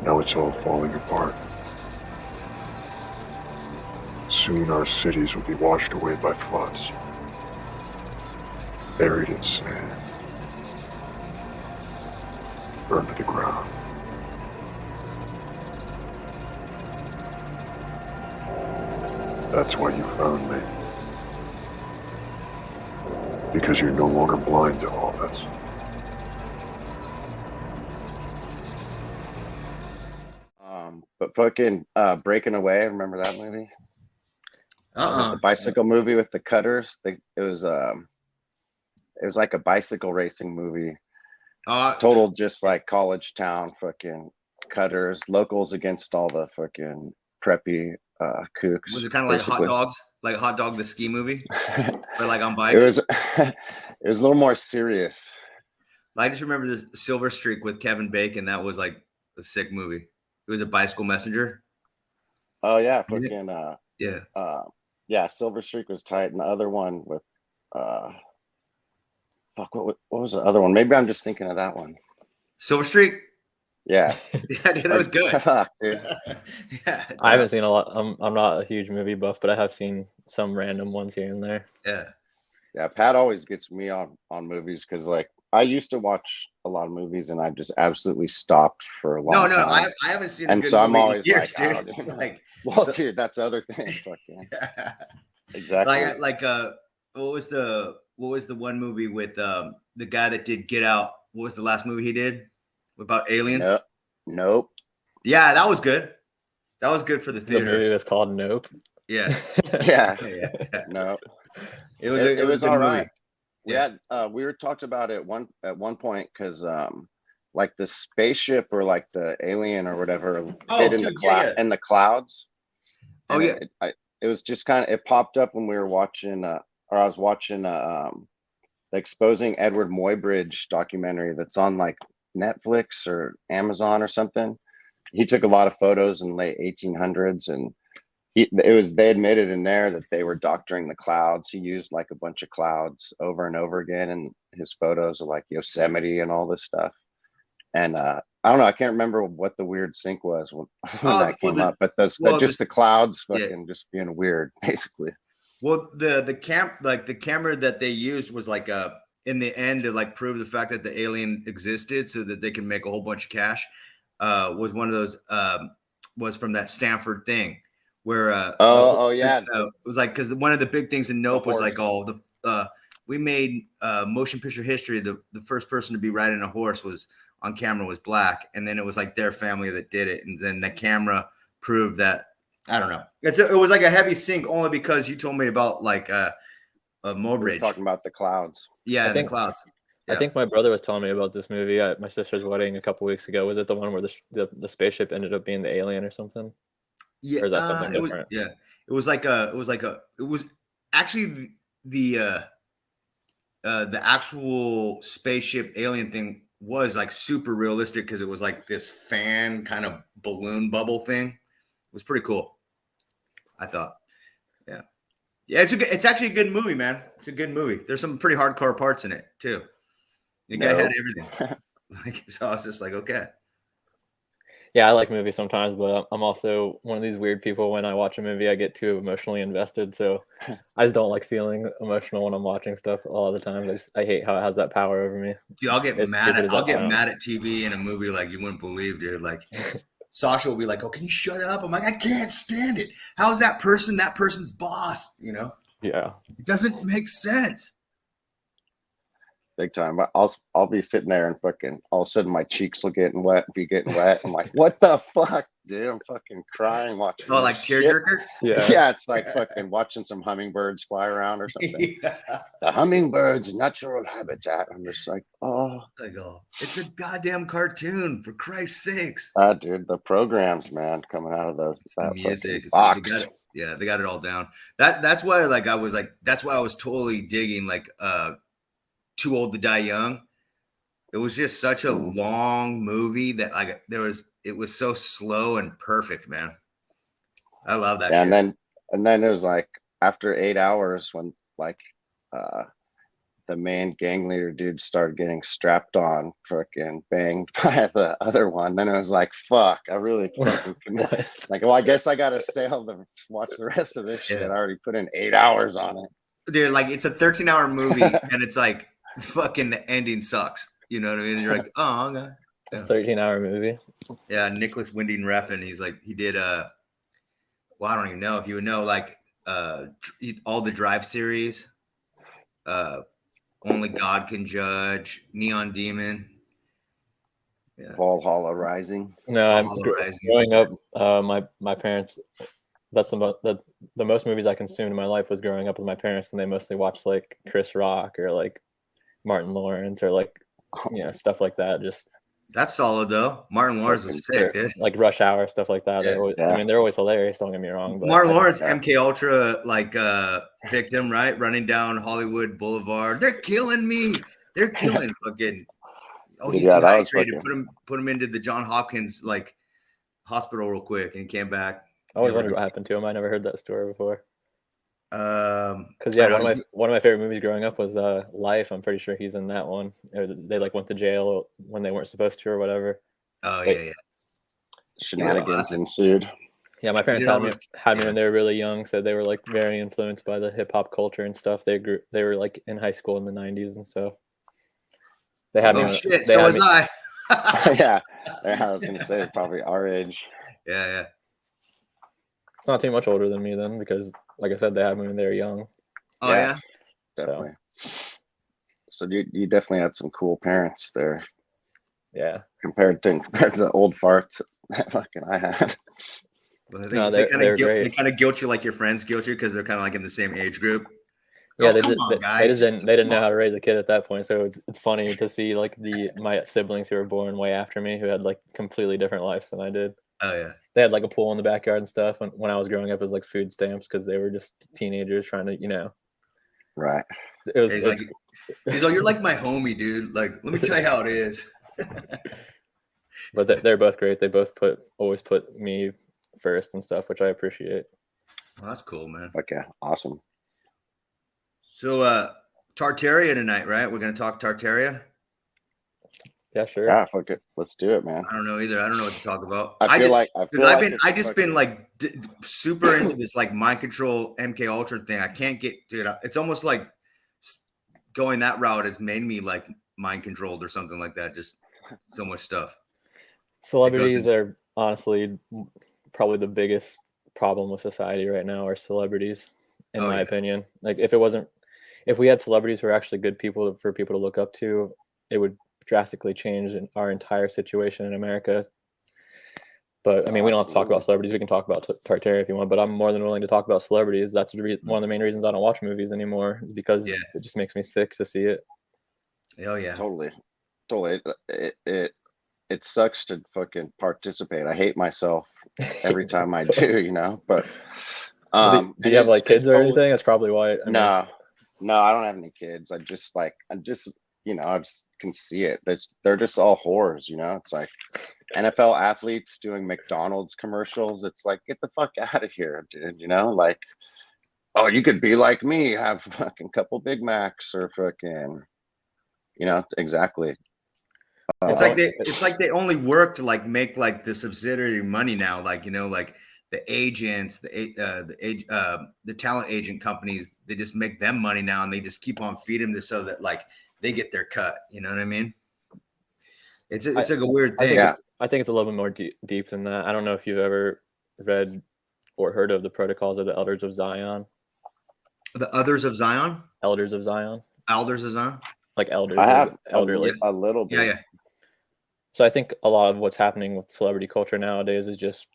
Now it's all falling apart. Soon our cities will be washed away by floods, buried in sand, burned to the ground. That's why you found me. Because you're no longer blind to all this. But fucking Breaking Away, remember that movie? The bicycle movie with the cutters. It was like a bicycle racing movie. Total just like college town fucking cutters, locals against all the fucking preppy kooks. Was it kind of like Hot Dogs? Like Hot Dog the ski movie? Or like on bikes? It was a little more serious. I just remember the Silver Streak with Kevin Bacon. That was like a sick movie. It was a bicycle messenger. Oh yeah, fucking yeah. Silver Streak was tight, and the other one with what was the other one? Maybe I'm just thinking of that one. Silver Streak. Yeah, yeah, dude, that was good. Fuck, dude. Yeah, I haven't seen a lot. I'm not a huge movie buff, but I have seen some random ones here and there. Yeah. Pat always gets me on movies because like I used to watch a lot of movies and I just absolutely stopped for a long time. I haven't seen. And so I'm always years, like, dude. Dude, that's the other thing. Fucking exactly. Like what was the one movie with the guy that did Get Out? What was the last movie he did about aliens? Nope. Yeah, that was good. That was good for the theater. The movie was called Nope. Yeah. yeah. Nope. It was all right. Yeah. We were talked about it at one point because like the spaceship or like the alien or whatever hid in the clouds. Oh yeah. It was just kind of, it popped up when we were watching or I was watching the Exposing Edward Muybridge documentary that's on like Netflix or Amazon or something. He took a lot of photos in the late 1800s and they admitted in there that they were doctoring the clouds. He used like a bunch of clouds over and over again in his photos of like Yosemite and all this stuff. And I don't know, I can't remember what the weird sync was when that came up, but the clouds fucking just being weird, basically. Well, the camera that they used was like in the end to like prove the fact that the alien existed so that they can make a whole bunch of cash. Was one of those was from that Stanford thing where yeah, it was like because one of the big things in Nope was like we made motion picture history. The first person to be riding a horse was on camera was black, and then it was like their family that did it, and then the camera proved that. I don't know. It was like a heavy sync only because you told me about like Muybridge. Talking about the clouds. Yeah, the clouds. Yeah. I think my brother was telling me about this movie at my sister's wedding a couple weeks ago. Was it the one where the spaceship ended up being the alien or something? Yeah. Or is that something different? It was actually the actual spaceship alien thing was like super realistic because it was like this fan kind of balloon bubble thing. It was pretty cool, I thought. Yeah. It's actually a good movie, man. It's a good movie. There's some pretty hardcore parts in it too. The guy had everything. So I was just like, okay. Yeah, I like movies sometimes, but I'm also one of these weird people. When I watch a movie, I get too emotionally invested. So I just don't like feeling emotional when I'm watching stuff all the time. I hate how it has that power over me. Dude, I'll get mad at TV in a movie like you wouldn't believe, dude. Like Sasha will be like, "Oh, can you shut up?" I'm like, "I can't stand it. How is that person's boss?" You know? Yeah. It doesn't make sense. Big time. I'll be sitting there and fucking all of a sudden my cheeks will getting wet. I'm like, what the fuck, dude? I'm fucking crying watching. Oh, like tearjerker? Yeah, it's like fucking watching some hummingbirds fly around or something. Yeah. The hummingbird's natural habitat. I'm just like, it's a goddamn cartoon, for Christ's sakes. Dude, the programs, man, coming out of that music. Box. They got it all down. That's why that's why I was totally digging like Too Old to Die Young. It was just such a long movie that like it was so slow and perfect, man. I love that shit. And then it was like after 8 hours when like the main gang leader dude started getting strapped on, fucking banged by the other one. Then it was like, fuck, I really fucking commit. Like, well, I guess I gotta sail to watch the rest of this shit. I already put in 8 hours on it. Dude, like it's a 13-hour movie and it's like fucking the ending sucks. You know what I mean? And you're like, oh, okay. Yeah. 13-hour movie. Yeah, Nicholas Winding Refn. He's like, he did well, I don't even know if you would know, like all the Drive series, Only God Can Judge, Neon Demon, Valhalla Rising. No, growing up, my parents. That's the most movies I consumed in my life was growing up with my parents, and they mostly watched like Chris Rock or like Martin Lawrence or like stuff like that. Just that's solid though. Martin Lawrence was sick, dude. Like Rush Hour, stuff like that. Yeah. I mean, they're always hilarious. Don't get me wrong. But Martin Lawrence, MK Ultra, like victim, right? Running down Hollywood Boulevard. They're killing me. They're killing fucking. Oh, he's dehydrated. Put him into the John Hopkins like hospital real quick, and he came back. I always wondered what happened to him. I never heard that story before. Because one of my favorite movies growing up was Life. I'm pretty sure he's in that one. They like went to jail when they weren't supposed to or whatever. Oh yeah. Shenanigans ensued. Yeah, my parents had me when they were really young, so they were like very influenced by the hip hop culture and stuff. They were like in high school in the 90s, and so they had me. Shit! So was I. Yeah, I was gonna say probably our age. Yeah. It's not too much older than me then, because like I said, they had me when they were young. Oh yeah, definitely. So you definitely had some cool parents there. Yeah. Compared to the old farts that fucking I had. Well, they kind of guilt you like your friends guilt you because they're kind of like in the same age group. Yeah, they didn't know how to raise a kid at that point, so it's funny to see like my siblings who were born way after me who had like completely different lives than I did. Oh yeah, they had like a pool in the backyard and stuff. And when I was growing up, it was like food stamps because they were just teenagers trying to, Right. It was. He's like, you're like my homie, dude. Like, let me tell you how it is. But they're both great. They both always put me first and stuff, which I appreciate. Well, that's cool, man. Okay, awesome. So, Tartaria tonight, right? We're gonna talk Tartaria. Yeah, sure. Yeah, fuck it. Let's do it, man. I don't know either. I don't know what to talk about. I've just been like super into this like mind control MK Ultra thing. I can't get, dude. It's almost like going that route has made me like mind controlled or something like that. Just so much stuff. Celebrities are honestly probably the biggest problem with society right now. Are celebrities, in my opinion. Like if we had celebrities who are actually good people for people to look up to, it would drastically change our entire situation in America. But I mean, we don't have to talk about celebrities. We can talk about Tartaria if you want, but I'm more than willing to talk about celebrities. That's one of the main reasons I don't watch movies anymore, is because it just makes me sick to see it. Oh yeah, totally. It sucks to fucking participate. I hate myself every time I do, But do you have like kids or anything? That's probably why. No, I don't have any kids. I can see it. They're just all whores, It's like NFL athletes doing McDonald's commercials. It's like, get the fuck out of here, dude. Like, oh, you could be like me, have fucking couple Big Macs or fucking, exactly. It's like they only work to like make like the subsidiary money now. Like, like the agents, the talent agent companies, they just make them money now, and they just keep on feeding them so that like they get their cut. You know what I mean? It's like a weird thing. I think it's a little bit more deep than that. I don't know if you've ever read or heard of the Protocols of the Elders of Zion. The Others of Zion? Elders of Zion. Elders of Zion? Like elders. I have elderly. A little bit. Yeah. So I think a lot of what's happening with celebrity culture nowadays is just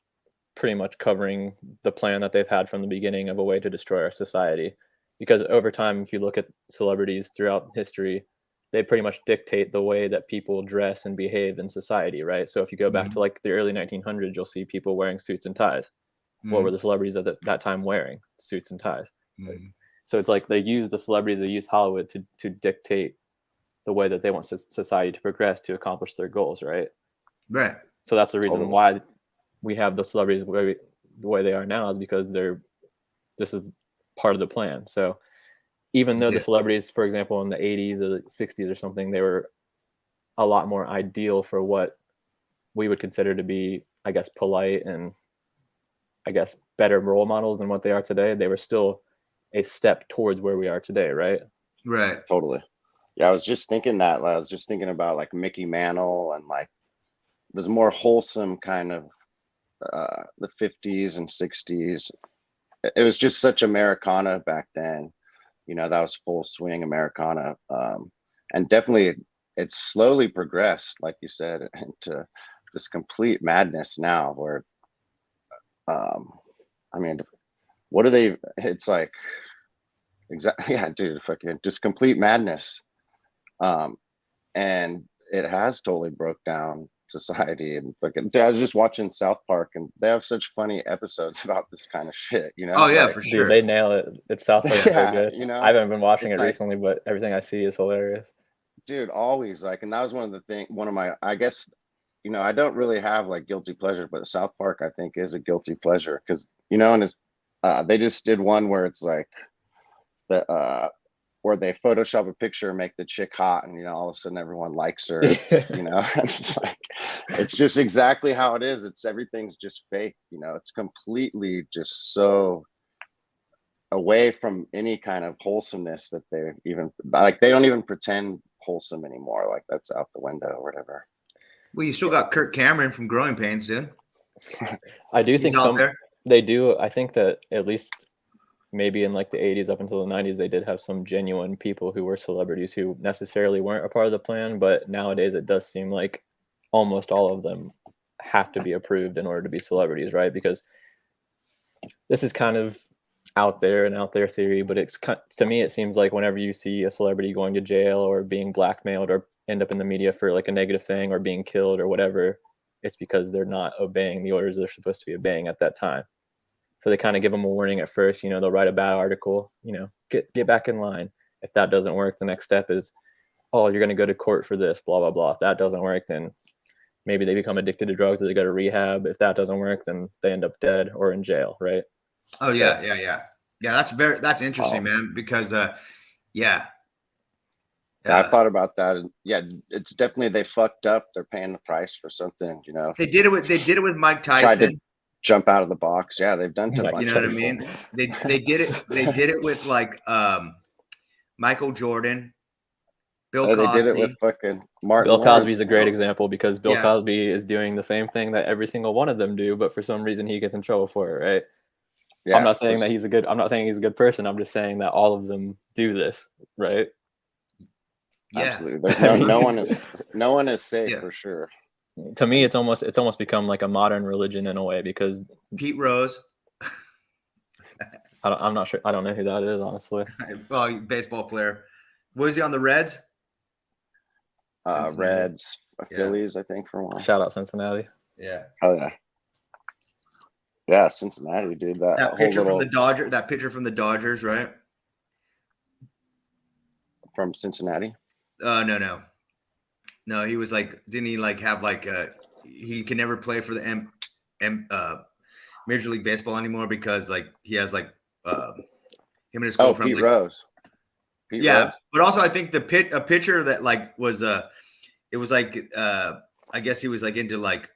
pretty much covering the plan that they've had from the beginning of a way to destroy our society. Because over time, if you look at celebrities throughout history, they pretty much dictate the way that people dress and behave in society, right? So if you go back to like the early 1900s, you'll see people wearing suits and ties. What were the celebrities at that time wearing? Suits and ties. So it's like they use the celebrities, they use Hollywood to dictate the way that they want society to progress to accomplish their goals, right? Right. So that's the reason why we have the celebrities the way they are now, is because this is part of the plan. So even though the celebrities, for example, in the 80s or the 60s or something, they were a lot more ideal for what we would consider to be, I guess, polite and I guess better role models than what they are today. They were still a step towards where we are today, right? Right. Totally. Yeah, I was just thinking that. I was just thinking about like Mickey Mantle and like there's more wholesome kind of the 50s and 60s. It was just such Americana back then. You know, that was full swing Americana. And definitely it's slowly progressed, like you said, into this complete madness now where, I mean, what are they? It's like, exactly, yeah, dude, fucking just complete madness. And it has totally broke down society and fucking. I was just watching South Park, and they have such funny episodes about this kind of shit. You know? Oh yeah, like, for sure. Dude, they nail it. It's South Park so good. You know, I haven't been watching it like, recently, but everything I see is hilarious. Dude, always like, and that was one of my, I guess, you know, I don't really have like guilty pleasure, but South Park I think is a guilty pleasure because you know, and it's, they just did one where it's like the where they Photoshop a picture and make the chick hot, and you know, all of a sudden everyone likes her. You know, it's like it's just exactly how it is. It's everything's just fake. You know, it's completely just so away from any kind of wholesomeness that they even like. They don't even pretend wholesome anymore. Like that's out the window or whatever. Well, you still got Kirk Cameron from Growing Pains, dude. I do think out there. They do. I think that at least maybe in like the 80s up until the 90s, they did have some genuine people who were celebrities who necessarily weren't a part of the plan. But nowadays it does seem like almost all of them have to be approved in order to be celebrities, right? Because this is kind of out there theory, but it's to me, it seems like whenever you see a celebrity going to jail or being blackmailed or end up in the media for like a negative thing or being killed or whatever, it's because they're not obeying the orders they're supposed to be obeying at that time. So they kind of give them a warning at first. You know, they'll write a bad article, you know, get back in line. If that doesn't work, the next step is, oh, you're going to go to court for this, blah, blah, blah. If that doesn't work, then maybe they become addicted to drugs or they go to rehab. If that doesn't work, then they end up dead or in jail, right? Oh yeah, yeah. That's interesting, man. Because yeah. I thought about that, and yeah, it's definitely they fucked up. They're paying the price for something, you know. They did it with Mike Tyson. Tried to jump out of the box. Yeah, they've done to You know what I mean? They did it with like Michael Jordan, Bill Cosby. They did it with fucking Martin. Bill Lawrence, Cosby's a great example because Bill Cosby is doing the same thing that every single one of them do, but for some reason he gets in trouble for it, right? Yeah, I'm not saying that he's a good person. I'm just saying that all of them do this, right? Yeah. Absolutely. There's no one is safe for sure. To me, it's almost become like a modern religion in a way because Pete Rose. I'm not sure. I don't know who that is, honestly. Well, baseball player. Was he on the Reds? Reds, Phillies, I think for a while. Shout out Cincinnati. Yeah. Oh yeah. Yeah, Cincinnati, dude. That picture from the Dodgers. That picture from the Dodgers, right? From Cincinnati. No, he was like, didn't he like have like he can never play for the Major League Baseball anymore because like he has like him and his girlfriend. Pete Rose. Rose. But also I think a picture that like was it was like I guess he was like into like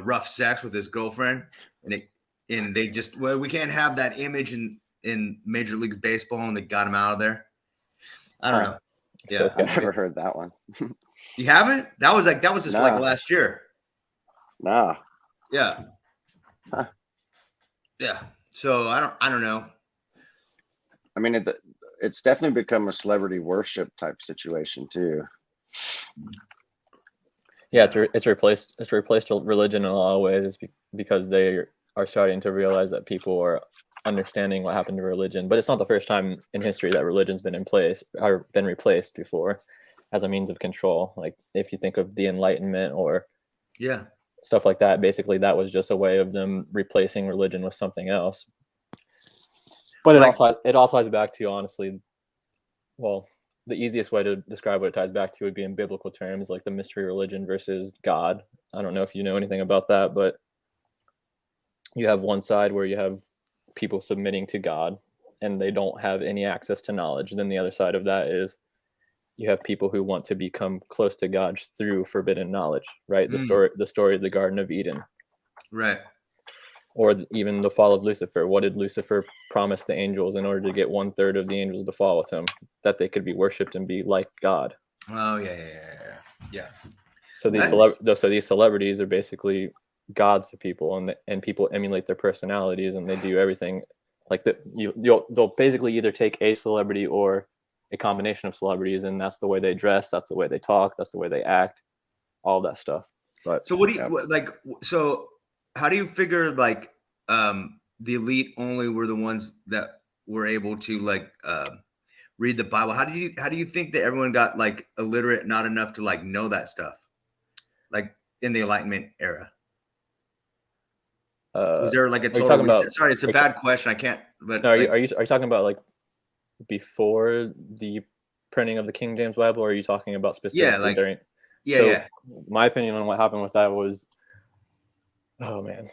rough sex with his girlfriend and they just we can't have that image in Major League Baseball and they got him out of there. I don't know. Yeah, I've never heard that one. You haven't? That was just like last year. Nah. Yeah. Huh. Yeah. So I don't know. I mean, it's definitely become a celebrity worship type situation too. Yeah, it's replaced religion in a lot of ways because they are starting to realize that people are understanding what happened to religion. But it's not the first time in history that religion's been in place or been replaced before as a means of control. Like if you think of the Enlightenment or stuff like that, basically that was just a way of them replacing religion with something else. But it all ties back to, honestly, well, the easiest way to describe what it ties back to would be in biblical terms, like the mystery religion versus God. I don't know if you know anything about that, but you have one side where you have people submitting to God and they don't have any access to knowledge. Then the other side of that is you have people who want to become close to God through forbidden knowledge, right? The story of the Garden of Eden. Right. Or even the fall of Lucifer. What did Lucifer promise the angels in order to get 1/3 of the angels to fall with him? That they could be worshipped and be like God. Oh, yeah. So these celebrities are basically gods to people, and people emulate their personalities, and they do everything like that. They'll basically either take a celebrity or a combination of celebrities, and that's the way they dress, that's the way they talk, that's the way they act, all that stuff. But so what do you like? So how do you figure like the elite only were the ones that were able to like read the Bible? How do you think that everyone got like illiterate, not enough to like know that stuff, like in the Enlightenment era? Was there like a total reset? Sorry, it's a bad question. I can't. But no, are you talking about like before the printing of the King James Bible, or are you talking about specifically during? Yeah. My opinion on what happened with that was, oh man.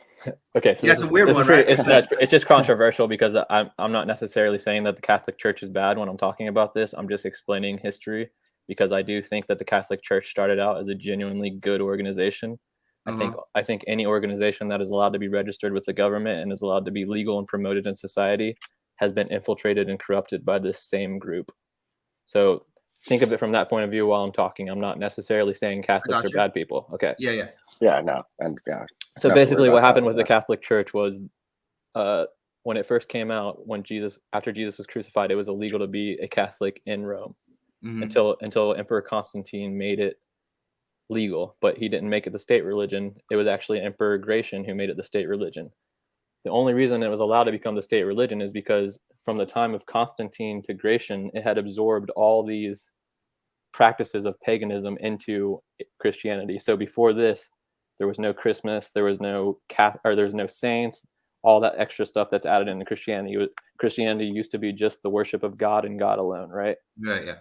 Okay, so it's a weird one, right? It's just controversial because I'm not necessarily saying that the Catholic Church is bad when I'm talking about this. I'm just explaining history because I do think that the Catholic Church started out as a genuinely good organization. I think any organization that is allowed to be registered with the government and is allowed to be legal and promoted in society has been infiltrated and corrupted by this same group. So think of it from that point of view while I'm talking. I'm not necessarily saying Catholics are bad people. Okay. Yeah, no. And yeah. So basically what happened with the Catholic Church was when it first came out, after Jesus was crucified, it was illegal to be a Catholic in Rome until Emperor Constantine made it legal, but he didn't make it the state religion. It was actually Emperor Gratian who made it the state religion. The only reason it was allowed to become the state religion is because from the time of Constantine to Gratian, it had absorbed all these practices of paganism into Christianity. So before this, there was no Christmas, there was no saints, all that extra stuff that's added into Christianity. Christianity used to be just the worship of God and God alone, right? Right, yeah.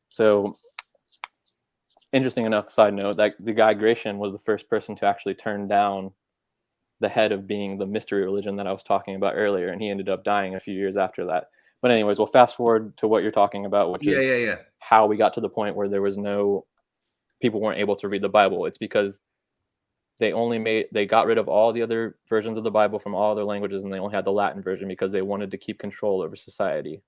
So interesting enough, side note, that the guy Gratian was the first person to actually turn down the head of being the mystery religion that I was talking about earlier, and he ended up dying a few years after that. But anyways, we'll fast forward to what you're talking about, which is how we got to the point where there was people weren't able to read the Bible. It's because they got rid of all the other versions of the Bible from all other languages, and they only had the Latin version because they wanted to keep control over society.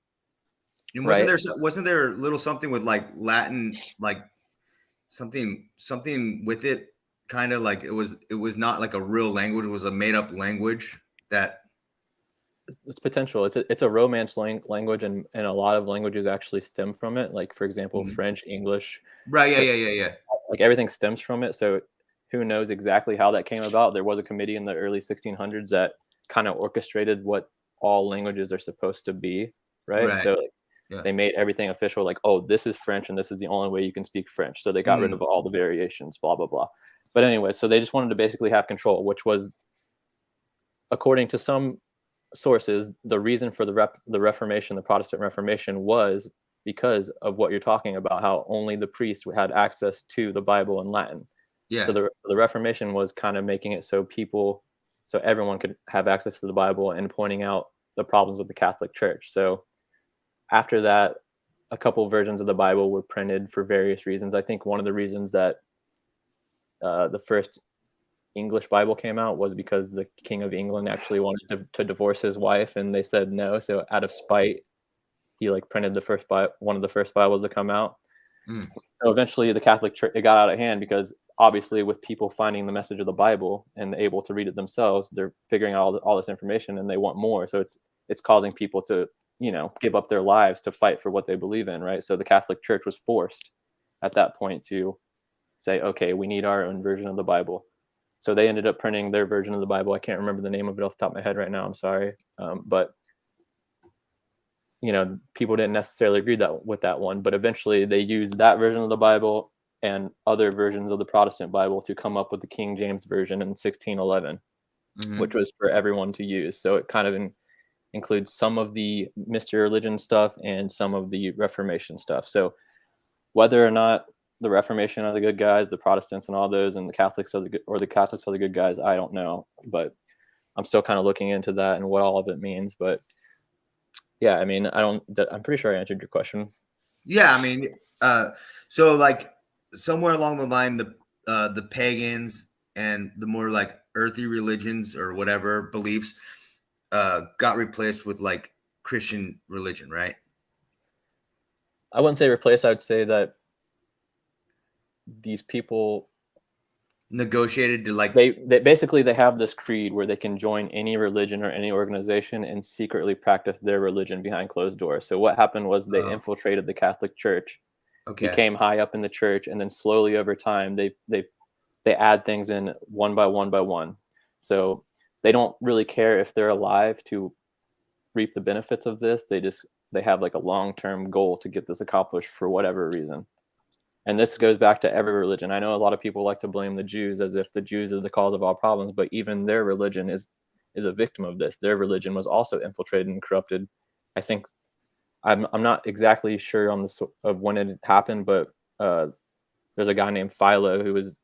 And wasn't there a little something with like Latin, like something with it? Kind of like it was not like a real language, it was a made up language that it's potential. It's a Romance language, and a lot of languages actually stem from it. Like for example, French, English. Right. Yeah. Like everything stems from it. So who knows exactly how that came about? There was a committee in the early 1600s that kind of orchestrated what all languages are supposed to be. Right. So they made everything official. Like, oh, this is French, and this is the only way you can speak French. So they got rid of all the variations. Blah blah blah. But anyway, so they just wanted to basically have control, which was, according to some sources, the reason for the Reformation, the Protestant Reformation, was because of what you're talking about, how only the priests had access to the Bible in Latin. Yeah. So the Reformation was kind of making it so everyone could have access to the Bible and pointing out the problems with the Catholic Church. So after that, a couple versions of the Bible were printed for various reasons. I think one of the reasons that the first English Bible came out was because the King of England actually wanted to divorce his wife, and they said no. So out of spite, he like printed one of the first Bibles to come out. So eventually the Catholic Church, it got out of hand because obviously with people finding the message of the Bible and able to read it themselves, they're figuring out all this information and they want more. So it's causing people to, give up their lives to fight for what they believe in, right? So the Catholic Church was forced at that point to say, okay, we need our own version of the Bible. So they ended up printing their version of the Bible. I can't remember the name of it off the top of my head right now. I'm sorry. But people didn't necessarily agree with that one, but eventually they used that version of the Bible and other versions of the Protestant Bible to come up with the King James Version in 1611, which was for everyone to use. So it kind of includes some of the mystery religion stuff and some of the Reformation stuff. So whether or not the Reformation are the good guys, the Protestants and all those, and the Catholics are the Catholics are the good guys, I don't know, but I'm still kind of looking into that and what all of it means. But Yeah, I mean, I'm pretty sure I answered your question. Yeah, I mean, so like somewhere along the line, the pagans and the more like earthy religions or whatever beliefs got replaced with like Christian religion, right? I wouldn't say replace. I would say that these people Negotiated to like they basically they have this creed where they can join any religion or any organization and secretly practice their religion behind closed doors. So what happened was they infiltrated the Catholic Church, became high up in the church, and then slowly over time they add things in one by one by one. So they don't really care if they're alive to reap the benefits of this. They have like a long-term goal to get this accomplished for whatever reason. And this goes back to every religion. I know a lot of people like to blame the Jews as if the Jews are the cause of all problems, but even their religion is a victim of this. Their religion was also infiltrated and corrupted. I think I'm not exactly sure on this of when it happened, but there's a guy named Philo who was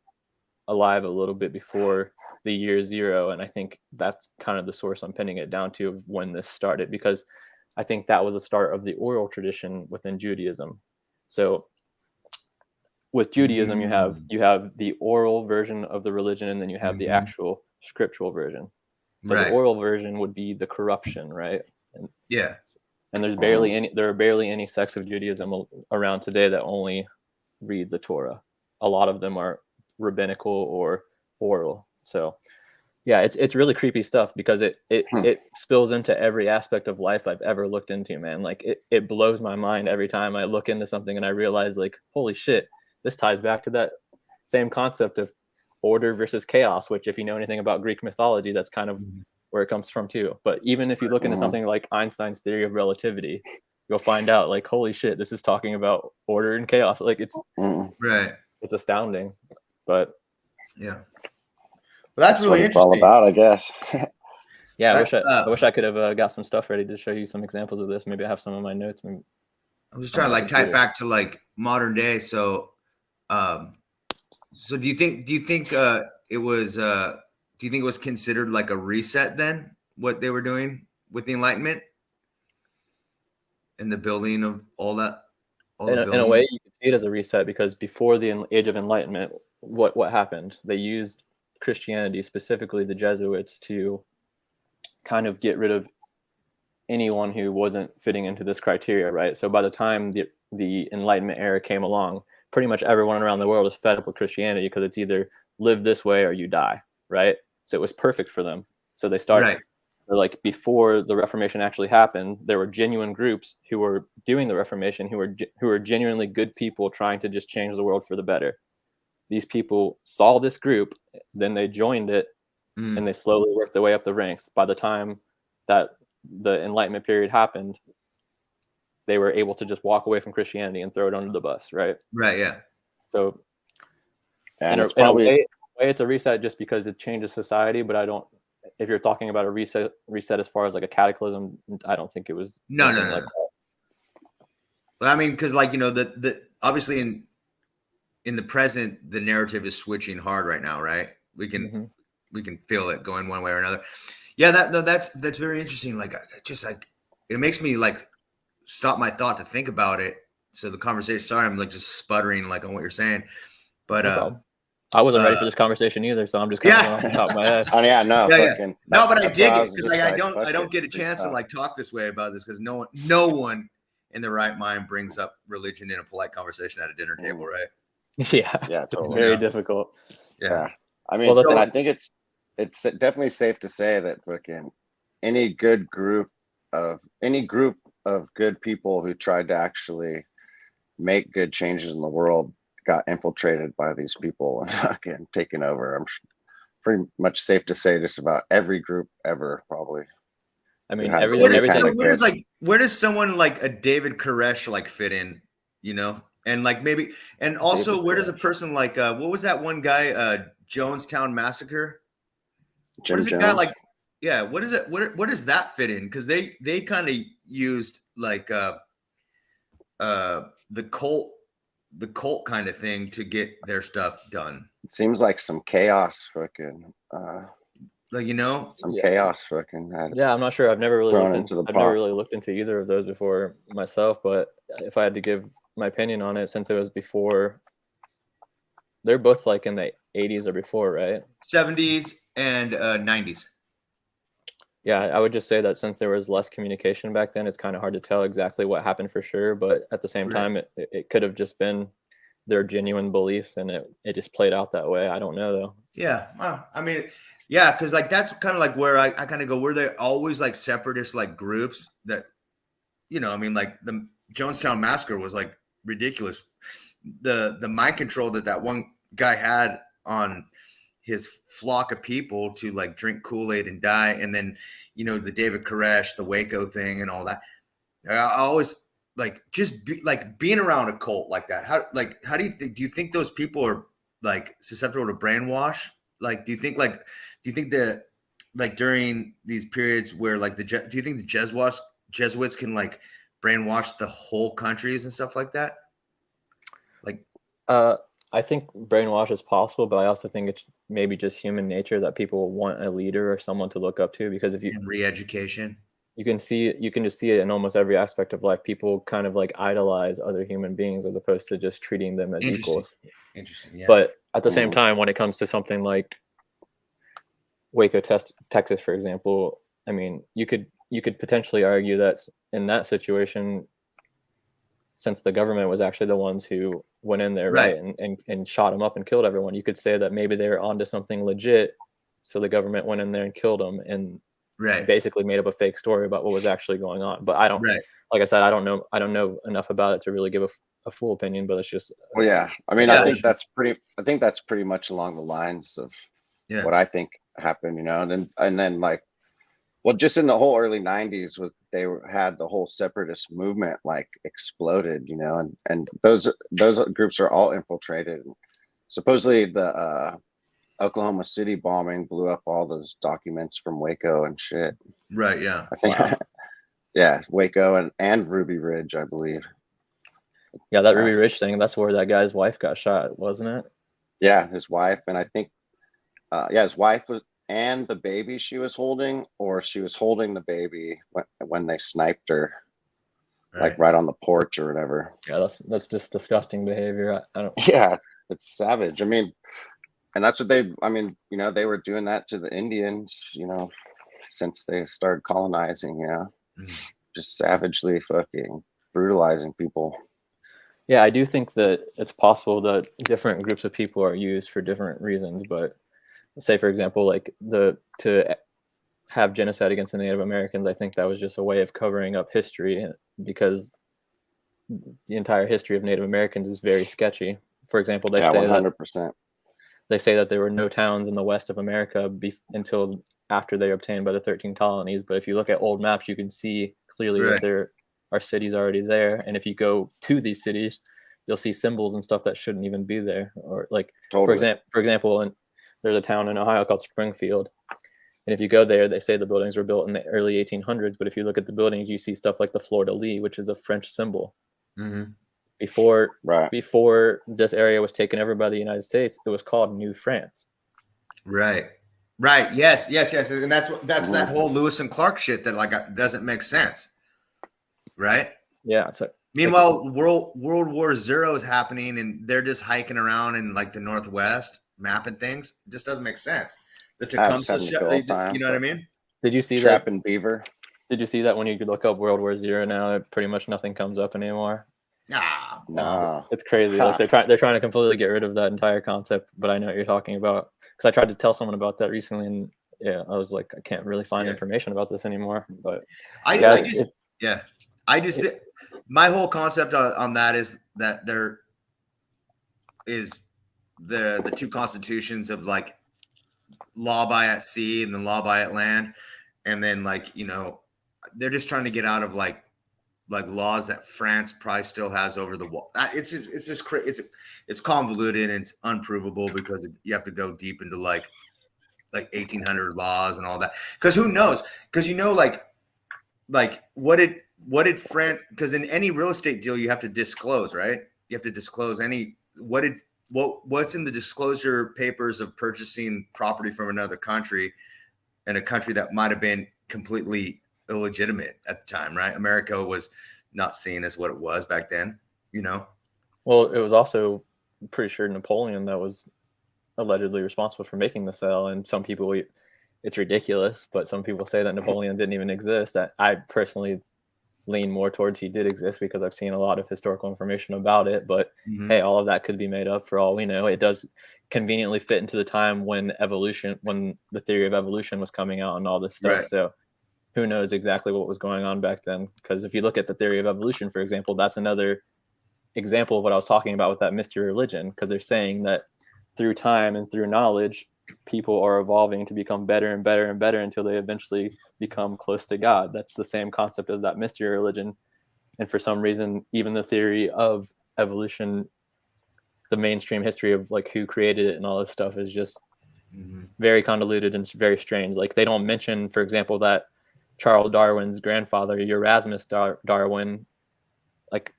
alive a little bit before the year 0, and I think that's kind of the source I'm pinning it down to of when this started, because I think that was the start of the oral tradition within Judaism. So with Judaism, you have the oral version of the religion, and then you have the actual scriptural version. So the oral version would be the corruption, right? And there are barely any sects of Judaism around today that only read the Torah. A lot of them are rabbinical or oral. So yeah, it's really creepy stuff, because it spills into every aspect of life I've ever looked into, man. Like it blows my mind every time I look into something and I realize, like, holy shit, this ties back to that same concept of order versus chaos, which if you know anything about Greek mythology, that's kind of where it comes from too. But even if you look into something like Einstein's theory of relativity, you'll find out, like, holy shit, this is talking about order and chaos. Like it's astounding. But yeah. Well, that's really what it's all interesting. about, I guess. Yeah, I wish I could have got some stuff ready to show you some examples of this. Maybe I have some of my notes. Maybe. I'm just trying to like tie it back to like modern day. So, so do you think it was do you think it was considered like a reset then, what they were doing with the Enlightenment and the building of all that? In a way, you can see it as a reset, because before the Age of Enlightenment, what happened? They used Christianity, specifically the Jesuits, to kind of get rid of anyone who wasn't fitting into this criteria, right? So by the time the Enlightenment era came along, pretty much everyone around the world is fed up with Christianity, because it's either live this way or you die, right? So it was perfect for them. So they started like, before the Reformation actually happened, there were genuine groups who were doing the Reformation, who were genuinely good people trying to just change the world for the better. These people saw this group, then they joined it, and they slowly worked their way up the ranks. By the time that the Enlightenment period happened, they were able to just walk away from Christianity and throw it under the bus, right? Right, yeah. So and in a way, it's a reset just because it changes society, but I don't, if you're talking about a reset as far as like a cataclysm, I don't think it was no. Like Well, I mean, because like, you know, the obviously in the present, the narrative is switching hard right now, right? We can feel it going one way or another. Yeah, that's very interesting. Like, just like, it makes me like stop my thought to think about it. So the conversation, sorry, I'm like just sputtering like on what you're saying, but I wasn't ready for this conversation either, so I'm just kind of going off the top of my head. Oh yeah, no, no, but I dig it, because I don't get a chance to like talk this way about this, because no one in the right mind brings up religion in a polite conversation at a dinner table, right? Yeah, totally. It's very difficult. Yeah. I mean, and I think it's definitely safe to say that fucking any group of good people who tried to actually make good changes in the world got infiltrated by these people and fucking taken over. I'm pretty much safe to say just about every group ever, probably. I mean, where does someone like a David Koresh like fit in, you know? And like maybe, and also David where Koresh. Does a person like what was that one guy, Jonestown Massacre? Jim what is Jones? A guy like? Yeah, what is it? Where does that fit in? Because they kind of used like the cult kind of thing to get their stuff done. It seems like some chaos fucking Like, you know, some Yeah. chaos fucking had Yeah, I'm not sure. I've never really thrown looked into the I've never pot. really looked into either of those before myself, but if I had to give my opinion on it, since it was before, they're both like in the 80s or before, right? 70s and 90s. Yeah, I would just say that since there was less communication back then, it's kind of hard to tell exactly what happened for sure. But at the same Right. time, it could have just been their genuine beliefs, and it just played out that way. I don't know though. Yeah. Well, I mean, yeah, because like that's kind of like where I kind of go, were there always like separatist like groups that, you know, I mean, like the Jonestown Massacre was like ridiculous. The mind control that one guy had on his flock of people to like drink Kool-Aid and die, and then, you know, the David Koresh, the Waco thing, and all that. I always like just being around a cult like that. How do you think? Do you think those people are like susceptible to brainwash? Like, do you think that like during these periods where like do you think the Jesuits can like brainwash the whole countries and stuff like that? Like, I think brainwash is possible, but I also think it's maybe just human nature that people want a leader or someone to look up to. Because if you re-education, you can just see it in almost every aspect of life. People kind of like idolize other human beings as opposed to just treating them as equals. Interesting. Yeah. But at the same time, when it comes to something like Waco, Texas, for example, I mean, you could potentially argue that in that situation, since the government was actually the ones who went in there, right, and shot them up and killed everyone, you could say that maybe they were onto something legit. So the government went in there and killed them and basically made up a fake story about what was actually going on. But I don't, like I said, I don't know enough about it to really give a full opinion. But it's just, well, yeah. I mean, I think that's pretty much along the lines of what I think happened, you know. And then like, well, just in the whole early 90s was had the whole separatist movement like exploded, you know, and those groups are all infiltrated. Supposedly the Oklahoma City bombing blew up all those documents from Waco and shit. Right. Yeah. I think. Wow. Yeah, Waco and Ruby Ridge, I believe. Yeah, that Ruby Ridge thing. That's where that guy's wife got shot, wasn't it? Yeah, his wife, and I think, his wife was, and the baby she was holding, or she was holding the baby when they sniped her, like right on the porch or whatever. Yeah, that's just disgusting behavior. I don't. Yeah, it's savage. I mean, and that's what you know, they were doing that to the Indians, you know, since they started colonizing, you know, just savagely fucking brutalizing people. Yeah, I do think that it's possible that different groups of people are used for different reasons. But say, for example, like to have genocide against the Native Americans, I think that was just a way of covering up history, because the entire history of Native Americans is very sketchy. For example, they say 100%. They say that there were no towns in the west of America until after they were obtained by the 13 colonies. But if you look at old maps, you can see clearly that there are cities already there. And if you go to these cities, you'll see symbols and stuff that shouldn't even be there. Or like, for example, there's a town in Ohio called Springfield. And if you go there, they say the buildings were built in the early 1800s. But if you look at the buildings, you see stuff like the fleur-de-lis, which is a French symbol. Mm-hmm. Before this area was taken over by the United States, it was called New France. Right. Yes. And that's that whole Lewis and Clark shit that like doesn't make sense. Right. Yeah. So meanwhile, World War Zero is happening, and they're just hiking around in like the Northwest, mapping things. It just doesn't make sense. The Tecumseh shit, you know what I mean? Did you see Trap and Beaver? Did you see that when you could look up World War Zero now, pretty much nothing comes up anymore? No, it's crazy. Like they're trying to completely get rid of that entire concept. But I know what you're talking about, because I tried to tell someone about that recently, and yeah, I was like, I can't really find information about this anymore. But my whole concept on that is that there is the two constitutions of like law by at sea and the law by at land, and then like, you know, they're just trying to get out of like laws that France probably still has over the wall. It's convoluted and it's unprovable, because you have to go deep into like 1800 laws and all that. Because who knows? Because, you know, like what did France? Because in any real estate deal, you have to disclose, right? You have to disclose what's in the disclosure papers of purchasing property from another country. in a country that might have been completely illegitimate at the time, right? America was not seen as what it was back then, you know? Well, it was also pretty sure Napoleon that was allegedly responsible for making the cell, and some people, it's ridiculous, but some people say that Napoleon didn't even exist. I personally lean more towards he did exist because I've seen a lot of historical information about it, but hey, all of that could be made up for all we know. It does conveniently fit into the time when the theory of evolution was coming out and all this stuff. Right. So who knows exactly what was going on back then? Because if you look at the theory of evolution, for example, that's another example of what I was talking about with that mystery religion, because they're saying that through time and through knowledge, people are evolving to become better and better and better until they eventually become close to God. That's the same concept as that mystery religion. And for some reason, even the theory of evolution, the mainstream history of like who created it and all this stuff is just very convoluted and very strange. Like they don't mention, for example, that Charles Darwin's grandfather, Erasmus Darwin, like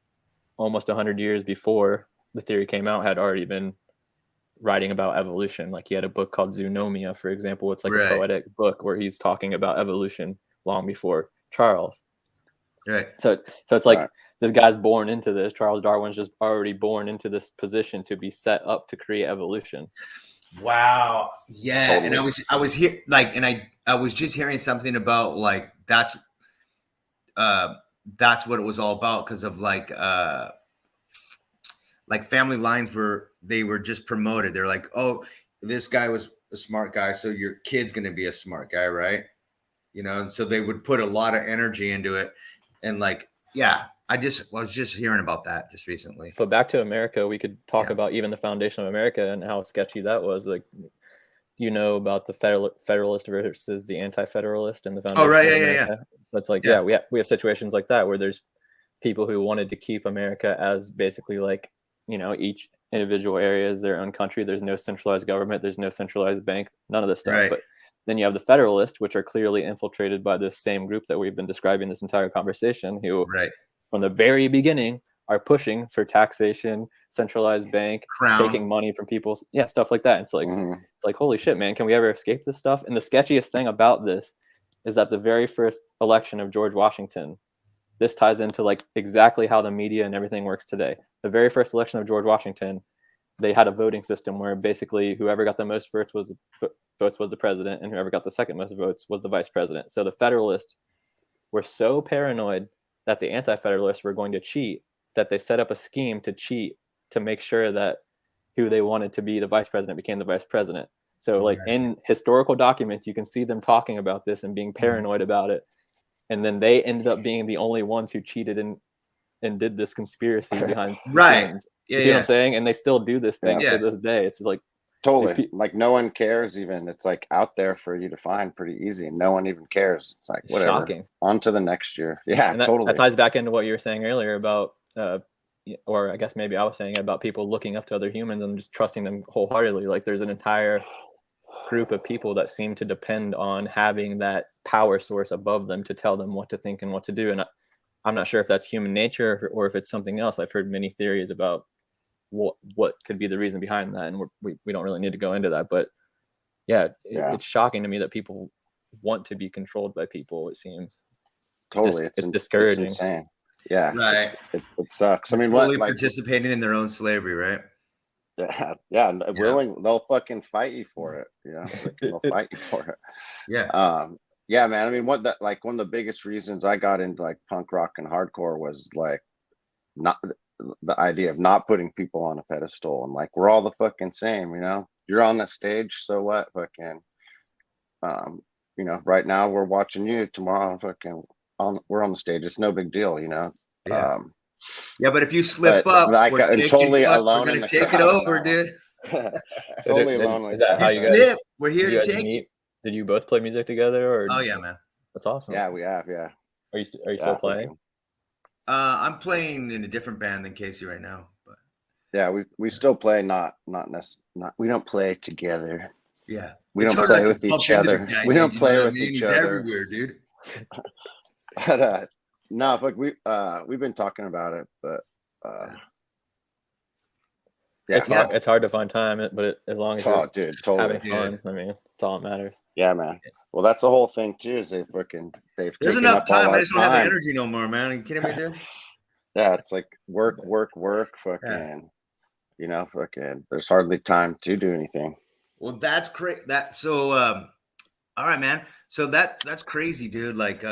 almost 100 years before the theory came out, had already been writing about evolution. Like he had a book called Zoonomia, for example. It's like a poetic book where he's talking about evolution long before Charles. Right. So it's like this guy's born into this. Charles Darwin's just already born into this position to be set up to create evolution. Wow. Yeah. Totally. And I was here like, and I was just hearing something about like that's what it was all about, because of like family lines were just promoted. They're like, oh, this guy was a smart guy, so your kid's gonna be a smart guy, right? You know, and so they would put a lot of energy into it. And like, yeah, I was just hearing about that just recently. But back to America, we could talk about even the foundation of America and how sketchy that was. Like, you know about the Federalist versus the Anti-Federalist and the foundation. Oh, right, of America. Yeah. That's like, we have situations like that where there's people who wanted to keep America as basically like, you know, each individual area is their own country. There's no centralized government. There's no centralized bank. None of this stuff. Right. But then you have the Federalists, which are clearly infiltrated by this same group that we've been describing this entire conversation, who from the very beginning are pushing for taxation, centralized bank, taking money from people. Yeah, stuff like that. It's like, it's like, holy shit, man, can we ever escape this stuff? And the sketchiest thing about this is that the very first election of George Washington, this ties into like exactly how the media and everything works today. The very first election of George Washington, they had a voting system where basically whoever got the most votes was the president, and whoever got the second most votes was the vice president. So the Federalists were so paranoid that the Anti-Federalists were going to cheat that they set up a scheme to cheat to make sure that who they wanted to be the vice president became the vice president. So like in historical documents, you can see them talking about this and being paranoid about it. And then they ended up being the only ones who cheated and did this conspiracy behind scenes. You see what I'm saying? And they still do this thing to this day. It's like totally like no one cares even. It's like out there for you to find pretty easy, and no one even cares. It's like whatever. Shocking. On to the next year. Yeah, and that ties back into what you were saying earlier about or I guess maybe I was saying about people looking up to other humans and just trusting them wholeheartedly. Like there's an entire group of people that seem to depend on having that power source above them to tell them what to think and what to do. And I'm not sure if that's human nature or if it's something else. I've heard many theories about what could be the reason behind that, and we don't really need to go into that. But it's shocking to me that people want to be controlled by people. It seems totally it's discouraging. It's insane. Yeah, right. It sucks. I mean, fully participating in their own slavery, right? Yeah. They'll fucking fight you for it. Yeah, they'll fight you for it. Yeah. Yeah, man. I mean, one of the biggest reasons I got into like punk rock and hardcore was like not the idea of not putting people on a pedestal and like we're all the fucking same, you know. You're on that stage, so what? Fucking, you know, right now we're watching you. Tomorrow, fucking, we're on the stage. It's no big deal, you know. Yeah. But if you slip up, we're totally alone. We're gonna take it over, dude. Totally alone. Is that how you guys? Slip. We're here to take it. Did you both play music together? Or oh yeah, man. That's awesome. Yeah, we have. Yeah. Are you still playing? I'm playing in a different band than Casey right now, but yeah, we still play. Not we don't play together. Yeah, we don't play with each other. We don't play with each other. He's everywhere, dude. But no, but we've been talking about it, but it's hard to find time, but as long as you're dude, totally. having fun, I mean, That's all that matters. Yeah, man. Well, that's the whole thing too. Is they've There's taken enough up all time. I our just don't have the time. energy no more, man. Are you kidding me, dude? Yeah, it's like work, fucking. You know, fucking. There's hardly time to do anything. Well, that's great. All right, man. So that's crazy, dude. Like,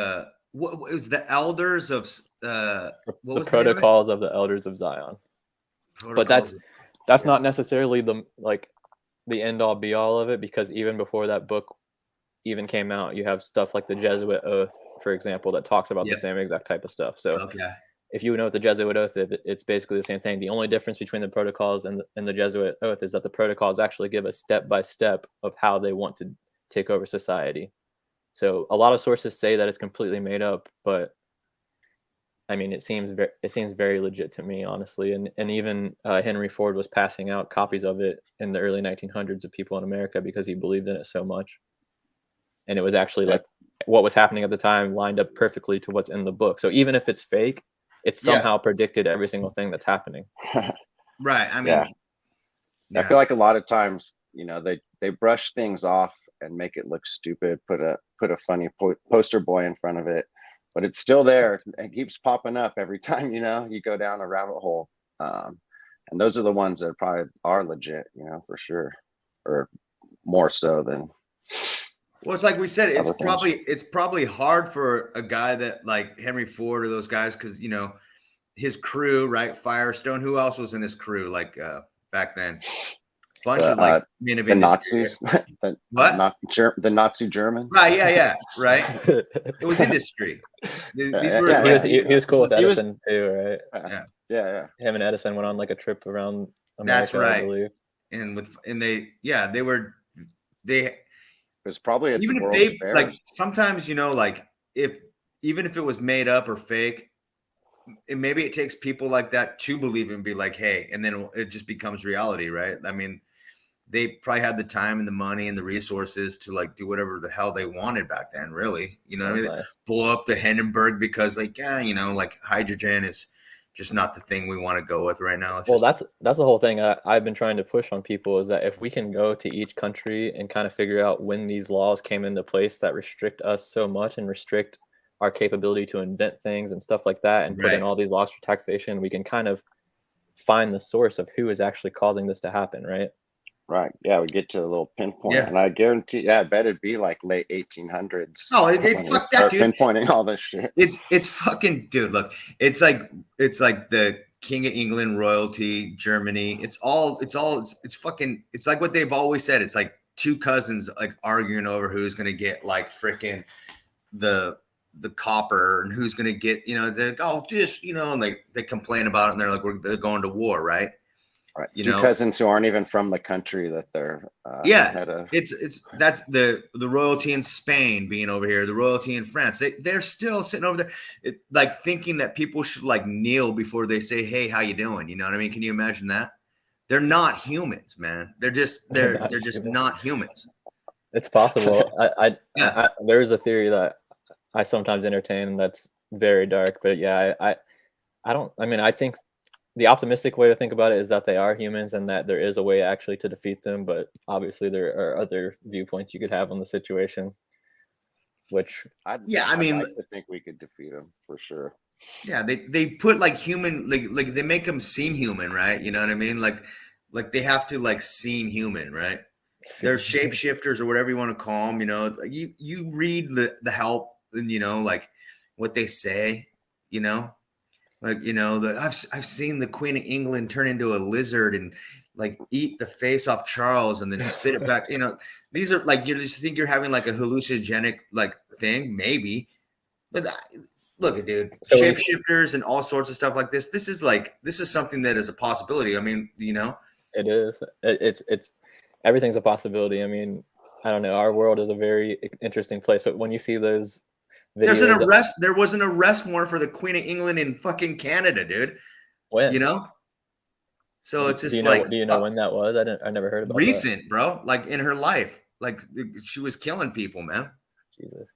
what was the elders of The what was protocols of the elders of Zion. But that's not necessarily the end all be all of it, because even before that book even came out, you have stuff like the Jesuit Oath, for example, that talks about the same exact type of stuff. So if you know what the Jesuit Oath is, it's basically the same thing. The only difference between the protocols and the Jesuit Oath is that the protocols actually give a step-by-step of how they want to take over society. So a lot of sources say that it's completely made up, but I mean, it seems very legit to me, honestly. And even Henry Ford was passing out copies of it in the early 1900s to people in America because he believed in it so much. And it was actually like what was happening at the time lined up perfectly to what's in the book. So even if it's fake, it somehow predicted every single thing that's happening. Right. I mean, I feel like a lot of times, you know, they brush things off and make it look stupid, put a funny poster boy in front of it, but it's still there and keeps popping up every time, you know, you go down a rabbit hole. And those are the ones that probably are legit, you know, for sure, or more so than. Well, it's like we said, it's probably hard for a guy that like Henry Ford or those guys, because you know his crew, right? Firestone. Who else was in his crew? Like back then, bunch of like men of the Nazis. The Nazi Germans. Right? Yeah. Right. It was industry. These were. He was cool with Edison too, right? Yeah. Him and Edison went on like a trip around America. That's right. I believe. It was probably at even the if World's they Fair. like sometimes, you know, like even if it was made up or fake, maybe it takes people like that to believe it and be like, hey, and then it just becomes reality, right? I mean, they probably had the time and the money and the resources to like do whatever the hell they wanted back then, really. You know what I mean? Nice. Blow up the Hindenburg because like, you know, like hydrogen is just not the thing we want to go with right now. That's the whole thing I've been trying to push on people, is that if we can go to each country and kind of figure out when these laws came into place that restrict us so much and restrict our capability to invent things and stuff like that, and put in all these laws for taxation, we can kind of find the source of who is actually causing this to happen, right? Right. Yeah, we get to a little pinpoint, and I guarantee, I bet it'd be like late 1800s. Oh, fuck that, dude. Pinpointing all this shit. It's fucking, dude. Look, it's like the King of England, royalty, Germany. It's fucking. It's like what they've always said. It's like two cousins like arguing over who's gonna get like freaking the copper and who's gonna get, you know, they're like, this, you know, and they complain about it and they're like, they're going to war, right? Right. Two cousins who aren't even from the country that they're that's the royalty in Spain being over here, the royalty in France. They're still sitting over there, like thinking that people should like kneel before they say, hey, how you doing? You know what I mean? Can you imagine that? They're not humans, man. They're just not humans. It's possible. There's a theory that I sometimes entertain that's very dark, but I think the optimistic way to think about it is that they are humans and that there is a way actually to defeat them. But obviously there are other viewpoints you could have on the situation, which I'd like to think we could defeat them for sure. Yeah. They put like human, like they make them seem human, right? You know what I mean? Like they have to like seem human, right? They're shapeshifters or whatever you want to call them, you know, like you read the help and, you know, like what they say, you know, like, you know, I've seen the Queen of England turn into a lizard and like eat the face off Charles and then spit it back. You know, these are like, you just think you're having like a hallucinogenic like thing, maybe. But look, dude, shapeshifters and all sorts of stuff like this. This is something that is a possibility. I mean, you know, it is. It's everything's a possibility. I mean, I don't know. Our world is a very interesting place, but when you see those. There was an arrest warrant for the Queen of England in fucking Canada, dude. When? You know? So it's just do you know when that was? I never heard about recent, that. Bro. Like in her life. Like she was killing people, man. Jesus.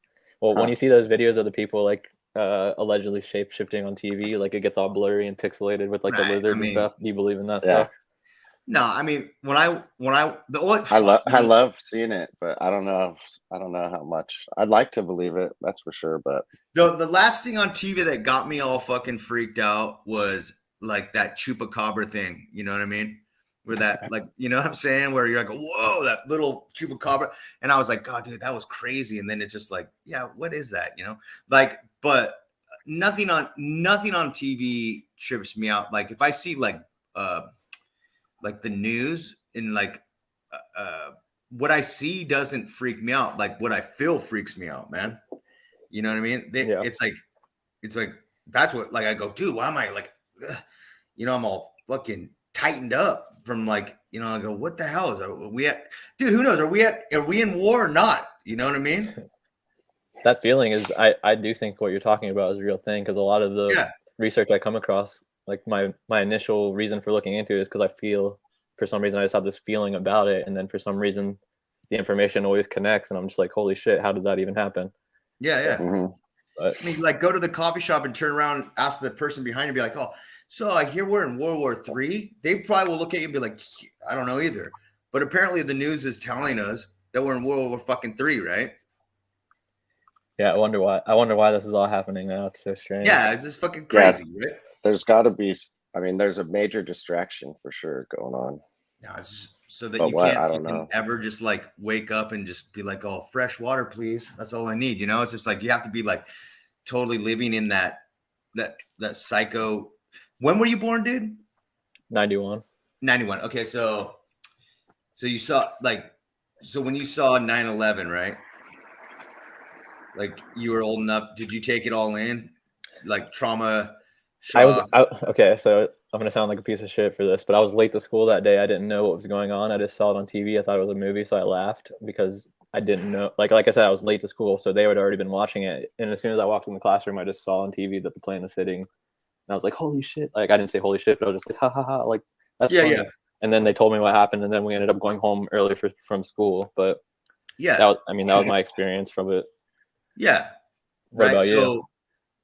Well, when you see those videos of the people like allegedly shape-shifting on TV, like it gets all blurry and pixelated with like the lizard and stuff. Do you believe in that stuff? No, I mean the only I love seeing it, but I don't know how much. I'd like to believe it, that's for sure. But the last thing on TV that got me all fucking freaked out was like that chupacabra thing. You know what I mean? Where that, like, you know what I'm saying? Where you're like, whoa, that little chupacabra. And I was like, God, dude, that was crazy. And then it's just like, yeah, what is that? You know, like, but nothing on TV trips me out. Like if I see like the news and like what I see doesn't freak me out. Like what I feel freaks me out, man. You know what I mean? Yeah. It's like that's what, like, I go, dude, why am I like, ugh? You know, I'm all fucking tightened up from like, you know, I go, what the hell are we at? Dude, who knows? Are we in war or not? You know what I mean? That feeling is, I do think what you're talking about is a real thing, because a lot of the research I come across, like my initial reason for looking into it is because I feel, for some reason, I just have this feeling about it, and then for some reason the information always connects, and I'm just like, holy shit, how did that even happen? Yeah. Mhm. But I mean, like, go to the coffee shop and turn around, ask the person behind you, be like, oh, so I hear we're in World War III. They probably will look at you and be like, I don't know either. But apparently the news is telling us that we're in World War fucking III, right? yeah, I wonder why this is all happening now. It's so strange. Yeah, it's just fucking crazy, right? There's got to be. I mean, there's a major distraction for sure going on. Yeah, it's just so that But you what? can't I don't fucking know. ever just like wake up and just be like, oh, fresh water, please. That's all I need. You know, it's just like you have to be like totally living in that psycho. When were you born, dude? 91. 91. Okay, so you saw like, so when you saw 9/11, right? Like you were old enough. Did you take it all in? Like trauma, shock? Okay, so I'm gonna sound like a piece of shit for this, but I was late to school that day. I didn't know what was going on. I just saw it on TV. I thought it was a movie, so I laughed because I didn't know. Like I said, I was late to school, so they had already been watching it. And as soon as I walked in the classroom, I just saw on TV that the plane was hitting, and I was like, "Holy shit!" Like I didn't say "holy shit," but I was just like, "Ha ha ha!" Like that's funny. Yeah. And then they told me what happened, and then we ended up going home early from school. But Yeah. that was my experience from it. Yeah. What Right. about you?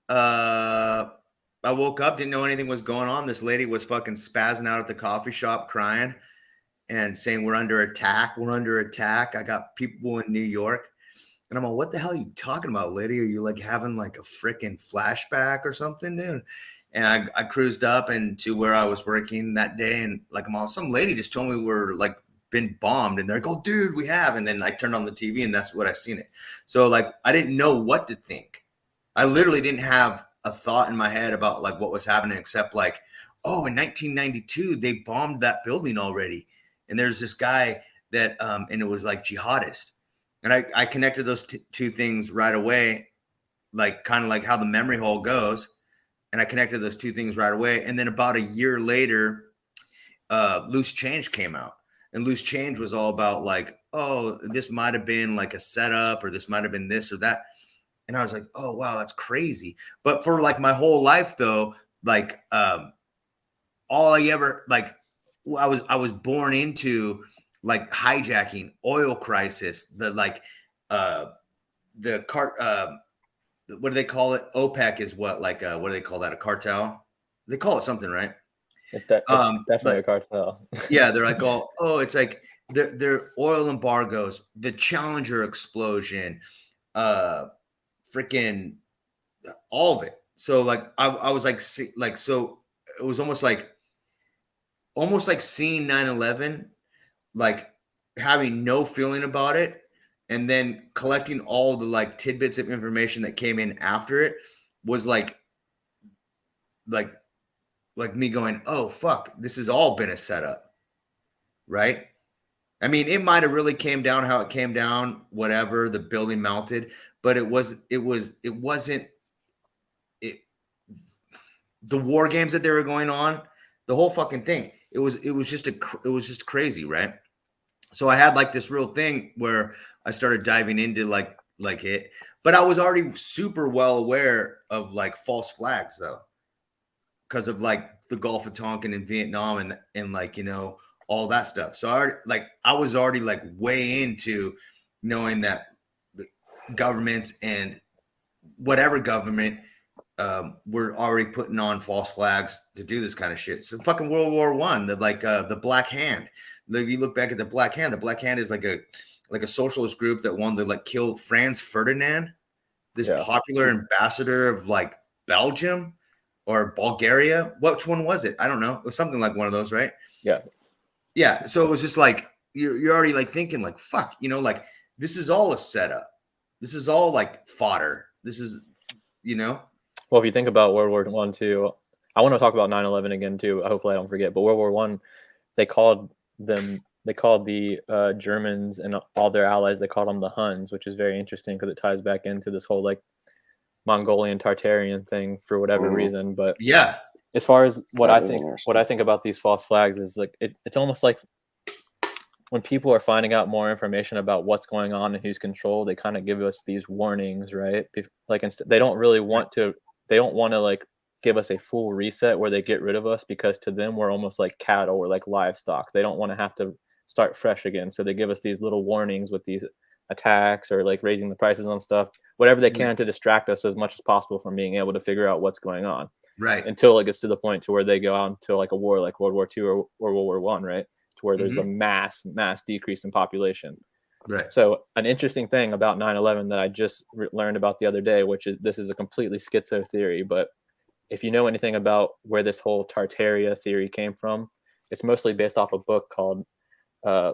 So I woke up, didn't know anything was going on. This lady was fucking spazzing out at the coffee shop crying and saying, we're under attack. We're under attack. I got people in New York. And I'm like, what the hell are you talking about, lady? Are you like having like a freaking flashback or something, dude? And I cruised up into where I was working that day. And like, some lady just told me we're like been bombed. And they're like, oh, dude, we have. And then I turned on the TV and that's what I seen it. So like, I didn't know what to think. I literally didn't have a thought in my head about like what was happening, except like, oh, in 1992, they bombed that building already. And there's this guy that, and it was like jihadist. And I connected those two things right away, like kind of like how the memory hole goes. And I connected those two things right away. And then about a year later, Loose Change came out. And Loose Change was all about like, oh, this might have been like a setup, or this might have been this or that. And I was like, oh, wow, that's crazy. But for like my whole life, though, like all I ever like, I was born into like hijacking, oil crisis, the like the cart what do they call it? OPEC is what, like what do they call that? A cartel? They call it something, right? It's definitely a cartel. Yeah, they're like, oh, it's like their oil embargoes, the Challenger explosion, freaking all of it. So like I was like so it was almost like seeing 9/11, like having no feeling about it, and then collecting all the like tidbits of information that came in after it was like me going, oh fuck, this has all been a setup, right? I mean, it might have really came down how it came down, whatever, the building melted, but it wasn't the war games that they were going on, the whole fucking thing. It was just crazy, right? So I had like this real thing where I started diving into like it, but I was already super well aware of like false flags though, because of like the Gulf of Tonkin in Vietnam and like, you know, all that stuff. So I was already like way into knowing that the governments and whatever government we're already putting on false flags to do this kind of shit. So fucking World War I, the Black Hand. Like, you look back at the Black Hand. The Black Hand is like a socialist group that wanted to like kill Franz Ferdinand, this popular ambassador of like Belgium or Bulgaria. Which one was it? I don't know. It was something like one of those, right? Yeah. Yeah. So it was just like you're already like thinking like, fuck, you know, like this is all a setup. This is all like fodder. This is, you know. Well, if you think about World War I too, I want to talk about 9/11 again too. Hopefully, I don't forget. But World War I, they called the Germans and all their allies. They called them the Huns, which is very interesting because it ties back into this whole like Mongolian Tartarian thing for whatever reason. But yeah, as far as what I think about these false flags is like it's almost like when people are finding out more information about what's going on and who's controlled, they kind of give us these warnings, right? Like they don't really want to. They don't want to like give us a full reset where they get rid of us, because to them we're almost like cattle or like livestock. They don't want to have to start fresh again. So they give us these little warnings with these attacks or like raising the prices on stuff, whatever they can to distract us as much as possible from being able to figure out what's going on. Right. Until it gets to the point to where they go out into like a war like World War II or World War I, right? To where there's a mass decrease in population. Right. So an interesting thing about 9/11 that I just learned about the other day, which is this is a completely schizo theory, but if you know anything about where this whole Tartaria theory came from, it's mostly based off a book called by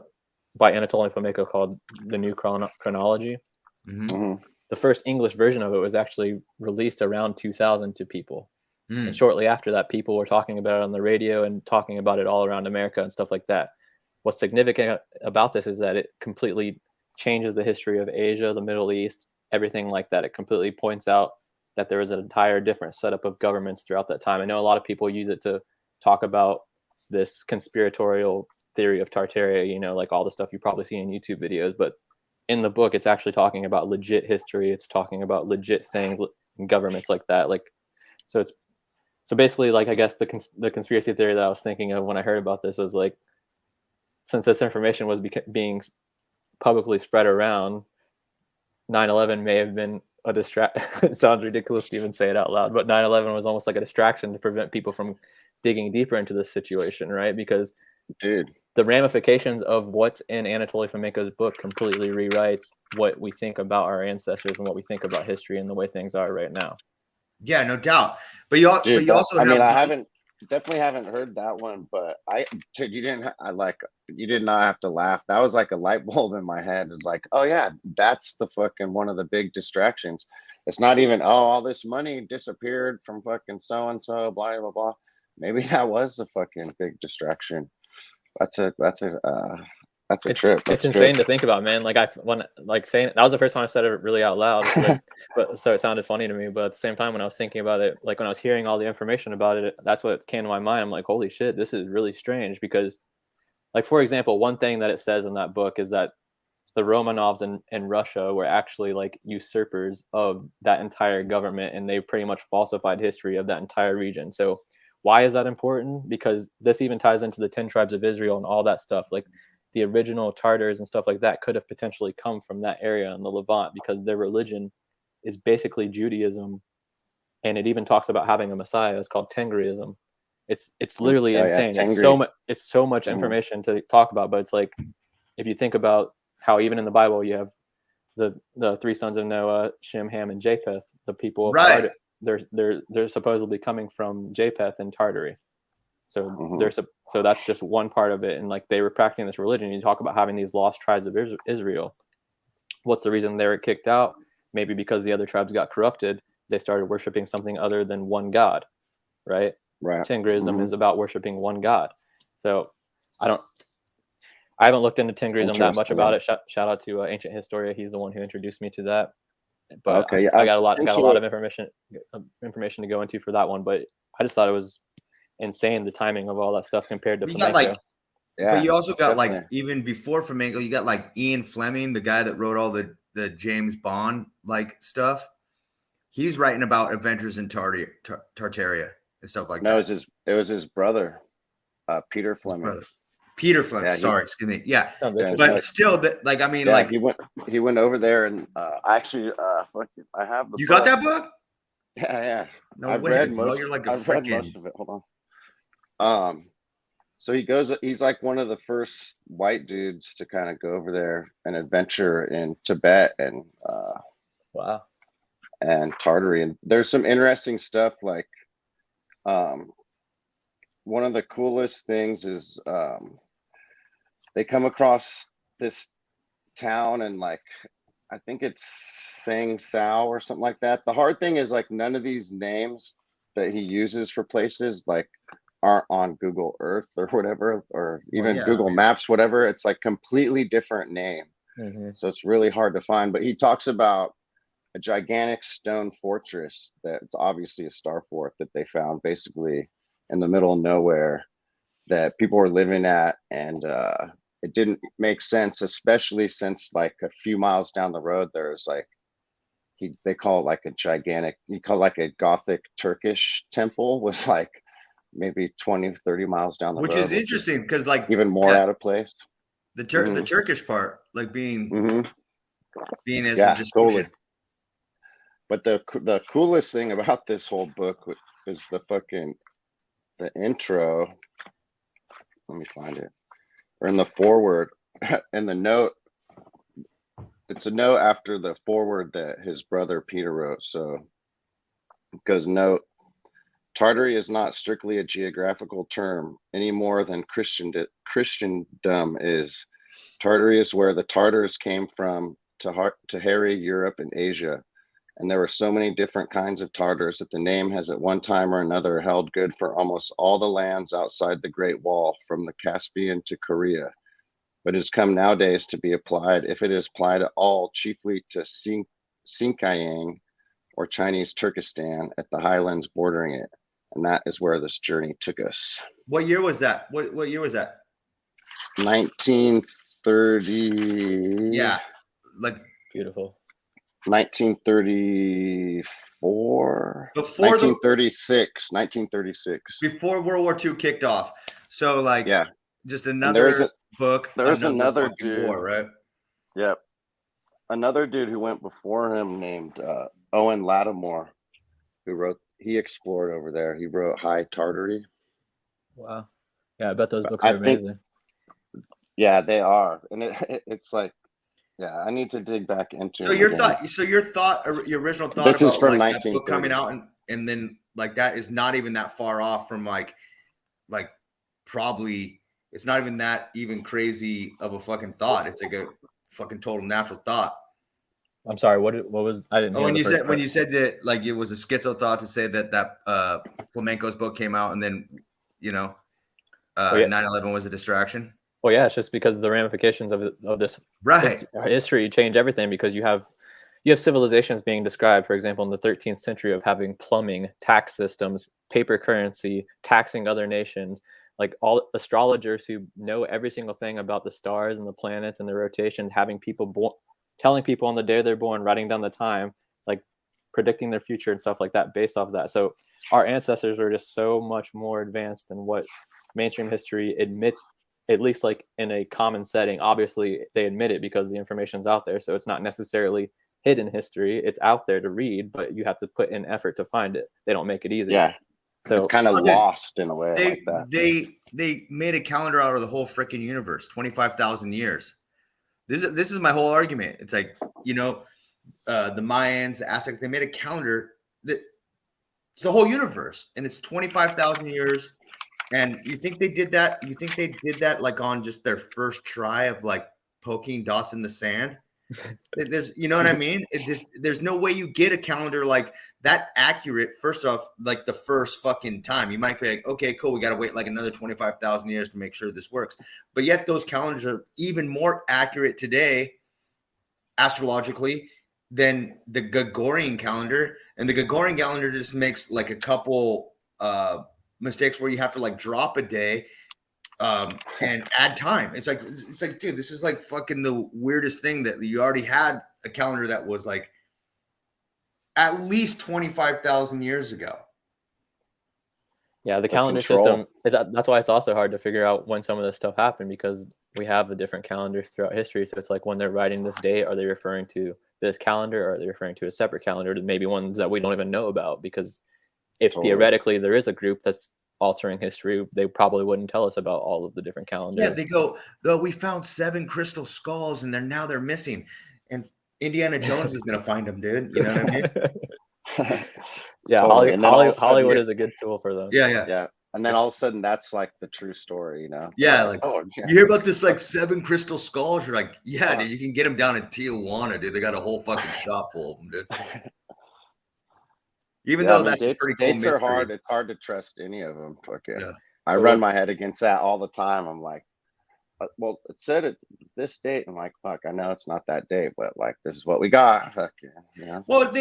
Anatoly Fomenko called The New Chronology. The first English version of it was actually released around 2000 to people. And shortly after that, people were talking about it on the radio and talking about it all around America and stuff like that. What's significant about this is that it completely changes the history of Asia, the Middle East, everything like that. It completely points out that there was an entire different setup of governments throughout that time. I know a lot of people use it to talk about this conspiratorial theory of Tartaria, you know, like all the stuff you probably see in YouTube videos. But in the book, it's actually talking about legit history. It's talking about legit things, governments like that. Like, so basically, like, I guess the conspiracy theory that I was thinking of when I heard about this was like, since this information was being publicly spread around, 9/11 may have been a it sounds ridiculous to even say it out loud, but 9/11 was almost like a distraction to prevent people from digging deeper into this situation, right? Because the ramifications of what's in Anatoly Fomenko's book completely rewrites what we think about our ancestors and what we think about history and the way things are right now. Yeah, no doubt. But you also I mean, I definitely haven't heard that one, but you did not have to laugh. That was like a light bulb in my head. It's like, oh yeah, that's the fucking one of the big distractions. It's not even, all this money disappeared from fucking so and so, blah blah blah. Maybe that was the fucking big distraction. That's a trip. It's insane to think about, man. Like saying it, that was the first time I said it really out loud, but so it sounded funny to me. But at the same time, when I was thinking about it, like when I was hearing all the information about it, that's what came to my mind. I'm like, holy shit, this is really strange. Because, like, for example, one thing that it says in that book is that the Romanovs in Russia were actually like usurpers of that entire government, and they pretty much falsified history of that entire region. So why is that important? Because this even ties into the 10 tribes of Israel and all that stuff. Like, the original Tartars and stuff like that could have potentially come from that area in the Levant, because their religion is basically Judaism, and it even talks about having a Messiah. It's called Tengrism. It's literally insane. It's so much information to talk about, but it's like, if you think about how even in the Bible you have the three sons of Noah, Shem, Ham, and Japheth, the people of Tartary, they're supposedly coming from Japheth and Tartary. So so that's just one part of it. And like, they were practicing this religion. You talk about having these lost tribes of Israel. What's the reason they were kicked out? Maybe because the other tribes got corrupted. They started worshiping something other than one God, right? Tengrism is about worshiping one God. So I haven't looked into Tengrism that much about it. Shout out to Ancient Historia. He's the one who introduced me to that. But I got a lot of information to go into for that one. But I just thought it was insane, the timing of all that stuff compared to Fomenko. But you also got like, even before Fomenko, you got like Ian Fleming, the guy that wrote all the James Bond like stuff. He's writing about adventures in Tartaria and stuff like that. No, it was his brother, Peter Fleming. Peter Fleming. Excuse me. Yeah, but still, like, I mean, like he went over there, and actually, I have the. You got that book? Yeah. No I've way, read bro. most. You're like a I've read freaking. most of it. Hold on. So he's like one of the first white dudes to kind of go over there and adventure in Tibet Wow. and Tartary. And there's some interesting stuff. Like, one of the coolest things is they come across this town and like I think it's Sang Sao or something like that. The hard thing is like none of these names that he uses for places like aren't on Google Earth or whatever, or even Google Maps, whatever. It's like completely different name. So it's really hard to find. But he talks about a gigantic stone fortress that's obviously a Starfort that they found basically in the middle of nowhere that people were living at, and it didn't make sense, especially since like a few miles down the road there's like they call it like a gigantic, you call it like a Gothic Turkish temple was like maybe 20-30 miles down the road, which is interesting because like even more out of place. The Turkish part, like being as a description. Totally. But the coolest thing about this whole book is the intro. Let me find it. Or in the foreword, in the note, it's a note after the foreword that his brother Peter wrote. So it goes, note, Tartary is not strictly a geographical term any more than Christendom is. Tartary is where the Tartars came from to harry Europe and Asia. And there were so many different kinds of Tartars that the name has at one time or another held good for almost all the lands outside the Great Wall, from the Caspian to Korea. But it has come nowadays to be applied, if it is applied at all, chiefly to Xinjiang or Chinese Turkestan at the highlands bordering it. And that is where this journey took us. What year was that? What year was that? 1930. Yeah, like beautiful. 1934. Before 1936. Before World War II kicked off. So like, just another book. There's another dude, war, right? Yep. Another dude who went before him named Owen Lattimore, he explored over there. He wrote High Tartary. Wow. Yeah, I bet those books are amazing. Yeah, they are. And it's like, yeah, I need to dig back into it. Your original thought this about is from like 1930. that book coming out and then like that is not even that far off from like probably it's not even that even crazy of a fucking thought. It's like a fucking total natural thought. I'm sorry. What was I didn't. When you said that like it was a schizo thought to say that Flamenco's book came out and then 9/11 was a distraction. Well, yeah, it's just because the ramifications of this history change everything, because you have civilizations being described, for example, in the 13th century of having plumbing, tax systems, paper currency, taxing other nations, like all astrologers who know every single thing about the stars and the planets and their rotation, having people telling people on the day they're born, writing down the time, like predicting their future and stuff like that based off of that. So our ancestors are just so much more advanced than what mainstream history admits, at least like in a common setting. Obviously they admit it because the information's out there, so it's not necessarily hidden history. It's out there to read, but you have to put in effort to find it. They don't make it easy. Yeah, so it's kind of lost in a way. They like that. they made a calendar out of the whole freaking universe. 25,000 years. This is my whole argument. It's like, the Mayans, the Aztecs, they made a calendar that it's the whole universe, and it's 25,000 years. And you think they did that? You think they did that like on just their first try of like poking dots in the sand? There's, you know what I mean? It just, there's no way you get a calendar like that accurate. First off, like the first fucking time, you might be like, okay, cool, we got to wait like another 25,000 years to make sure this works. But yet those calendars are even more accurate today, astrologically, than the Gregorian calendar. And the Gregorian calendar just makes like a couple mistakes where you have to like drop a day and add time. It's like, dude, this is like fucking the weirdest thing that you already had a calendar that was like at least 25,000 years ago. Yeah, the calendar system, that's why it's also hard to figure out when some of this stuff happened, because we have the different calendars throughout history. So it's like when they're writing this date, are they referring to this calendar, or are they referring to a separate calendar, maybe ones that we don't even know about? Because if Totally. theoretically there is a group that's altering history, they probably wouldn't tell us about all of the different calendars. Yeah, they go, oh, we found 7 crystal skulls and they're missing. And Indiana Jones is going to find them, dude. You know what I mean? Yeah, Totally. And then all of a sudden, Hollywood is a good tool for them. Yeah. And then all of a sudden, that's like the true story, you know? Yeah, like, oh, yeah. You hear about this like 7 crystal skulls? You're like, yeah, dude, you can get them down in Tijuana, dude. They got a whole fucking shop full of them, dude. Even though that's a pretty cool dates mystery. are hard. It's hard to trust any of them. Okay. Yeah. I run my head against that all the time. I'm like, well, it said it this date. I'm like, fuck, I know it's not that date, but like, this is what we got. Fuck yeah. You know? Well,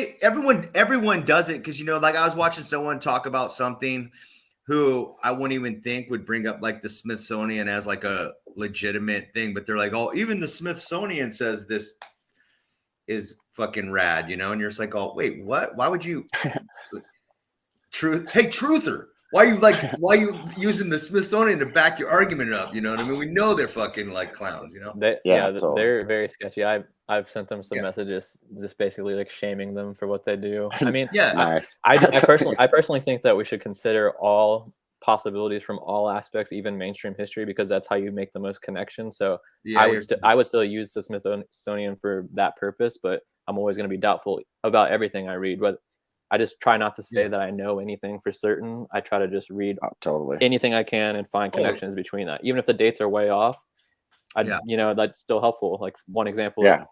everyone does it because, you know, like I was watching someone talk about something who I wouldn't even think would bring up like the Smithsonian as like a legitimate thing, but they're like, oh, even the Smithsonian says this is fucking rad, you know? And you're just like, oh, wait, what? Why would you? Hey, truther. Why are you using the Smithsonian to back your argument up? You know what I mean? We know they're fucking like clowns, you know? Totally. They're very sketchy. I've sent them some messages just basically like shaming them for what they do. I mean, nice. I personally think that we should consider all possibilities from all aspects, even mainstream history, because that's how you make the most connections. So I would still use the Smithsonian for that purpose, but I'm always going to be doubtful about everything I read. But I just try not to say that I know anything for certain. I try to just read anything I can and find connections between that. Even if the dates are way off, you know, that's still helpful. Like one example. Yeah.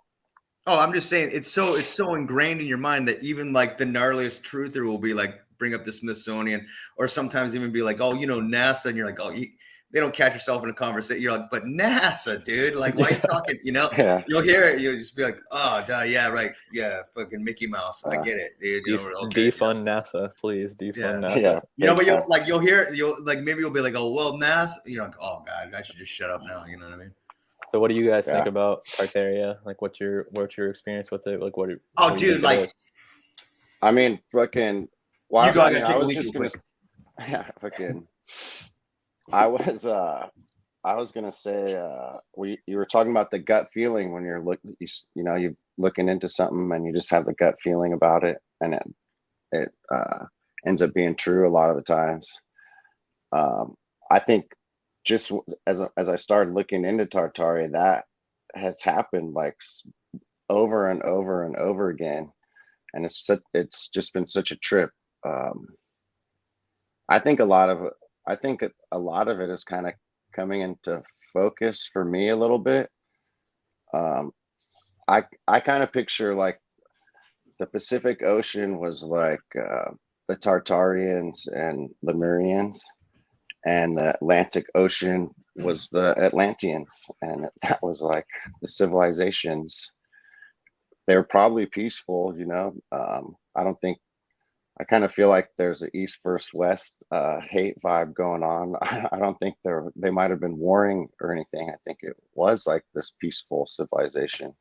Oh, I'm just saying it's so ingrained in your mind that even like the gnarliest truther will be like, bring up the Smithsonian, or sometimes even be like, oh, you know, NASA. And you're like, oh, they don't catch yourself in a conversation. You're like, but NASA, dude, like, why are you talking? You know, you'll hear it. You'll just be like, oh, duh, yeah, right. Yeah. Fucking Mickey Mouse. I get it, dude. You know, defund NASA, please. Defund NASA. Yeah. You know, but you'll maybe you'll be like, oh, well, NASA, you're like, oh God, I should just shut up now. You know what I mean? So what do you guys think about Tartaria? Like, what's your experience with it? Like, oh, dude, like, I mean, fucking, well, you gotta take a leak real quick. Fucking, I was gonna say, you were talking about the gut feeling when you're you're looking into something and you just have the gut feeling about it, and it ends up being true a lot of the times. I think just as I started looking into Tartaria, that has happened like over and over and over again, and it's just been such a trip. I think a lot of it is kind of coming into focus for me a little bit. I kind of picture like the Pacific Ocean was like the Tartarians and Lemurians, and the Atlantic Ocean was the Atlanteans, and that was like the civilizations. They were probably peaceful, you know. I kind of feel like there's an East versus West hate vibe going on. I don't think they might have been warring or anything. I think it was like this peaceful civilization.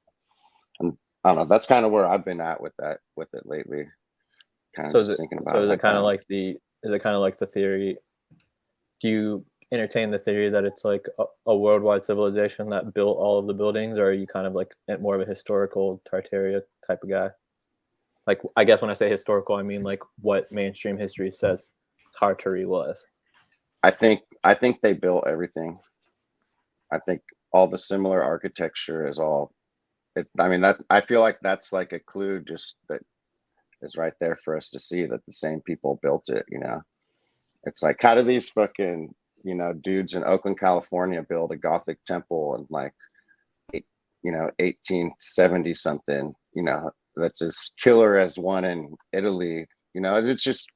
And I don't know. That's kind of where I've been at with it lately. Kind of thinking about it. So is it kind of like the theory? Do you entertain the theory that it's like a worldwide civilization that built all of the buildings, or are you kind of like more of a historical Tartaria type of guy? Like, I guess when I say historical, I mean like what mainstream history says Tartary was. I think they built everything. I think all the similar architecture is all. I feel like that's like a clue just that is right there for us to see that the same people built it. You know, it's like, how do these fucking, you know, dudes in Oakland, California build a Gothic temple in like, 1870 something? You know, that's as killer as one in Italy. You know, it just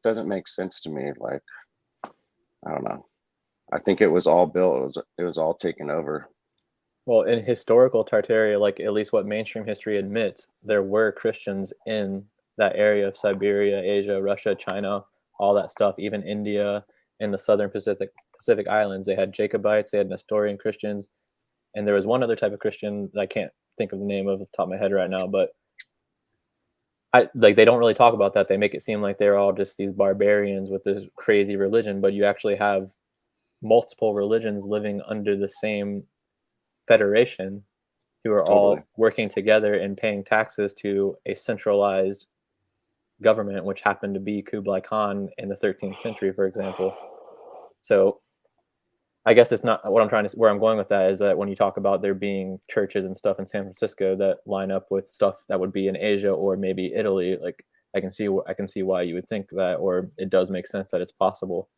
doesn't make sense to me. Like, I don't know. I think it was all built. It was all taken over. Well, in historical Tartaria, like at least what mainstream history admits, there were Christians in that area of Siberia, Asia, Russia, China, all that stuff, even India and the southern Pacific Islands. They had Jacobites, they had Nestorian Christians, and there was one other type of Christian that I can't think of the name of the top of my head right now, but they don't really talk about that. They make it seem like they're all just these barbarians with this crazy religion, but you actually have multiple religions living under the same federation who are Totally. all working together and paying taxes to a centralized government, which happened to be Kublai Khan in the 13th century, for example. So I guess it's not what I'm trying to, where I'm going with that is that when you talk about there being churches and stuff in San Francisco that line up with stuff that would be in Asia or maybe Italy, like I can see why you would think that, or it does make sense that it's possible.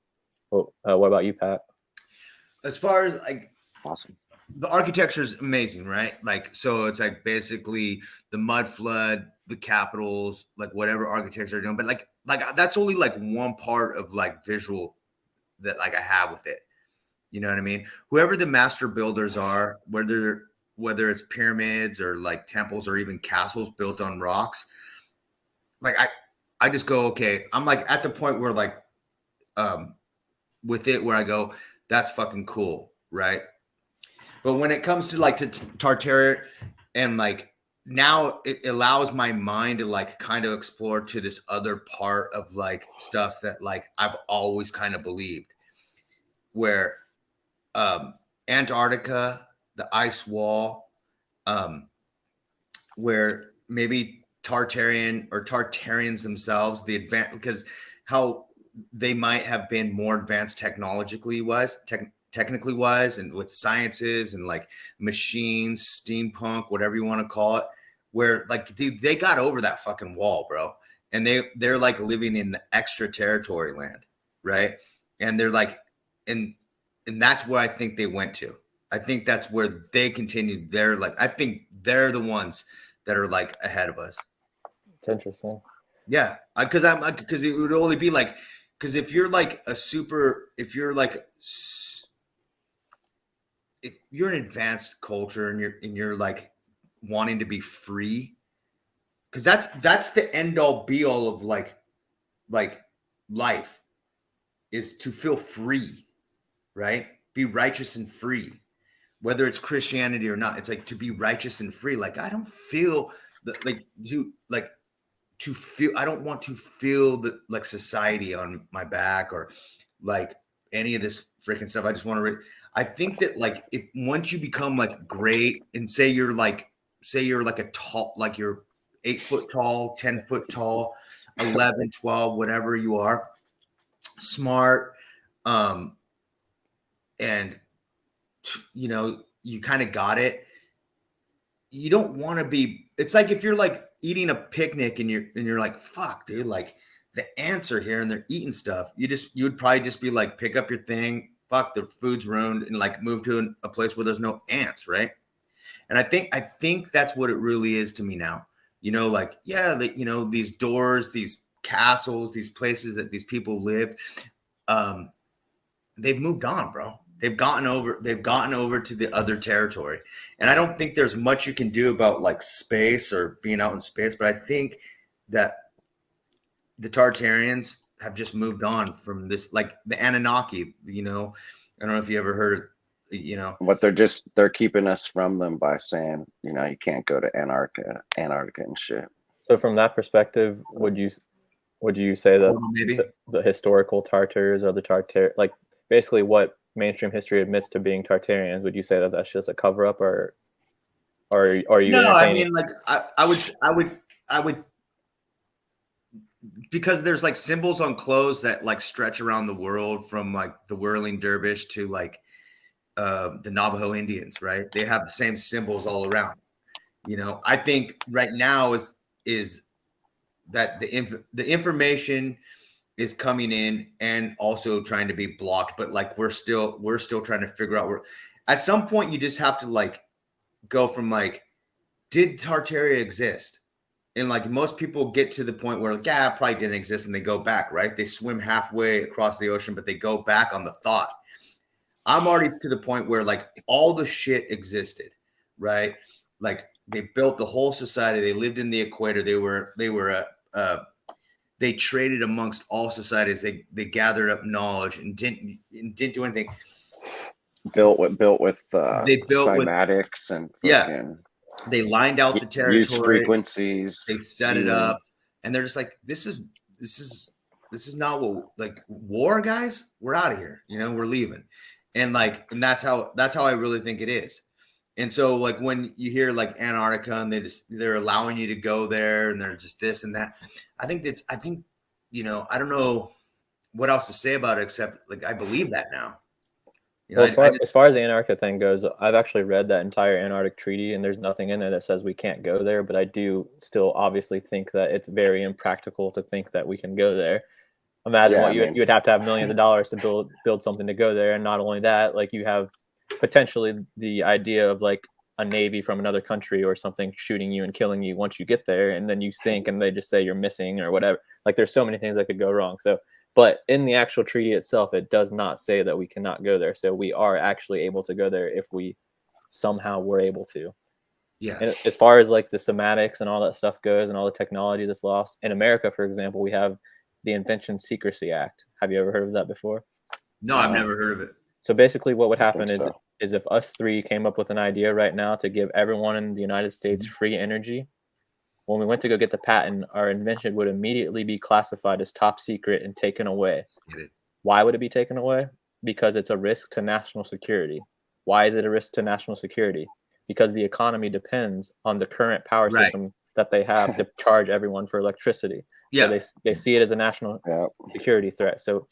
Well, what about you, Pat? As far as like Awesome. the architecture is amazing, right? Like, so it's like basically the mud flood, the capitals, like whatever architecture they're doing, but like that's only like one part of like visual that like I have with it. You know what I mean? Whoever the master builders are, whether it's pyramids or like temples or even castles built on rocks, like I just go, okay, I'm like at the point where like with it where I go, that's fucking cool, right? But when it comes to like to Tartaria and like now it allows my mind to like kind of explore to this other part of like stuff that like I've always kind of believed, where Antarctica, the ice wall, where maybe Tartarians themselves, the advanced, because how they might have been more advanced technically wise, and with sciences and like machines, steampunk, whatever you want to call it, where like they got over that fucking wall, bro. And they're like living in the extra territory land, right? And they're like, and that's where I think they went to. I think that's where they continued. They're like, I think they're the ones that are like ahead of us. It's interesting. Yeah, because it would only be like, because if you're an advanced culture and you're like wanting to be free, because that's the end all be all of like life is to feel free, right? Be righteous and free, whether it's Christianity or not. It's like to be righteous and free. Like I don't feel I don't want to feel the like society on my back or like any of this freaking stuff. I just want to. I think that like if once you become like great and say you're like a tall, like you're 8 foot tall, 10 foot tall, 11, 12, whatever you are, smart, and you know, you kind of got it. You don't want to be, it's like if you're like eating a picnic and you're like, fuck, dude, like the ants are here and they're eating stuff. You would probably just be like, pick up your thing, fuck, the food's ruined, and like move to a place where there's no ants, right? And I think that's what it really is to me now. You know, like, yeah, you know, these doors, these castles, these places that these people lived, they've moved on, bro. They've gotten over to the other territory. And I don't think there's much you can do about like space or being out in space, but I think that the Tartarians have just moved on from this, like the Anunnaki, you know. I don't know if you ever heard of, you know. But they're keeping us from them by saying, you know, you can't go to Antarctica and shit. So from that perspective, would you say that the historical Tartars or the Tartar, like basically what mainstream history admits to being Tartarians, would you say that that's just a cover up, or are you? No, I mean, like I would, because there's like symbols on clothes that like stretch around the world, from like the whirling dervish to like the Navajo Indians, right? They have the same symbols all around. You know, I think right now is that the information is coming in and also trying to be blocked, but like we're still trying to figure out where. At some point you just have to like go from like, did Tartaria exist? And like most people get to the point where like, yeah, it probably didn't exist, and they go back, right? They swim halfway across the ocean, but they go back on the thought. I'm already to the point where like all the shit existed, right? Like they built the whole society. They lived in the equator. They traded amongst all societies. They gathered up knowledge and didn't do anything. Built with They built cymatics and yeah. They lined out the territory. Use frequencies. They set it up, and they're just like, this is not what, like, war, guys. We're out of here. You know, we're leaving, and like, and that's how I really think it is. And so like when you hear like Antarctica and they're allowing you to go there and they're just this and that, I think you know, I don't know what else to say about it except like I believe that now. You know, well, as far as the Antarctica thing goes, I've actually read that entire Antarctic treaty, and there's nothing in there that says we can't go there. But I do still obviously think that it's very impractical to think that we can go there. Imagine what you would have to have millions of dollars to build something to go there, and not only that, like you have potentially the idea of like a navy from another country or something shooting you and killing you once you get there, and then you sink, and they just say you're missing or whatever. Like there's so many things that could go wrong. So. But in the actual treaty itself, it does not say that we cannot go there. So we are actually able to go there if we somehow were able to. Yeah. And as far as like the semantics and all that stuff goes and all the technology that's lost, in America, for example, we have the Invention Secrecy Act. Have you ever heard of that before? No, I've never heard of it. So basically what would happen is if us three came up with an idea right now to give everyone in the United States free energy, when we went to go get the patent, our invention would immediately be classified as top secret and taken away. Why would it be taken away? Because it's a risk to national security. Why is it a risk to national security? Because the economy depends on the current power system that they have to charge everyone for electricity. Yeah. So they see it as a national security threat. So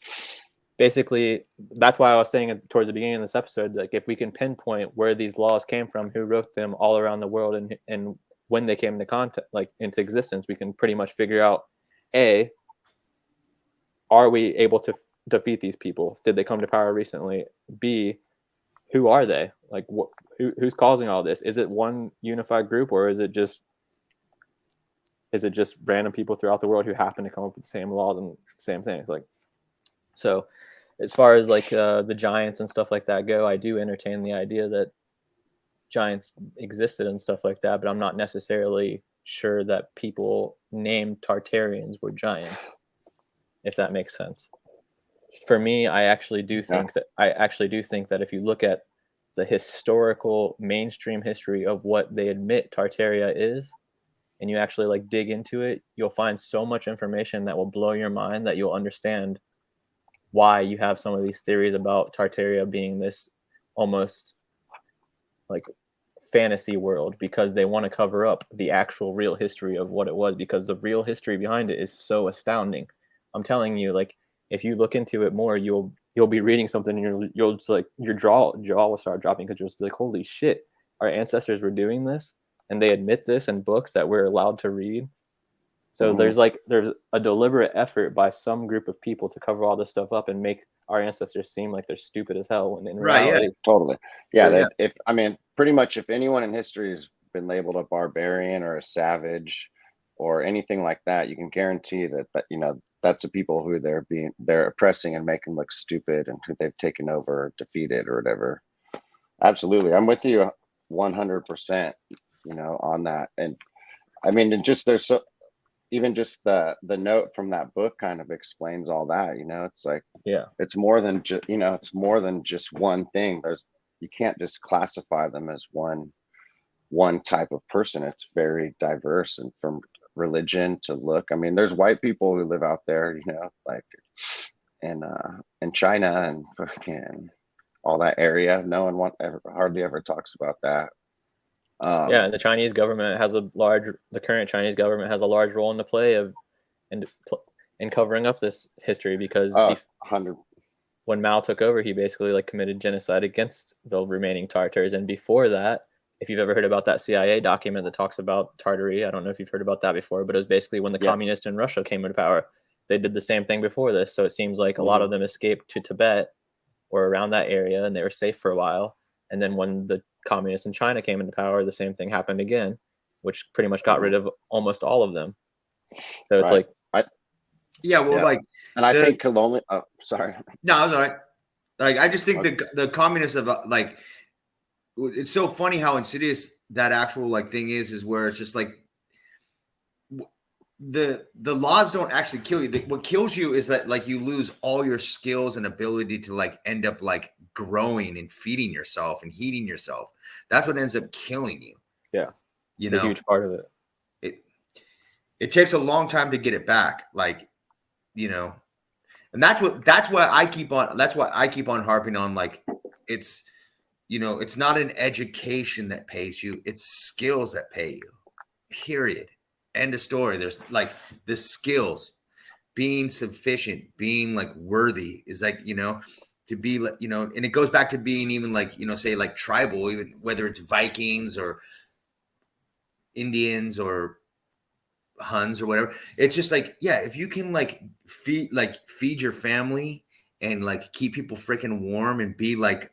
basically, that's why I was saying it towards the beginning of this episode, like if we can pinpoint where these laws came from, who wrote them all around the world, and when they came into contact, like into existence, we can pretty much figure out, A, are we able to defeat these people? Did they come to power recently? B, who are they? Like who's causing all this? Is it one unified group, or is it just random people throughout the world who happen to come up with the same laws and same things? Like, so as far as like the giants and stuff like that go, I do entertain the idea that giants existed and stuff like that, but I'm not necessarily sure that people named Tartarians were giants, if that makes sense. For me, I actually do think that if you look at the historical mainstream history of what they admit Tartaria is, and you actually like dig into it, you'll find so much information that will blow your mind that you'll understand why you have some of these theories about Tartaria being this almost like fantasy world, because they want to cover up the actual real history of what it was, because the real history behind it is so astounding. I'm telling you, like if you look into it more, you'll be reading something and you'll just like your jaw will start dropping, because you'll just be like, holy shit, our ancestors were doing this, and they admit this in books that we're allowed to read. So there's a deliberate effort by some group of people to cover all this stuff up and make our ancestors seem like they're stupid as hell, when in reality, totally. If I mean, pretty much if anyone in history has been labeled a barbarian or a savage or anything like that, you can guarantee that you know that's the people who they're oppressing and making look stupid, and who they've taken over or defeated or whatever. Absolutely, I'm with you 100%, you know, on that. And I mean, even just the note from that book kind of explains all that. You know, it's like, it's more than just, you know, it's more than just one thing. You can't just classify them as one type of person. It's very diverse, and from religion to look. I mean, there's white people who live out there, you know, like in China and fucking all that area. No one hardly ever talks about that. And the Chinese government the current Chinese government has a large role to play in covering up this history, because when Mao took over, he basically like committed genocide against the remaining Tartars. And before that, if you've ever heard about that CIA document that talks about Tartary, I don't know if you've heard about that before, but it was basically when the communists in Russia came into power, they did the same thing before this. So it seems like a lot of them escaped to Tibet or around that area, and they were safe for a while. And then when the communists in China came into power, the same thing happened again, which pretty much got rid of almost all of them. So it's like, and I think colonial. Oh, sorry. No, it's all right. Like I just think the communists have like, it's so funny how insidious that actual like thing is where it's just like the laws don't actually kill you. What kills you is that like you lose all your skills and ability to like end up like growing and feeding yourself and heating yourself. That's what ends up killing you. Yeah. You know, a huge part of it. It takes a long time to get it back. Like, you know, and that's why I keep on harping on, like, it's, it's not an education that pays you, it's skills that pay you, period. End of story. There's like the skills, being sufficient, being like worthy is like, to be like, and it goes back to being even like, say like tribal, even whether it's Vikings or Indians or Huns or whatever. It's just like, yeah, if you can like feed your family and like keep people freaking warm and be like,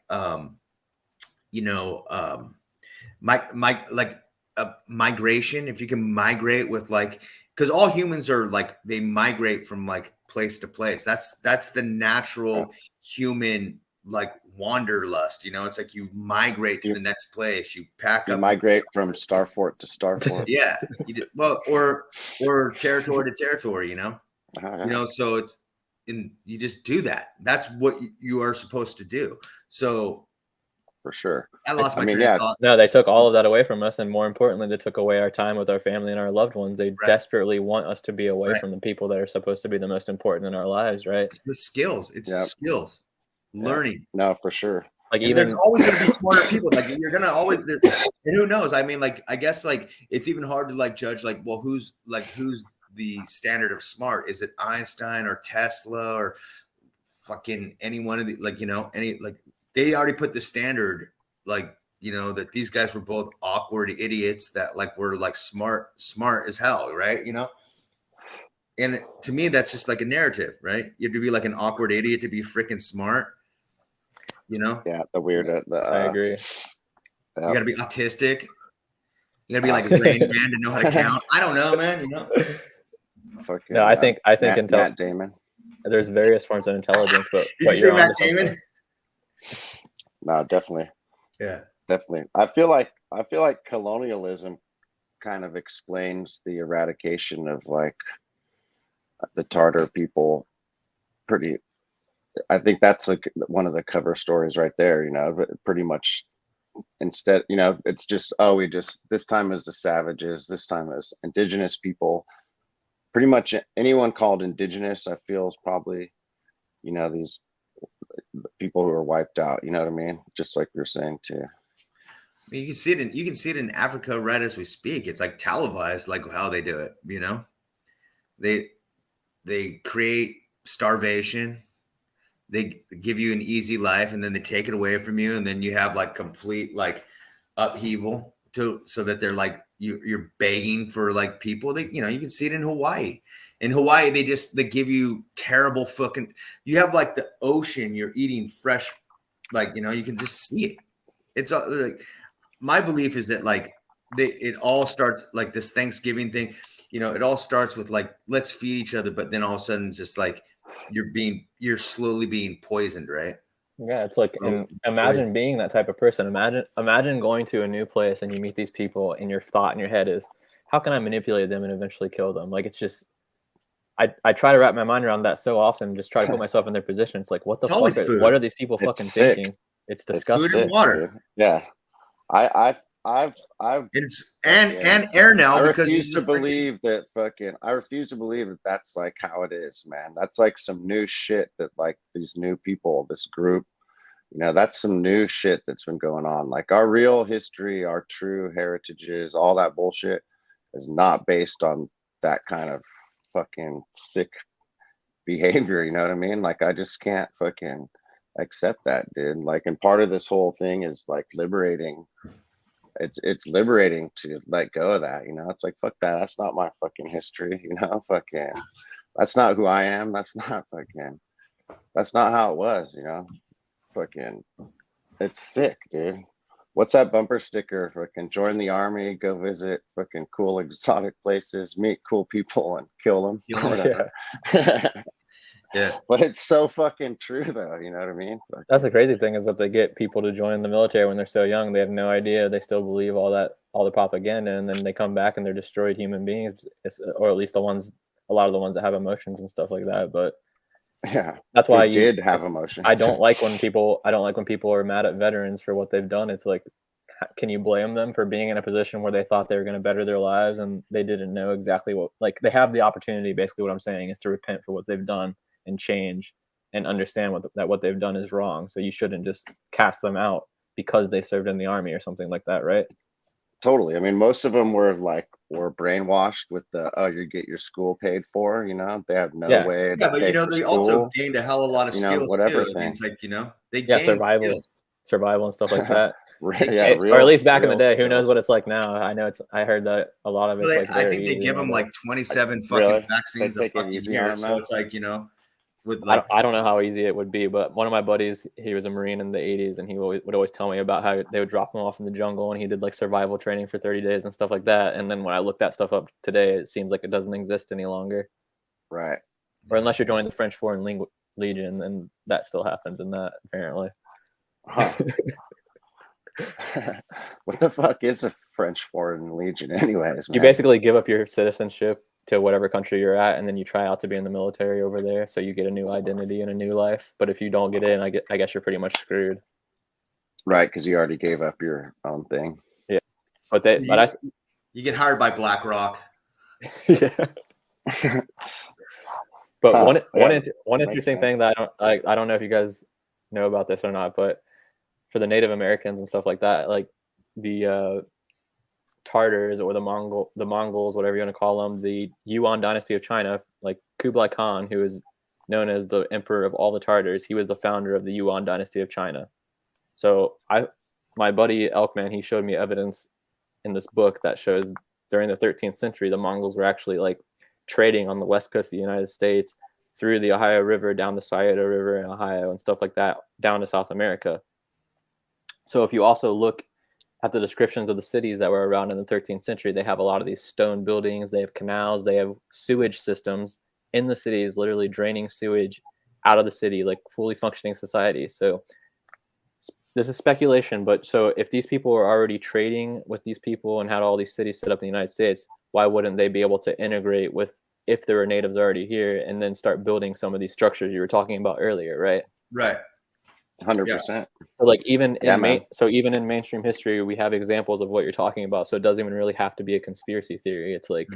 migration, if you can migrate with like, because all humans are like, they migrate from like place to place. That's the natural human like wanderlust. It's like you migrate to the next place. You pack up. Migrate from Starfort to Starfort. Yeah, well, or territory to territory. So it's you just do that. That's what you are supposed to do. So. For sure. I lost my train of thought. No, they took all of that away from us, and more importantly, they took away our time with our family and our loved ones. They desperately want us to be away from the people that are supposed to be the most important in our lives, right? It's the skills. It's skills. Learning. No, for sure. Like, and there's always going to be smarter people. Like you're going to always, and who knows? I mean, like, I guess like it's even hard to like judge like, well, who's the standard of smart? Is it Einstein or Tesla or fucking any one of the, like, any, like, they already put the standard, like, that these guys were both awkward idiots that like were like smart as hell, right? And to me, that's just like a narrative, right? You have to be like an awkward idiot to be freaking smart, Yeah, the weird. I agree. You got to be autistic. You got to be like Rain Man to know how to count. I don't know, man. Fucking, no, I think Matt Damon. There's various forms of intelligence, but did you say Matt Damon? No, definitely. Yeah, definitely. I feel like colonialism kind of explains the eradication of like the Tartar people pretty. I think that's like one of the cover stories right there, but pretty much instead, it's just, this time is the savages, this time is indigenous people. Pretty much anyone called indigenous, I feel, is probably, these people who are wiped out, you know what I mean? Just like you're saying too. You can see it in Africa right as we speak. It's like televised, like how they do it, They create starvation. They give you an easy life and then they take it away from you. And then you have like complete like upheaval so that they're like, you're begging for like people. You can see it in Hawaii. In Hawaii, they give you terrible fucking, you have like the ocean, you're eating fresh, like, you can just see it. It's like, my belief is that like it all starts like this Thanksgiving thing, it all starts with like, let's feed each other. But then all of a sudden it's just like, you're slowly being poisoned, right? Yeah, it's like, imagine being that type of person. Imagine going to a new place and you meet these people and your thought in your head is, how can I manipulate them and eventually kill them? Like, it's just, I try to wrap my mind around that so often, just try to put myself in their position. It's like, what the fuck? What are these people fucking thinking? It's disgusting. Food and water. Dude. Yeah. I've it's and air now. I refuse to believe that that's like how it is, man. That's like some new shit that like these new people, this group, that's some new shit that's been going on. Like our real history, our true heritages, all that bullshit is not based on that kind of fucking sick behavior. You know what I mean? Like I just can't fucking accept that, dude. Like, and part of this whole thing is like liberating. It's liberating to let go of that, it's like, fuck that. That's not my fucking history, fucking, that's not who I am. That's not how it was, fucking, it's sick, dude. What's that bumper sticker? Fucking join the army, go visit fucking cool exotic places, meet cool people and kill them. Yeah. But it's so fucking true though, you know what I mean? That's the crazy thing, is that they get people to join the military when they're so young. They have no idea. They still believe all the propaganda, and then they come back and they're destroyed human beings, or at least a lot of the ones that have emotions and stuff like that. But yeah, that's why did have emotions. I don't like when people are mad at veterans for what they've done. It's like, can you blame them for being in a position where they thought they were going to better their lives and they didn't know exactly what, like, they have the opportunity. Basically what I'm saying is to repent for what they've done and change and understand what they've done is wrong. So you shouldn't just cast them out because they served in the army or something like that, right? Totally. I mean, most of them were brainwashed with the, oh, you get your school paid for, you know, they have no way to but pay for they school, also gained a hell of a lot of you know, skills whatever too. I mean, thing. it's like, you know, they gained survival and stuff like that. Or at least back in the day. Who knows what it's like now? I heard that a lot of it's like I think they give them like 27 fucking vaccines of fucking years. So it's like, you know, with like, I don't know how easy it would be, but one of my buddies, he was a Marine in the 80s, and he would always tell me about how they would drop him off in the jungle, and he did like survival training for 30 days and stuff like that. And then when I looked that stuff up today, it seems like it doesn't exist any longer. Right. Or unless you're joining the French Foreign Legion, then that still happens in that, apparently. Huh. What the fuck is a French Foreign Legion anyways, man? You basically give up your citizenship to whatever country you're at, and then you try out to be in the military over there, so you get a new identity and a new life. But if you don't get in, I guess you're pretty much screwed. Right, because you already gave up your own thing. Yeah, you get hired by BlackRock. Yeah. But one interesting thing that I don't know if you guys know about this or not, but for the Native Americans and stuff like that, like the Tartars or the Mongols, whatever you want to call them, the Yuan dynasty of China, like Kublai Khan, who is known as the emperor of all the Tartars, he was the founder of the Yuan dynasty of China. So my buddy Elkman, he showed me evidence in this book that shows during the 13th century, the Mongols were actually like trading on the west coast of the United States through the Ohio River, down the Scioto River in Ohio and stuff like that, down to South America. So if you also look at the descriptions of the cities that were around in the 13th century, they have a lot of these stone buildings, they have canals, they have sewage systems in the cities, literally draining sewage out of the city, like fully functioning society. So this is speculation, but so if these people were already trading with these people and had all these cities set up in the United States, why wouldn't they be able to integrate with, if there were natives already here, and then start building some of these structures you were talking about earlier, right? Right. 100%. So like even in mainstream history, we have examples of what you're talking about. So it doesn't even really have to be a conspiracy theory. It's like,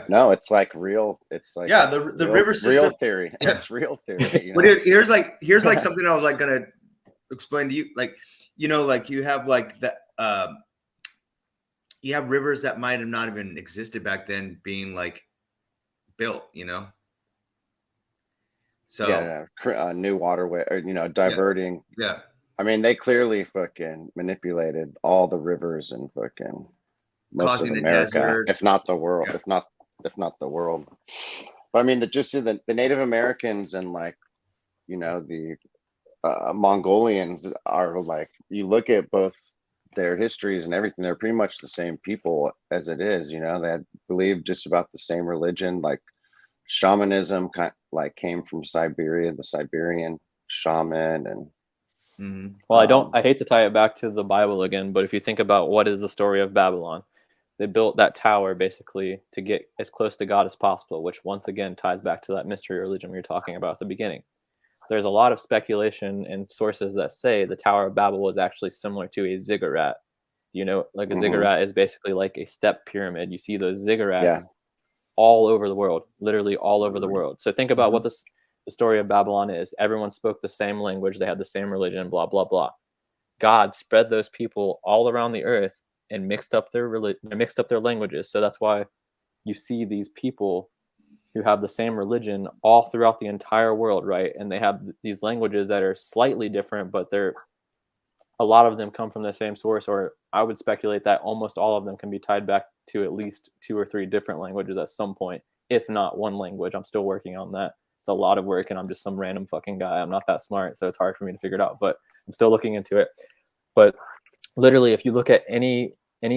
no, it's like real. It's like the river system, real theory. Yeah. It's real theory. You know? But here's like something I was like gonna explain to you. Like, you know, like you have like the you have rivers that might have not even existed back then being like built. You know. So new waterway, or diverting. Yeah. I mean, they clearly fucking manipulated all the rivers and fucking most of America, if not the world, if not the world. But I mean, the Native Americans and like, you know, the Mongolians are like, you look at both their histories and everything, they're pretty much the same people as it is. You know, they believed just about the same religion, like. Shamanism came from Siberia, the Siberian shaman, and well, I hate to tie it back to the Bible again, but if you think about what is the story of Babylon, they built that tower basically to get as close to God as possible, which once again ties back to that mystery religion we were talking about at the beginning. There's a lot of speculation and sources that say the Tower of Babel was actually similar to a ziggurat. You know, like a ziggurat is basically like a step pyramid. You see those ziggurats all over the world, literally all over the world. So think about what the story of Babylon is. Everyone spoke the same language. They had the same religion, blah, blah, blah. God spread those people all around the earth and mixed up their languages. So that's why you see these people who have the same religion all throughout the entire world, right? And they have these languages that are slightly different, but a lot of them come from the same source, or I would speculate that almost all of them can be tied back to at least 2 or 3 different languages at some point, if not one language. I'm still working on that. It's a lot of work, and I'm just some random fucking guy. I'm not that smart, so it's hard for me to figure it out, but I'm still looking into it. But literally, if you look at any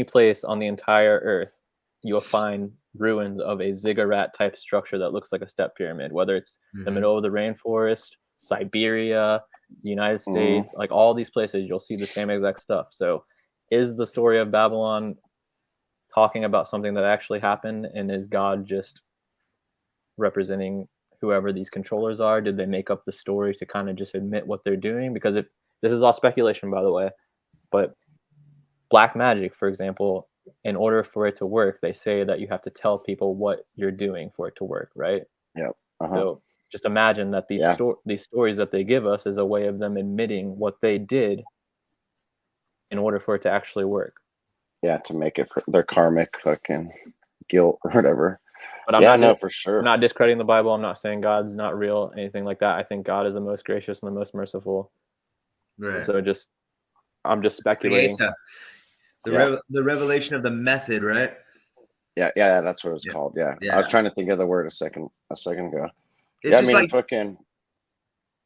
place on the entire earth, you'll find ruins of a ziggurat type structure that looks like a step pyramid, whether it's the middle of the rainforest, Siberia, the United States, like all these places, you'll see the same exact stuff. So is the story of Babylon talking about something that actually happened, and is God just representing whoever these controllers are? Did they make up the story to kind of just admit what they're doing? Because if this is all speculation, by the way, but black magic, for example, in order for it to work, they say that you have to tell people what you're doing for it to work, right? Yep. So just imagine that these stories that they give us is a way of them admitting what they did in order for it to actually work. Yeah, to make it for their karmic fucking guilt or whatever. But I'm not for sure. I'm not discrediting the Bible. I'm not saying God's not real, anything like that. I think God is the most gracious and the most merciful. Right. So I'm just speculating. The revelation of the method, right? Yeah, that's what it's called. Yeah. I was trying to think of the word a second ago. It's just like fucking.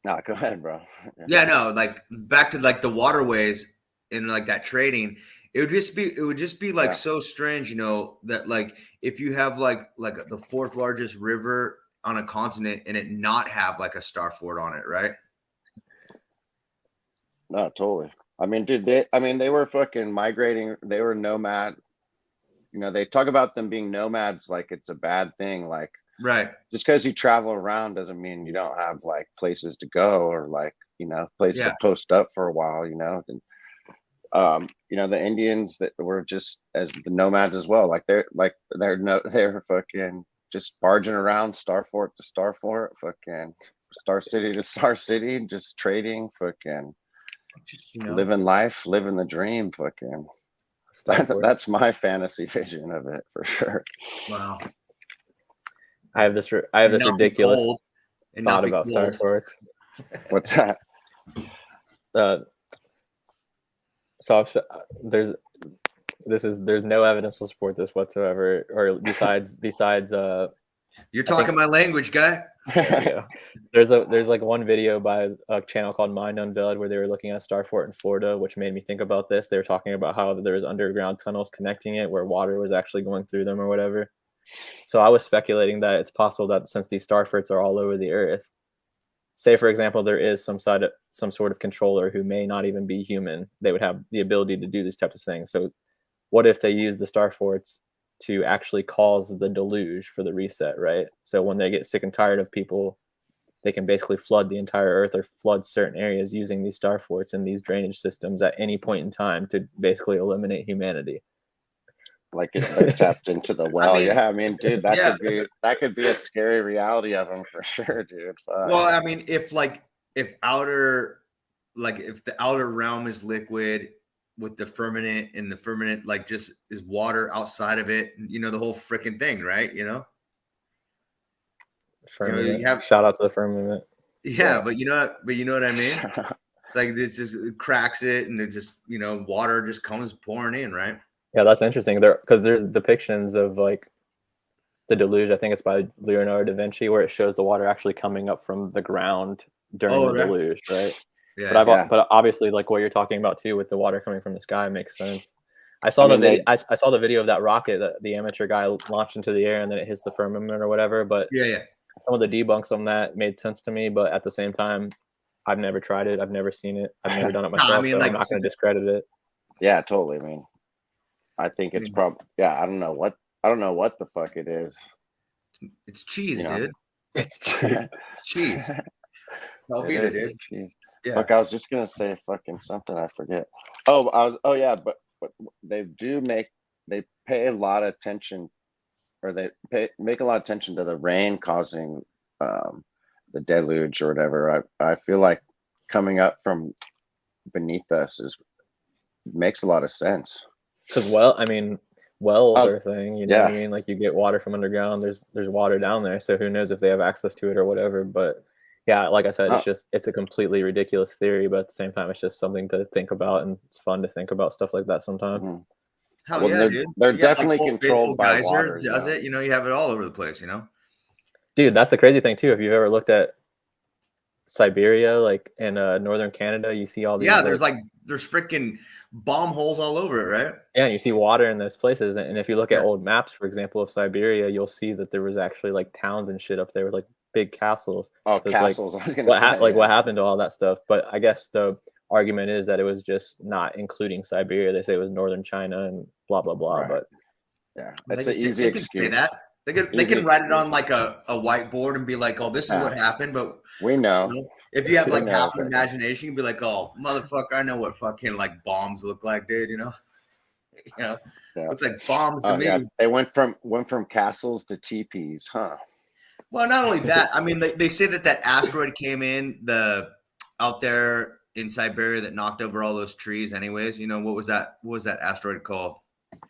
No, go ahead, bro. No, like back to like the waterways and like that trading. It would just be like so strange, that like if you have like the fourth largest river on a continent and it not have like a Starfort on it, right? No, totally. I mean, dude, they were fucking migrating. They were nomad. They talk about them being nomads like it's a bad thing. Like, right. Just because you travel around doesn't mean you don't have like places to go or like, places to post up for a while, And, the Indians that were just as the nomads as well. They're fucking just barging around Starfort to Starfort, fucking Star City to Star City, just trading, fucking living life, living the dream, fucking. That's my fantasy vision of it for sure. Wow. I have this ridiculous thought about Starforts. What's that? There's no evidence to support this whatsoever, or besides you're talking my language, guy. There's like one video by a channel called Mind Unveiled where they were looking at Starfort in Florida, which made me think about this. They were talking about how there was underground tunnels connecting it where water was actually going through them or whatever. So I was speculating that it's possible that since these Starforts are all over the earth, say for example there is some sort of controller who may not even be human, they would have the ability to do these types of things. So what if they use the Starforts to actually cause the deluge for the reset, right? So when they get sick and tired of people, they can basically flood the entire earth or flood certain areas using these Starforts and these drainage systems at any point in time to basically eliminate humanity. Like if they're tapped into the well. Dude, that could be a scary reality of them for sure, dude. Well, I mean, if the outer realm is liquid with the firmament, and the firmament like just is water outside of it, the whole freaking thing, right? Firmament. Shout out to the firmament. Yeah, but you know what I mean? It's like it cracks it, and it just water just comes pouring in, right? Yeah, that's interesting. Because there's depictions of like the deluge. I think it's by Leonardo da Vinci, where it shows the water actually coming up from the ground during the deluge, right? Yeah. But obviously, like what you're talking about too, with the water coming from the sky, makes sense. I saw the video of that rocket that the amateur guy launched into the air, and then it hits the firmament or whatever. But some of the debunks on that made sense to me. But at the same time, I've never tried it. I've never seen it. I've never done it myself. So I'm not going to discredit it. Yeah, totally. I mean, I think it's probably I don't know what the fuck it is. It's cheese, dude. It's cheese. I'll beat it, dude. Cheese. Yeah. Look, I was just gonna say fucking something. I forget. But they pay a lot of attention, or make a lot of attention to the rain causing the deluge or whatever. I feel like coming up from beneath us makes a lot of sense. Because wells are a thing, what I mean? Like you get water from underground. There's water down there, so who knows if they have access to it or whatever. But yeah, like I said, it's a completely ridiculous theory, but at the same time, it's just something to think about, and it's fun to think about stuff like that sometimes. Mm-hmm. Hell yeah, dude! They're definitely controlled by water. Does it? You have it all over the place. Dude, that's the crazy thing too. If you've ever looked at Siberia, like in northern Canada, you see all these. Yeah, there's freaking bomb holes all over it, right? Yeah, and you see water in those places. And if you look at old maps, for example, of Siberia, you'll see that there was actually like towns and shit up there with like big castles. Oh, so castles! Like, what happened to all that stuff? But I guess the argument is that it was just not including Siberia. They say it was northern China and blah blah blah. Right. But yeah, that's an easy excuse. They can say that. They can write it on like a whiteboard and be like, "Oh, this is what happened." But we know. If you have like half an imagination, you'd be like, "Oh, motherfucker, I know what fucking like bombs look like, dude." Looks like bombs to me. Yeah. They went from castles to teepees, huh? Well, not only that. I mean, they say that asteroid came in out there in Siberia that knocked over all those trees anyways? You know, what was that asteroid called?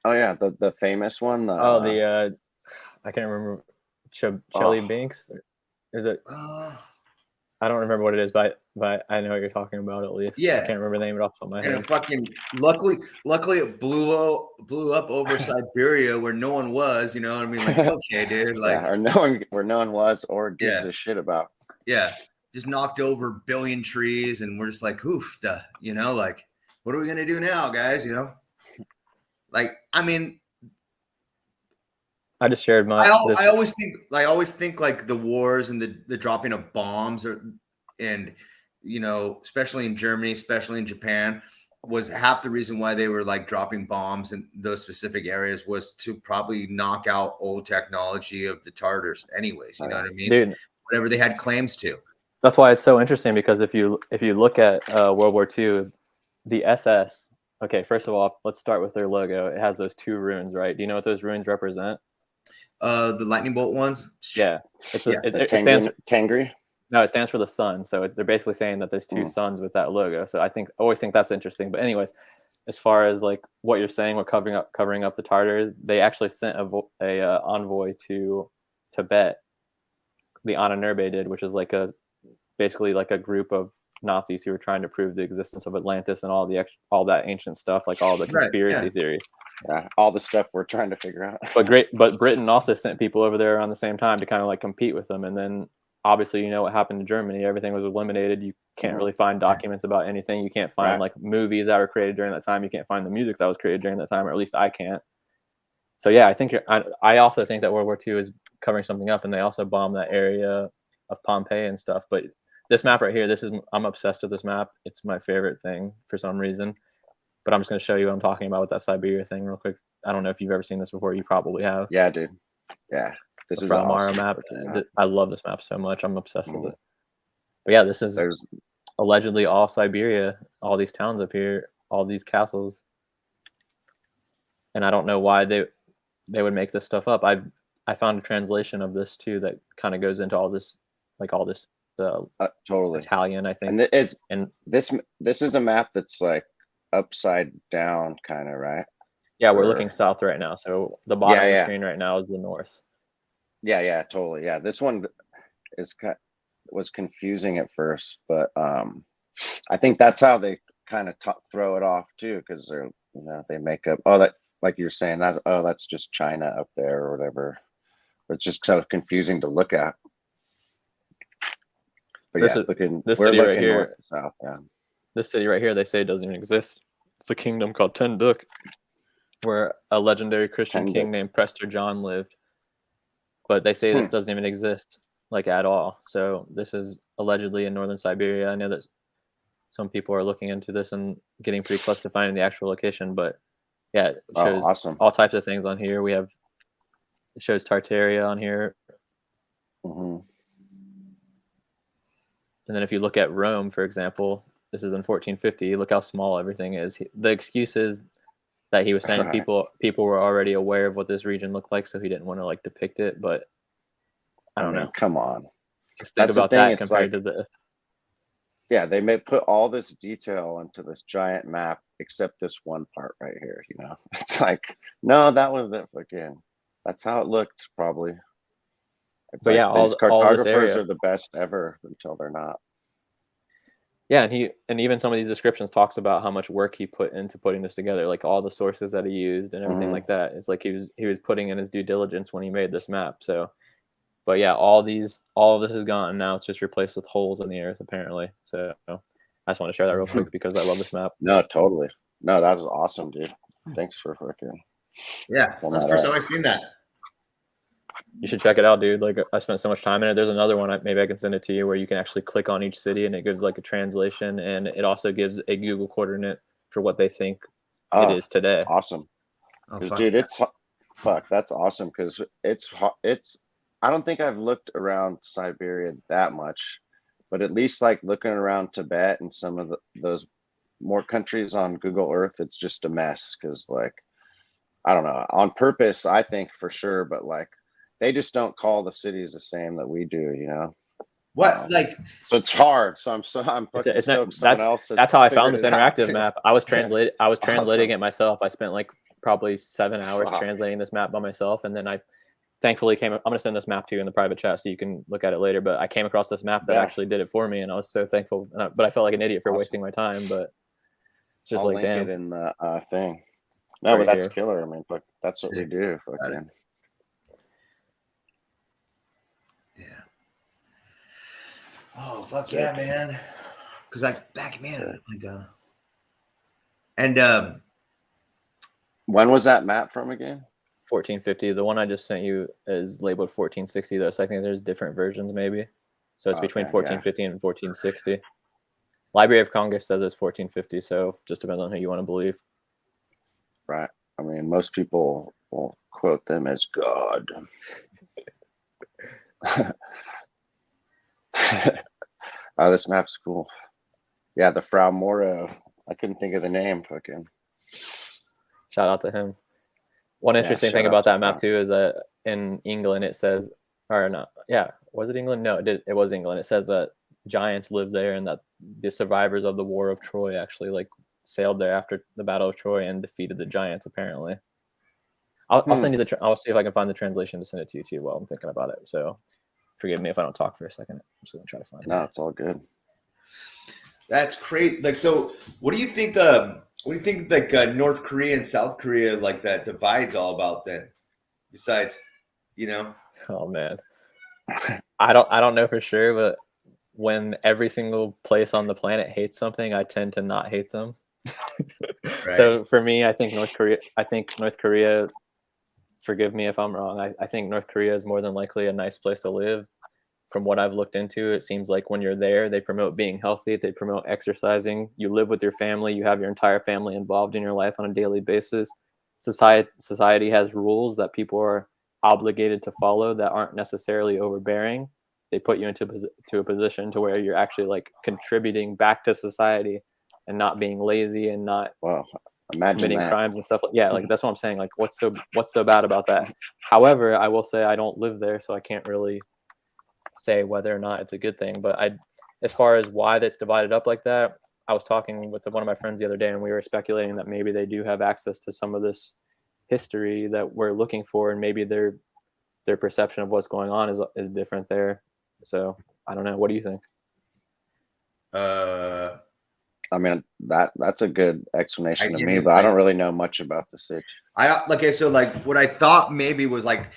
Oh yeah, the famous one. I can't remember. Chelyabinsk? Is it? I don't remember what it is, but I know what you're talking about at least. Yeah. I can't remember the name off the top of my head. And it fucking luckily it blew up over Siberia where no one was, you know what I mean? Like, okay, dude. Like, or where no one was or gives a shit about. Yeah. Just knocked over a billion trees, and we're just like, oof, you know, like, what are we gonna do now, guys? You know? Like, I mean, I just shared my. I always think like the wars and the dropping of bombs and you know, especially in Germany, especially in Japan, was half the reason why they were like dropping bombs in those specific areas was to probably knock out old technology of the Tartars, anyways. You know what I mean? Dude, whatever they had claims to. That's why it's so interesting, because if you look at World War II, the SS. Okay, first of all, let's start with their logo. It has those two runes, right? Do you know what those runes represent? The lightning bolt ones. Yeah, it stands for Tengri. No, it stands for the sun. So they're basically saying that there's two suns with that logo. So I always think that's interesting. But anyways, as far as like what you're saying, with covering up the Tartars, they actually sent a envoy to Tibet. The Ananurbe did, which is like basically like a group of Nazis who were trying to prove the existence of Atlantis and all that ancient stuff, like all the conspiracy theories. Yeah, all the stuff we're trying to figure out. But Britain also sent people over there around the same time to kind of like compete with them. And then obviously, you know what happened to Germany. Everything was eliminated. You can't really find documents about anything. You can't find like movies that were created during that time. You can't find the music that was created during that time, or at least I can't. So yeah, I also think that World War II is covering something up, and they also bombed that area of Pompeii and stuff. But this map right here, I'm obsessed with this map. It's my favorite thing for some reason. But I'm just going to show you what I'm talking about with that Siberia thing real quick. I don't know if you've ever seen this before. You probably have. Yeah, dude. Yeah. This is Fra Mauro awesome. map. I love this map so much. I'm obsessed with it. But yeah, this is allegedly all Siberia, all these towns up here, all these castles. And I don't know why they would make this stuff up. I found a translation of this too that kind of goes into all this totally Italian, I think. And this is a map that's like upside down, kind of, right? Yeah, we're looking south right now. So the bottom of the screen right now is the north. Yeah, totally. Yeah, this one was confusing at first, but I think that's how they kind of throw it off too, because they're they make up that, like you're saying, that's just China up there or whatever. It's just so confusing to look at. But this city right here, north and south. Yeah. This city right here, they say doesn't even exist. It's a kingdom called Tenduk, where a legendary Christian king named Prester John lived. But they say this doesn't even exist, like, at all. So this is allegedly in northern Siberia. I know that some people are looking into this and getting pretty close to finding the actual location. But yeah, it shows all types of things on here. It shows Tartaria on here. Mm-hmm. And then if you look at Rome, for example, this is in 1450. Look how small everything is. The excuse is that he was saying people were already aware of what this region looked like, so he didn't want to like depict it. But I don't know. Come on, just think about that compared to this. Yeah, they may put all this detail into this giant map, except this one part right here. It's like, no, that was the fucking. That's how it looked, probably. It's these cartographers are the best ever until they're not. Yeah, and even some of these descriptions talks about how much work he put into putting this together, like all the sources that he used and everything like that. It's like he was putting in his due diligence when he made this map. So, but yeah, all of this is gone now. It's just replaced with holes in the earth, apparently. So I just want to share that real quick because I love this map. No, totally. No, that was awesome, dude. Thanks for fucking. Yeah, that's the first time I've seen that. You should check it out, dude. Like, I spent so much time in it. There's another one, maybe I can send it to you, where you can actually click on each city and it gives like a translation, and it also gives a Google coordinate for what they think it is today. Awesome. Dude, that's awesome, because it's I don't think I've looked around Siberia that much, but at least like looking around Tibet and some of those more countries on Google Earth, it's just a mess, because like, I don't know, on purpose, I think, for sure, but like, they just don't call the cities the same that we do, What like? So it's hard. So I'm fucking It's not, stoked someone else has that's how I found figured this it out, interactive too. map. I was translating Awesome. it myself. I spent like probably 7 hours Fuck. translating this map by myself, and then I thankfully I'm going to send this map to you in the private chat so you can look at it later. But I came across this map that Yeah. actually did it for me, and I was so thankful. But I felt like an idiot for Awesome. wasting my time. But it's just I'll like, link damn. it in the thing. No, right but that's here. killer. I mean, fuck, that's what we Sick. do. Fucking. Yeah. Oh fuck Sick. yeah, man! Because like back, man, like When was that map from again? 1450. The one I just sent you is labeled 1460 though, so I think there's different versions maybe. So it's between Okay, 1450 and 1460. Library of Congress says it's 1450, so just depends on who you want to believe. Right. I mean, most people will quote them as God. Oh, this map's cool. Yeah, the Fra Mauro. I couldn't think of the name. Fucking. Shout out to him. One interesting thing shout out about to that map Fra. too is that in England it says, or not, yeah, was it England? No, it was England. It says that giants lived there and that the survivors of the War of Troy actually like sailed there after the Battle of Troy and defeated the giants. Apparently, I'll send you I'll see if I can find the translation to send it to you too while I'm thinking about it. So forgive me if I don't talk for a second. I'm just gonna try to find it. No, it's all good. that's crazy. Like, so what do you think? What do you think? Like North Korea and South Korea, like that divide's all about then? Besides, you know. Oh man, I don't know for sure, but when every single place on the planet hates something, I tend to not hate them. Right. So for me, I think North Korea, forgive me if I'm wrong, I think North Korea is more than likely a nice place to live. From what I've looked into, it seems like when you're there, they promote being healthy, they promote exercising, you live with your family, you have your entire family involved in your life on a daily basis. Society has rules that people are obligated to follow that aren't necessarily overbearing. They put you into a position to where you're actually like contributing back to society and not being lazy and not committing crimes and stuff. Like that's what I'm saying. Like what's so bad about that? However, I will say I don't live there, so I can't really say whether or not it's a good thing. But as far as why that's divided up like that, I was talking with one of my friends the other day, and we were speculating that maybe they do have access to some of this history that we're looking for, and maybe their perception of what's going on is different there. So I don't know. What do you think? I mean, that's a good explanation to me, but I don't really know much about the sitch. So like what I thought maybe was like,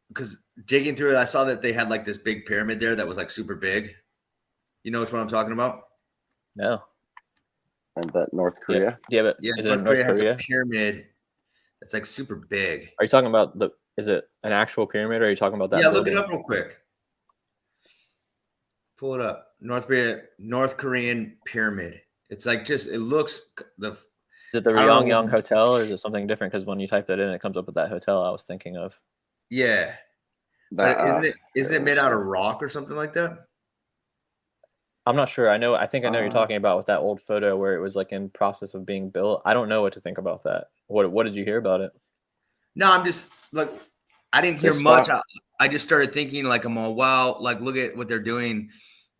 because digging through it, I saw that they had like this big pyramid there that was like super big. You know what I'm talking about? No. And that North Korea? Yeah. North Korea has a pyramid that's like super big. Are you talking about is it an actual pyramid or are you talking about that? Yeah, building? Look it up real quick. Pull it up. North Korean pyramid. It's like it looks Is it the Ryongyang Hotel or is it something different? Because when you type that in, it comes up with that hotel I was thinking of. Yeah. But isn't it made out of rock or something like that? I'm not sure. I think I know you're talking about with that old photo where it was like in process of being built. I don't know what to think about that. What did you hear about it? No, I'm just like, I didn't hear much. I just started thinking like, I'm all, wow, like look at what they're doing.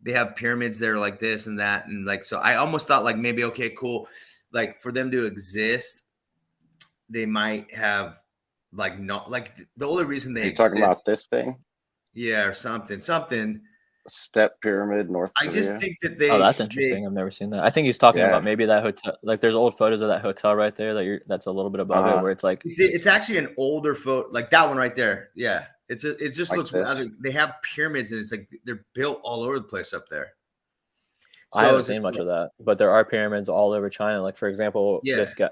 They have pyramids there like this and that. And like, so I almost thought like maybe, okay, cool. Like for them to exist, they might have like, not like the only reason they exist. Talking about this thing? Yeah. Or something. Step pyramid, North Korea. I just think that they. Oh, that's interesting. I've never seen that. I think he's talking about maybe that hotel. Like, there's old photos of that hotel right there that's a little bit above it, where it's like it's actually an older photo, like that one right there. Yeah, it just like looks. They have pyramids and it's like they're built all over the place up there. So I haven't seen much of that, but there are pyramids all over China. Like for example,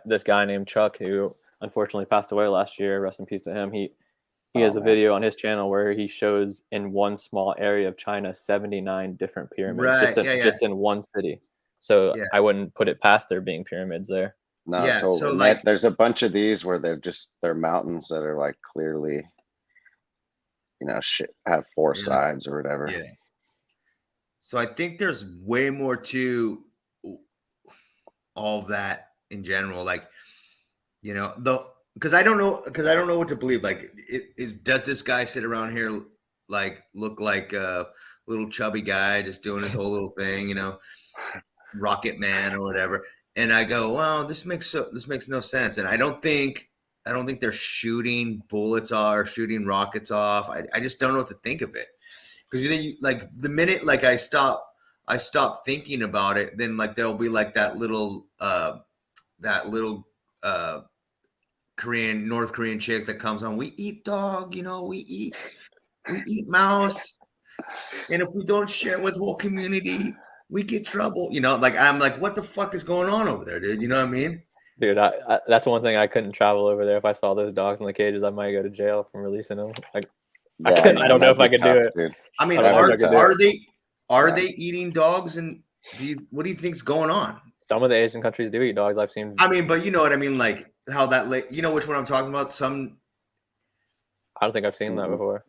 this guy named Chuck, who unfortunately passed away last year. Rest in peace to him. He has a video on his channel where he shows in one small area of China 79 different pyramids just in one city. So I wouldn't put it past there being pyramids there. No, totally. So like, there's a bunch of these where they're mountains that are like clearly, have four sides or whatever. Yeah. So I think there's way more to all that in general, like, because I don't know what to believe. Like, does this guy sit around here like look like a little chubby guy just doing his whole little thing, Rocket Man or whatever. And I go, well, this makes no sense. And I don't think they're shooting bullets or shooting rockets off. I just don't know what to think of it. Because like the minute like I stop thinking about it, then like there'll be like that little North Korean chick that comes on. We eat dog, we eat mouse, and if we don't share with whole community, we get trouble. Like I'm like, what the fuck is going on over there, dude? You know what I mean? Dude, I that's one thing I couldn't travel over there. If I saw those dogs in the cages, I might go to jail from releasing them. I don't know if I could do it. Dude. I mean, are they eating dogs? And what do you think's going on? Some of the Asian countries do eat dogs. I've seen. I mean, but you know what I mean, like how that you know which one I'm talking about. I don't think I've seen that before.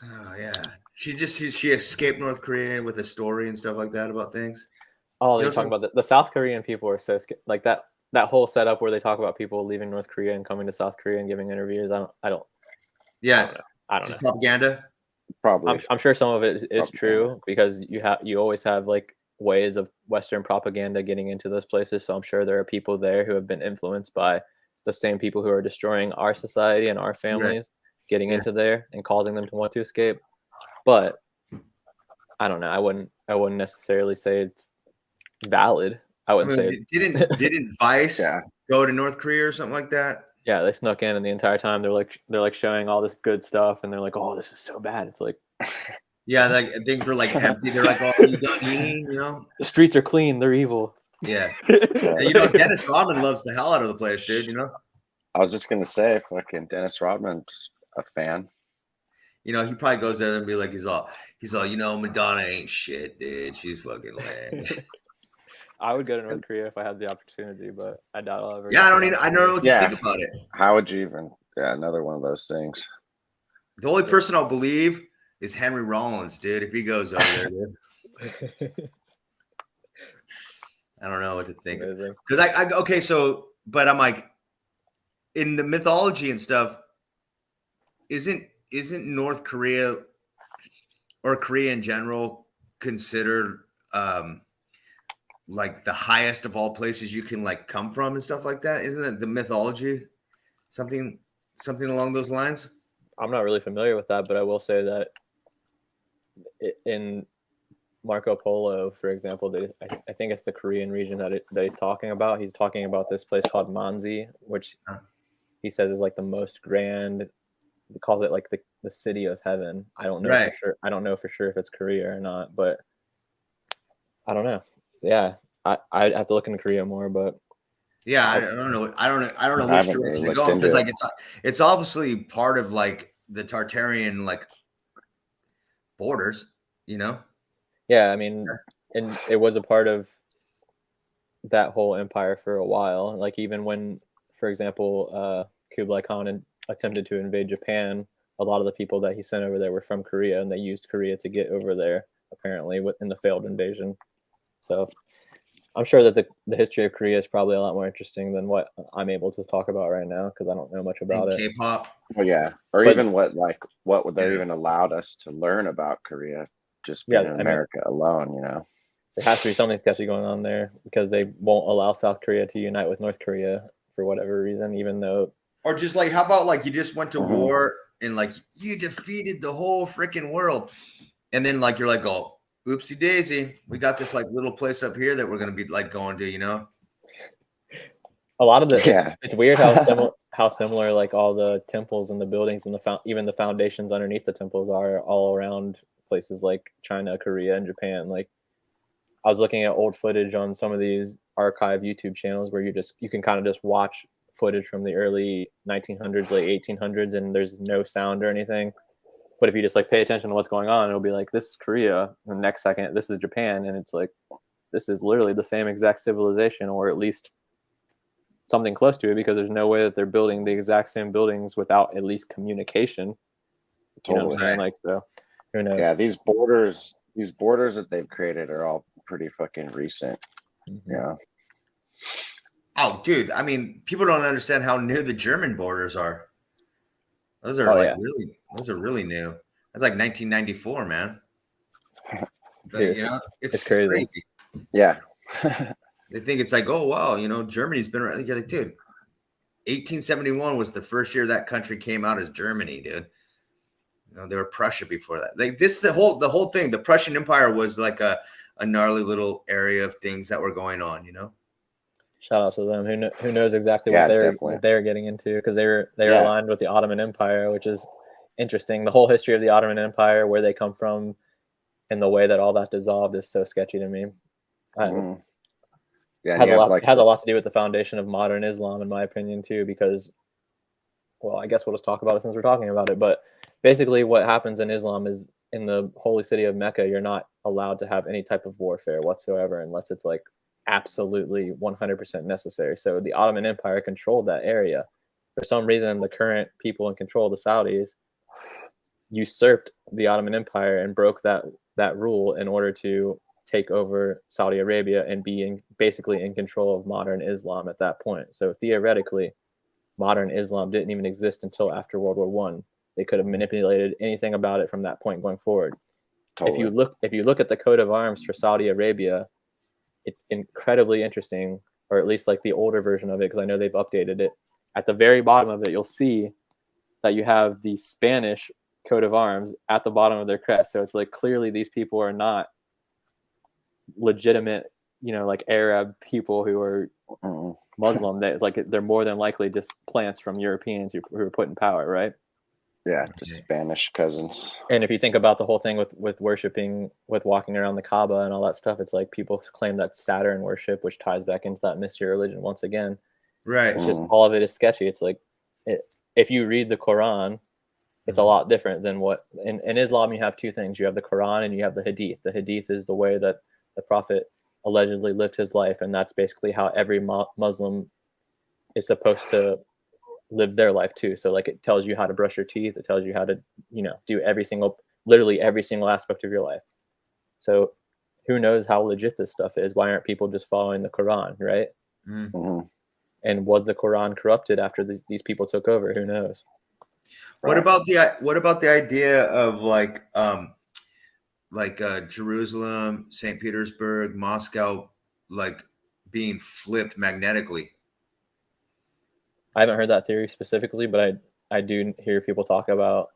Oh yeah, she escaped North Korea with a story and stuff like that about things. Oh, they're talking about the South Korean people are so like that whole setup where they talk about people leaving North Korea and coming to South Korea and giving interviews. I don't. Yeah, I don't know. Propaganda. Probably. I'm sure some of it is true because you always have like ways of Western propaganda getting into those places. So I'm sure there are people there who have been influenced by the same people who are destroying our society and our families, getting into there and causing them to want to escape. But I don't know. I wouldn't necessarily say it's valid. I wouldn't say didn't Vice go to North Korea or something like that? Yeah, they snuck in, and the entire time they're like showing all this good stuff, and they're like, "Oh, this is so bad." It's like, yeah, like things were like empty. They're like, "Oh, are you done eating?" The streets are clean. They're evil. Yeah. Dennis Rodman loves the hell out of the place, dude. I was just gonna say, fucking Dennis Rodman's a fan. He probably goes there and be like, he's all, Madonna ain't shit, dude. She's fucking lame. I would go to North Korea if I had the opportunity, but I doubt I'll ever. Yeah, I don't know what to think about it. How would you even? Yeah, another one of those things. The only person I'll believe is Henry Rollins, dude. If he goes over there, dude. I don't know what to think. Because but I'm like, in the mythology and stuff, isn't North Korea or Korea in general considered like the highest of all places you can like come from and stuff like that? Isn't that the mythology? Something along those lines? I'm not really familiar with that, but I will say that in Marco Polo, for example, I think it's the Korean region that he's talking about. He's talking about this place called Manzi, which he says is like the most grand. He calls it like the city of heaven. I don't know for sure. I don't know for sure if it's Korea or not, but I don't know. Yeah, I'd have to look into Korea more, but yeah, I don't know. I don't know which direction to go because like it's obviously part of like the Tartarian like borders, Yeah, I mean, and it was a part of that whole empire for a while. Like even when, for example, Kublai Khan attempted to invade Japan, a lot of the people that he sent over there were from Korea, and they used Korea to get over there, apparently, in the failed invasion. So I'm sure that the history of Korea is probably a lot more interesting than what I'm able to talk about right now because I don't know much about it. K-pop. Well, yeah, even what would they even allowed us to learn about Korea just being in America alone, There has to be something sketchy going on there because they won't allow South Korea to unite with North Korea for whatever reason, even though. Or just like, how about like you just went to war and like you defeated the whole freaking world, and then like you're like, oh, oopsie daisy, we got this like little place up here that we're gonna be like going to, A lot of it's weird how similar like all the temples and the buildings and even the foundations underneath the temples are all around places like China, Korea, and Japan. Like I was looking at old footage on some of these archive YouTube channels where you can kind of just watch footage from the early 1900s, late 1800s, and there's no sound or anything. But if you just like pay attention to what's going on, it'll be like, this is Korea. And the next second, this is Japan. And it's like, this is literally the same exact civilization, or at least something close to it, because there's no way that they're building the exact same buildings without at least communication. You know what I'm saying? Like, so who knows? Yeah, these borders that they've created are all pretty fucking recent. Mm-hmm. Yeah. Oh, dude. I mean, people don't understand how new the German borders are. Those are those are really new. That's like 1994, man. Dude, You know, it's crazy. crazy. Yeah. They think it's like, oh wow, you know, Germany's been around. You're like, dude, 1871 was the first year that country came out as Germany, dude. You know, they were Prussia before that. Like this, the whole thing. The Prussian Empire was like a gnarly little area of things that were going on. You know. Shout out to them. Who knows exactly Yeah, what they're getting into, because they were Yeah. aligned with the Ottoman Empire, which is interesting. The whole history of the Ottoman Empire, where they come from, and the way that all that dissolved is so sketchy to me. Yeah, has a lot to do with the foundation of modern Islam, in my opinion, too, because, well, I guess we'll just talk about it since we're talking about it. But basically what happens in Islam is, in the holy city of Mecca, you're not allowed to have any type of warfare whatsoever unless it's like absolutely 100% necessary. So the Ottoman Empire controlled that area. For some reason, the current people in control, the Saudis, usurped the Ottoman Empire and broke that rule in order to take over Saudi Arabia and be basically in control of modern Islam at that point. So theoretically, modern Islam didn't even exist until after World War I. They could have manipulated anything about it from that point going forward. Totally. If you look at the coat of arms for Saudi Arabia, it's incredibly interesting, or at least like the older version of it, because I know they've updated it. At the very bottom of it, you'll see that you have the Spanish coat of arms at the bottom of their crest. So it's like, clearly these people are not legitimate, you know, like Arab people who are Muslim. They're more than likely just plants from Europeans who were put in power, right? Yeah, just Spanish cousins. And if you think about the whole thing with worshiping, with walking around the Kaaba and all that stuff, it's like people claim that Saturn worship, which ties back into that mystery religion once again. Right. It's just all of it is sketchy. It's like, if you read the Quran, it's a lot different than what in Islam. You have two things: you have the Quran and you have the Hadith. The Hadith is the way that the Prophet allegedly lived his life, and that's basically how every Muslim is supposed to live their life too. So like, it tells you how to brush your teeth, it tells you how to, you know, do literally every single aspect of your life. So who knows how legit this stuff is? Why aren't people just following the Quran, right? And was the Quran corrupted after these people took over? Who knows? What about the idea of Jerusalem, St. Petersburg, Moscow, like being flipped magnetically? I haven't heard that theory specifically, but I do hear people talk about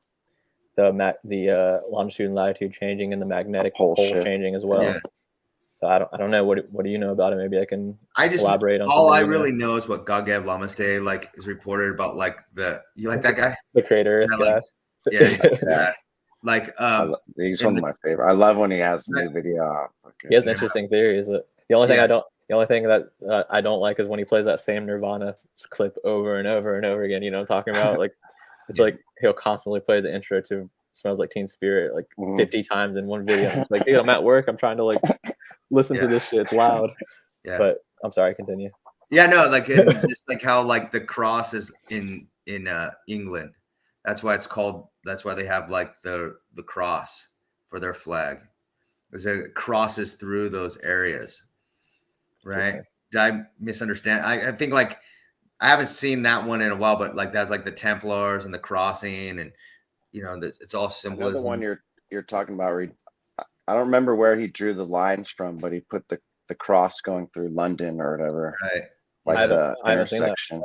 the longitude and latitude changing and the magnetic pole changing as well. Yeah. So I don't know. What do you know about it? Maybe I can elaborate on. All I really know is what Gagav Lamastey is reported about, like you like that guy, the creator guy. Yeah. Like he's one of my favorite. I love when he has new video. He has interesting theories. The only thing that I don't like is when he plays that same Nirvana clip over and over and over again. You know what I'm talking about? Like, it's like he'll constantly play the intro to "Smells Like Teen Spirit" like 50 times in one video. And it's like, dude, I'm at work. I'm trying to like listen to this shit. It's loud. Yeah. But I'm sorry. Continue. Yeah, no, like just like how like the cross is in England. That's why it's called. That's why they have like the cross for their flag. Because it crosses through those areas. Right? Did I misunderstand? I think like I haven't seen that one in a while, but like that's like the Templars and the crossing, and you know, it's all symbolism. Another one you're talking about. I don't remember where he drew the lines from, but he put the cross going through London or whatever. Right. Like the intersection.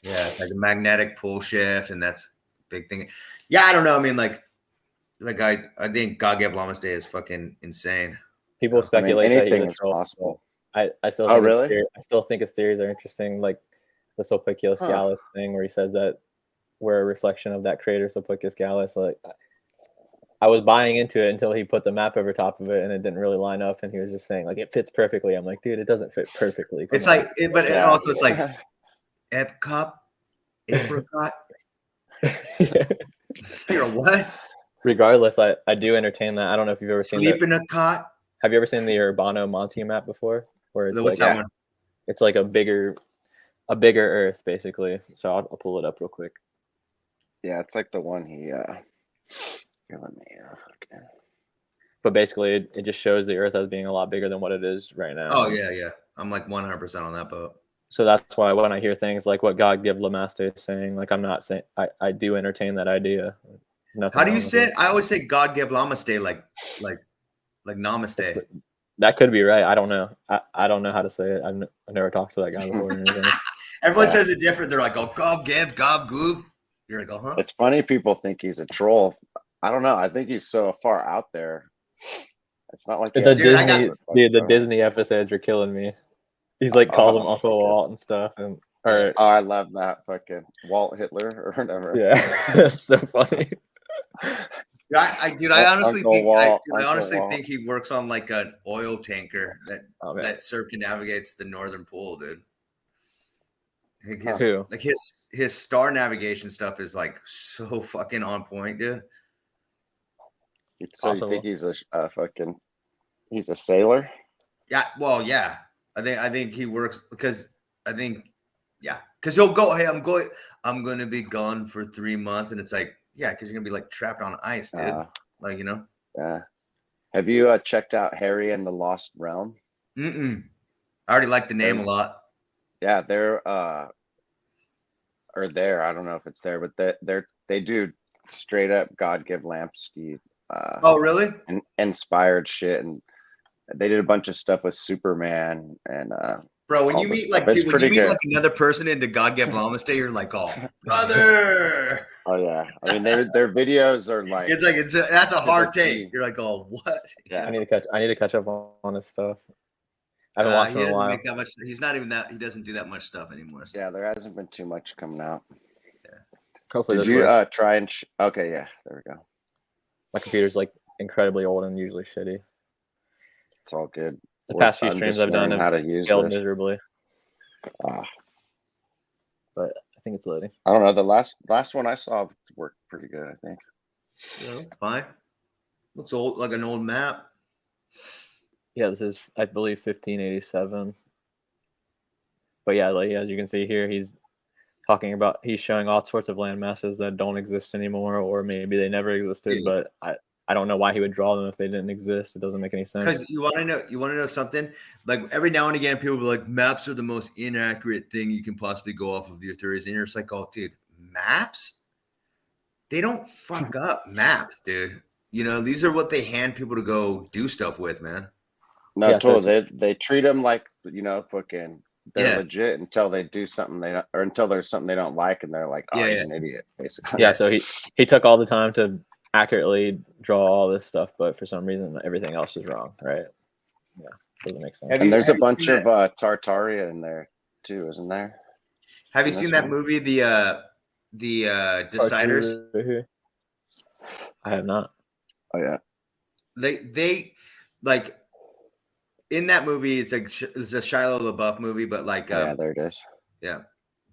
Yeah, it's like a magnetic pole shift, and that's a big thing. Yeah, I don't know. I mean, like I think Gagav Lamastey is fucking insane. People speculate anything is possible. I still think his theories are interesting, like the Sulpicius Gallus thing, where he says that we're a reflection of that creator Sulpicius Gallus. Like, I was buying into it until he put the map over top of it, and it didn't really line up. And he was just saying like it fits perfectly. I'm like, dude, it doesn't fit perfectly. Come on. Like, also it's like Epcot, apricot. You know what? Regardless, I do entertain that. I don't know if you've ever seen Sleep in a Cot. Have you ever seen the Urbano Monte Map before? Where it's What's that one? It's like a bigger Earth, basically. So I'll pull it up real quick. Yeah, it's like the one he. But basically, it just shows the Earth as being a lot bigger than what it is right now. Oh yeah. I'm like 100% on that boat. So that's why when I hear things like what Gagav Lamastey is saying, like I'm not saying I do entertain that idea. Nothing How do you wrong with say it. it? I always say God give namaste, like namaste. That could be right. I don't know. I don't know how to say it. I've never talked to that guy before or anything. Everyone says it different. They're like, oh, gob give, gob goof. You're like, oh, huh? It's funny people think he's a troll. I don't know. I think he's so far out there. It's not like he The has- Disney, Dude, the Disney episodes are killing me. He's like calls him Uncle fucking- Walt and stuff, and or Oh, I love that fucking Walt Hitler or whatever. yeah, it's so funny. Dude, I honestly Uncle think Walt, I Uncle honestly Walt. think he works on like an oil tanker that Okay. that circumnavigates the northern pole, dude. I think Who? his star navigation stuff is like so fucking on point, dude. So Possible. you think he's he's a sailor? Yeah, well, yeah. I think he works because because he'll go, hey, I'm gonna be gone for 3 months, and it's like, yeah, because you're gonna be like trapped on ice, dude. Like, you know. Yeah. Have you checked out Harry and the Lost Realm? I already like the name a lot. Yeah, they're or there. I don't know if it's there, but they do straight up God give Lampski. Oh, really? Inspired shit, and they did a bunch of stuff with Superman and Bro, when all you this meet stuff. like It's dude, when you pretty meet good. like another person into God give Namaste, you're like, oh, brother. Oh yeah, I mean their videos are like That's a hard the take. T. You're like, oh, what? Yeah. I need to catch up on his stuff. I haven't watched He him in a doesn't while. make that much. He's not even that. He doesn't do that much stuff anymore. So. Yeah, there hasn't been too much coming out. Hopefully, Did this you works. try and? Okay, yeah, there we go. My computer's like incredibly old and usually shitty. It's all good. The past few streams I've done how to have use failed this. miserably, but I think it's loading. I don't know. The last one I saw worked pretty good. I think. Yeah, that's fine. Looks old, like an old map. Yeah, this is, I believe, 1587. But yeah, like as you can see here, he's showing all sorts of land masses that don't exist anymore, or maybe they never existed. Yeah. But I don't know why he would draw them if they didn't exist. It doesn't make any sense. Because you want to know something. Like every now and again, people will be like, maps are the most inaccurate thing you can possibly go off of your theories, and you're just like, oh, dude, maps? They don't fuck up maps, dude. You know, these are what they hand people to go do stuff with, man. No, Yeah, so totally. They treat them like fucking. They're Yeah. legit until they do something they don't, or until there's something they don't like, and they're like, "Oh, Yeah, he's yeah. an idiot," basically. Yeah, so he took all the time to accurately draw all this stuff, but for some reason everything else is wrong, right? Yeah, doesn't make sense. And there's a Have you bunch seen of Tartaria in there too, isn't there? Have you in seen this that one? movie, the Deciders? I have not. Oh yeah. They like in that movie. It's like it's a Shia LaBeouf movie, but like Yeah, there it is. yeah.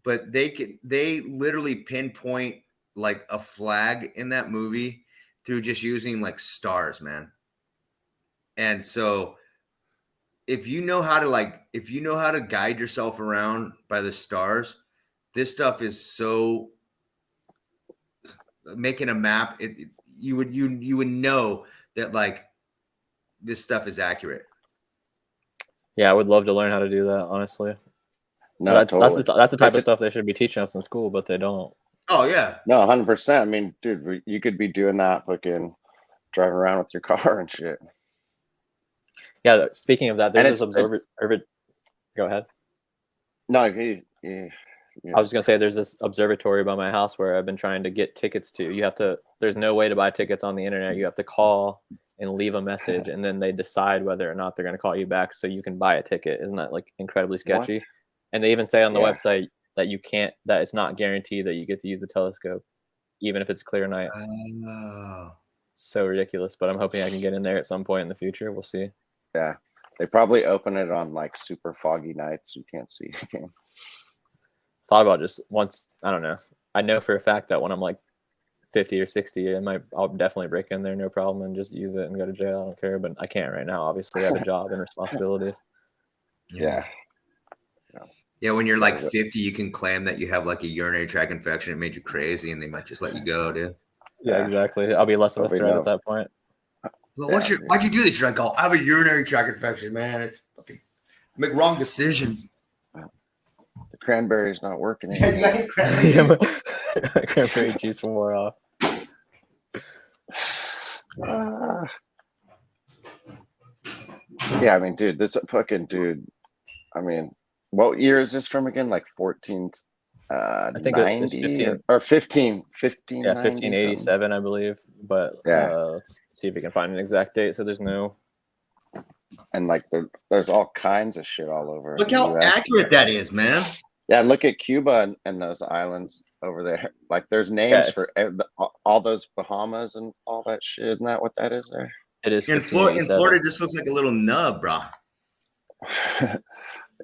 But they literally pinpoint like a flag in that movie through just using like stars, man. And so if you know how to guide yourself around by the stars, this stuff is so making a map. You would know that like this stuff is accurate. Yeah, I would love to learn how to do that, honestly. No, that's totally. that's the type of stuff they should be teaching us in school, but they don't. Oh yeah. No, 100%. I mean, dude, you could be doing that fucking driving around with your car and shit. Yeah, speaking of that, there's And this observatory. Go ahead. No, I was gonna say there's this observatory by my house where I've been trying to get tickets to. There's no way to buy tickets on the internet. You have to call and leave a message, and then they decide whether or not they're gonna call you back so you can buy a ticket. Isn't that like incredibly sketchy? What? And they even say on the website that that it's not guaranteed that you get to use the telescope, even if it's clear night. Oh. So ridiculous, but I'm hoping I can get in there at some point in the future. We'll see. Yeah, they probably open it on like super foggy nights. You can't see. Thought about just once. I don't know. I know for a fact that when I'm like 50 or 60, I'll definitely break in there, no problem, and just use it and go to jail. I don't care, but I can't right now. Obviously, I have a job and responsibilities. Yeah. Yeah, when you're like 50, you can claim that you have like a urinary tract infection. It made you crazy, and they might just let you go, dude. Yeah, exactly. I'll be less of a threat at that point. Well, why'd you do this? You're like, oh, I have a urinary tract infection, man. It's fucking make wrong decisions. The cranberry's not working anymore. Cranberry juice wore off. Yeah, I mean, dude, this fucking dude. I mean, what year is this from again? Like 14, I think it's 90 or 15, yeah, 1590 1587, I believe. But Yeah. Let's see if we can find an exact date. So there's no. And like there's all kinds of shit all over. Look the how US. accurate that is, man. Yeah, look at Cuba and those islands over there. Like there's names for all those Bahamas and all that shit. Isn't that what that is there? It is. In Florida, just looks like a little nub, bro.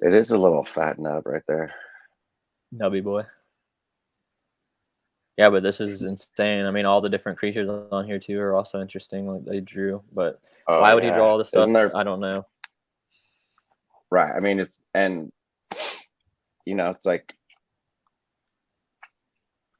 It is a little fat nub right there. Nubby boy. Yeah, but this is insane. I mean, all the different creatures on here too are also interesting. Like they drew, but why would he draw all this stuff? I don't know. Right. I mean, it's it's like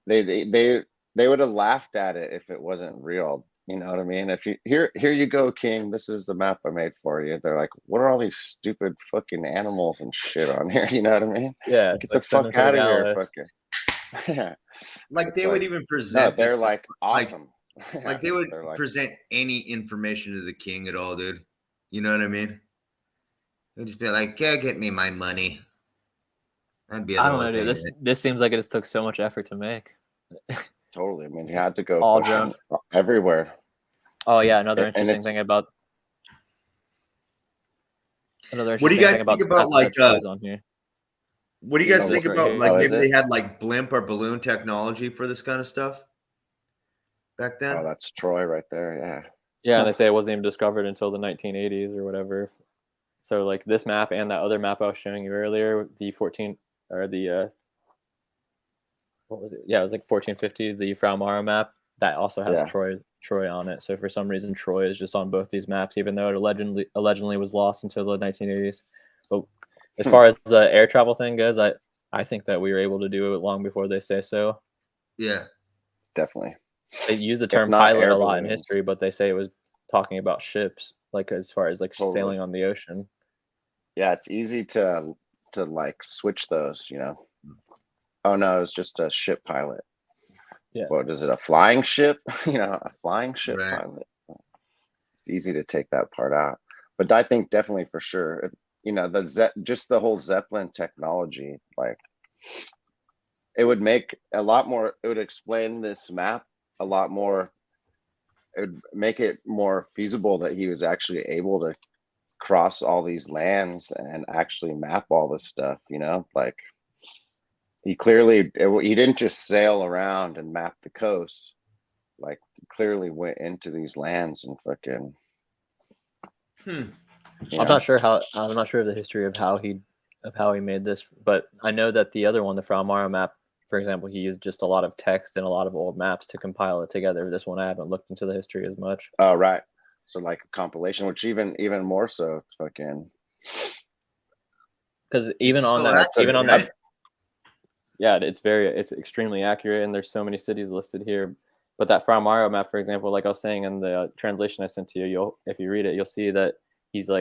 they would have laughed at it if it wasn't real. You know what I mean? If you here you go, King. This is the map I made for you. They're like, what are all these stupid fucking animals and shit on here? You know what I mean? Yeah, get the fuck out of here, fucking. Yeah. Like they would even present. No, they're like awesome. Like they would present any information to the king at all, dude. You know what I mean? They'd just be like, "Yeah, get me my money." That'd be. I don't know, dude. This seems like it just took so much effort to make. Totally. I mean, you had to go all drone everywhere. Oh yeah, another interesting thing about. What do you guys think about like on here? What do you guys think about like maybe they had like blimp or balloon technology for this kind of stuff back then? Oh, that's Troy right there. Yeah. Yeah, and they say it wasn't even discovered until the 1980s or whatever. So like this map and that other map I was showing you earlier, the 14 or the what was it? Yeah, it was like 1450, the Fra Mauro map. That also has Troy on it. So for some reason, Troy is just on both these maps, even though it allegedly was lost until the 1980s. But as far as the air travel thing goes, I think that we were able to do it long before they say so. Yeah, definitely. They use the term pilot a lot in history, but they say it was talking about ships, like as far as like sailing on the ocean. Yeah, it's easy to like switch those, you know. Oh no, it's just a ship pilot. Yeah. What is it? A flying ship? You know, a flying ship pilot. It's easy to take that part out, but I think definitely for sure, you know, just the whole Zeppelin technology, like it would make a lot more. It would explain this map a lot more. It would make it more feasible that he was actually able to cross all these lands and actually map all this stuff. You know, like. He didn't just sail around and map the coast. Like, clearly went into these lands and fucking. I'm not sure of the history of how he made this, but I know that the other one, the Fra Mauro map, for example, he used just a lot of text and a lot of old maps to compile it together. This one I haven't looked into the history as much. Oh, right. So like a compilation, which even more so, fucking. Because even on that. Yeah, it's extremely accurate, and there's so many cities listed here. But that Fra Mauro map, for example, like I was saying in the translation I sent to you, if you read it, you'll see that he's